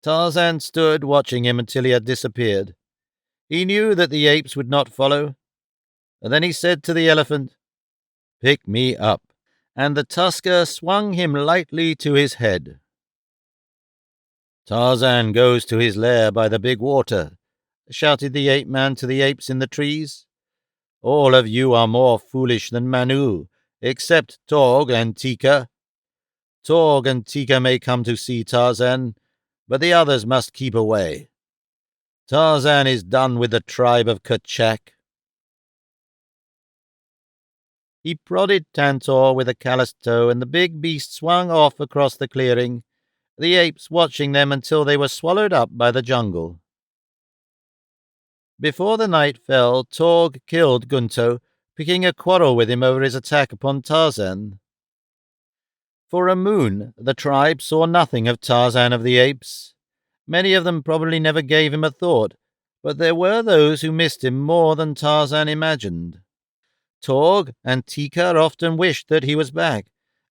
Tarzan stood watching him until he had disappeared. He knew that the apes would not follow. And then he said to the elephant, "Pick me up," and the tusker swung him lightly to his head. "Tarzan goes to his lair by the big water," shouted the ape-man to the apes in the trees. "All of you are more foolish than Manu, except Torg and Tika. Torg and Tika may come to see Tarzan, but the others must keep away. Tarzan is done with the tribe of Kerchak." He prodded Tantor with a calloused toe, and the big beast swung off across the clearing, the apes watching them until they were swallowed up by the jungle. Before the night fell, Torg killed Gunto, picking a quarrel with him over his attack upon Tarzan. For a moon, the tribe saw nothing of Tarzan of the Apes. Many of them probably never gave him a thought, but there were those who missed him more than Tarzan imagined. Torg and Tika often wished that he was back,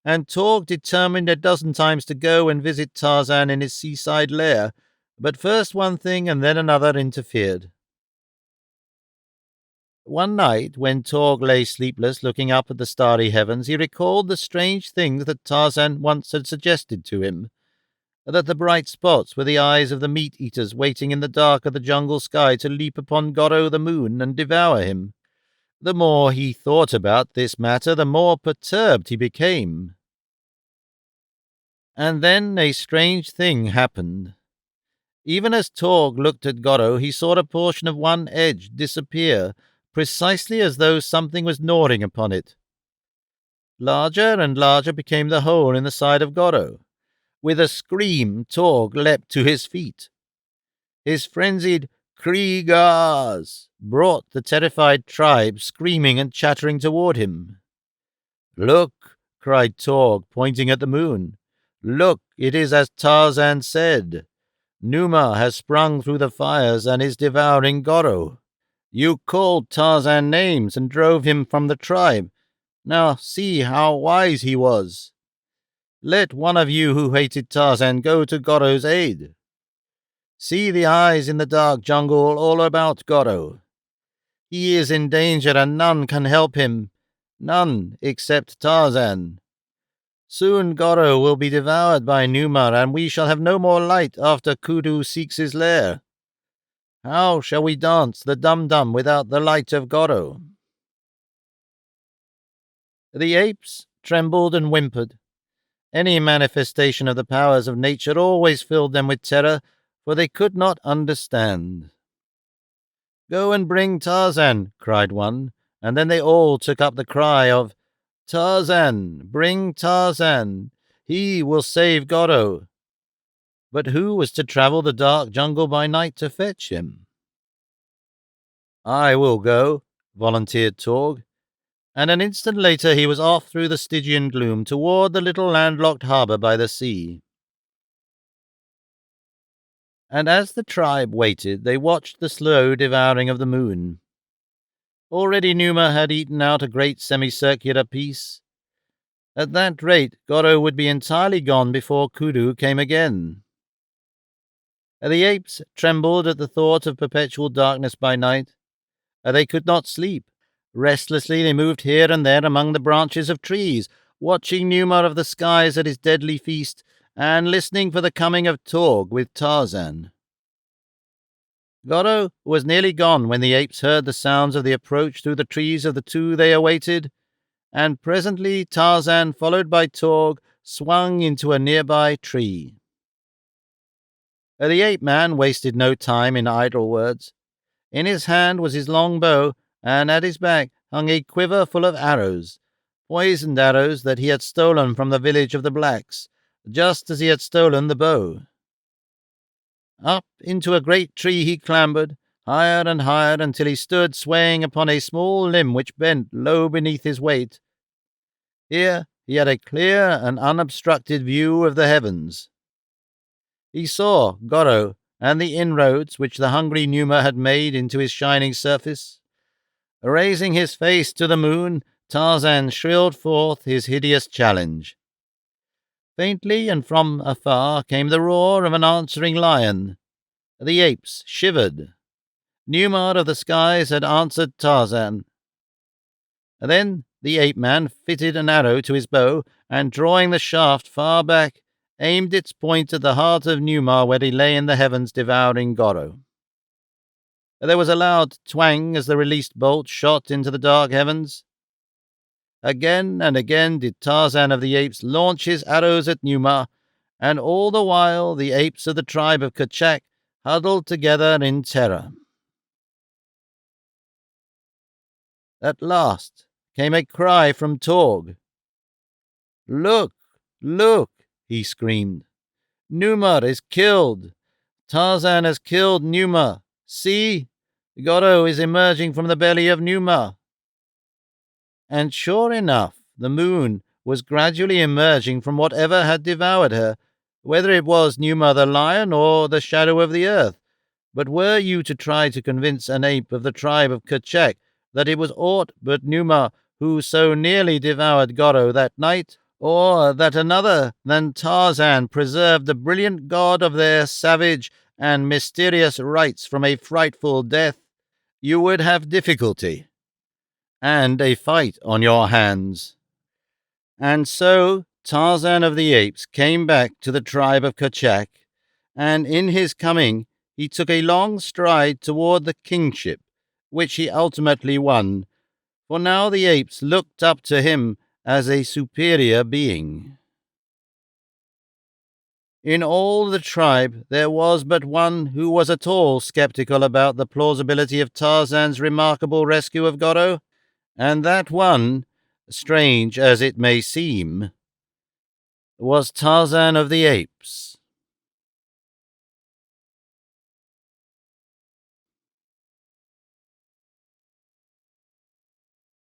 and Torg determined a dozen times to go and visit Tarzan in his seaside lair, but first one thing and then another interfered. One night, when Torg lay sleepless looking up at the starry heavens, he recalled the strange things that Tarzan once had suggested to him, that the bright spots were the eyes of the meat-eaters waiting in the dark of the jungle sky to leap upon Goro the moon and devour him. The more he thought about this matter, the more perturbed he became. And then a strange thing happened. Even as Torg looked at Goro, he saw a portion of one edge disappear, precisely as though something was gnawing upon it. Larger and larger became the hole in the side of Goro. With a scream, Torg leapt to his feet. His frenzied "Kriegers" brought the terrified tribe screaming and chattering toward him. "Look!" cried Torg, pointing at the moon. "Look, it is as Tarzan said. Numa has sprung through the fires and is devouring Goro. You called Tarzan names and drove him from the tribe. Now see how wise he was. Let one of you who hated Tarzan go to Goro's aid. See the eyes in the dark jungle all about Goro. He is in danger and none can help him. None except Tarzan. Soon Goro will be devoured by Numa, and we shall have no more light after Kudu seeks his lair. How shall we dance the dum-dum without the light of Goro?" The apes trembled and whimpered. Any manifestation of the powers of nature always filled them with terror, for they could not understand. "Go and bring Tarzan," cried one, and then they all took up the cry of, "Tarzan! Bring Tarzan! He will save Goro." But who was to travel the dark jungle by night to fetch him? "I will go," volunteered Torg, and an instant later he was off through the Stygian gloom toward the little landlocked harbor by the sea. And as the tribe waited, they watched the slow devouring of the moon. Already Numa had eaten out a great semicircular piece. At that rate, Goro would be entirely gone before Kudu came again. The apes trembled at the thought of perpetual darkness by night. They could not sleep. Restlessly they moved here and there among the branches of trees, watching Numa of the skies at his deadly feast, and listening for the coming of Torg with Tarzan. Goro was nearly gone when the apes heard the sounds of the approach through the trees of the two they awaited, and presently Tarzan, followed by Torg, swung into a nearby tree. The ape-man wasted no time in idle words. In his hand was his long bow, and at his back hung a quiver full of arrows, poisoned arrows that he had stolen from the village of the blacks, just as he had stolen the bow. Up into a great tree he clambered, higher and higher, until he stood swaying upon a small limb which bent low beneath his weight. Here he had a clear and unobstructed view of the heavens. He saw Goro and the inroads which the hungry Numa had made into his shining surface. Raising his face to the moon, Tarzan shrilled forth his hideous challenge. Faintly and from afar came the roar of an answering lion. The apes shivered. Numa of the skies had answered Tarzan. Then the ape-man fitted an arrow to his bow, and drawing the shaft far back, aimed its point at the heart of Numa where he lay in the heavens devouring Goro. There was a loud twang as the released bolt shot into the dark heavens. Again and again did Tarzan of the apes launch his arrows at Numa, and all the while the apes of the tribe of Kerchak huddled together in terror. At last came a cry from Torg. "Look! Look!" he screamed. "Numa is killed! Tarzan has killed Numa! See! Goro is emerging from the belly of Numa!" And sure enough, the moon was gradually emerging from whatever had devoured her, whether it was Numa the lion or the shadow of the earth. But were you to try to convince an ape of the tribe of Kerchak that it was aught but Numa who so nearly devoured Goro that night, or that another than Tarzan preserved the brilliant god of their savage and mysterious rites from a frightful death, you would have difficulty and a fight on your hands. And so Tarzan of the Apes came back to the tribe of Kerchak, and in his coming he took a long stride toward the kingship, which he ultimately won, for now the apes looked up to him as a superior being. In all the tribe there was but one who was at all skeptical about the plausibility of Tarzan's remarkable rescue of Goro, and that one, strange as it may seem, was Tarzan of the Apes.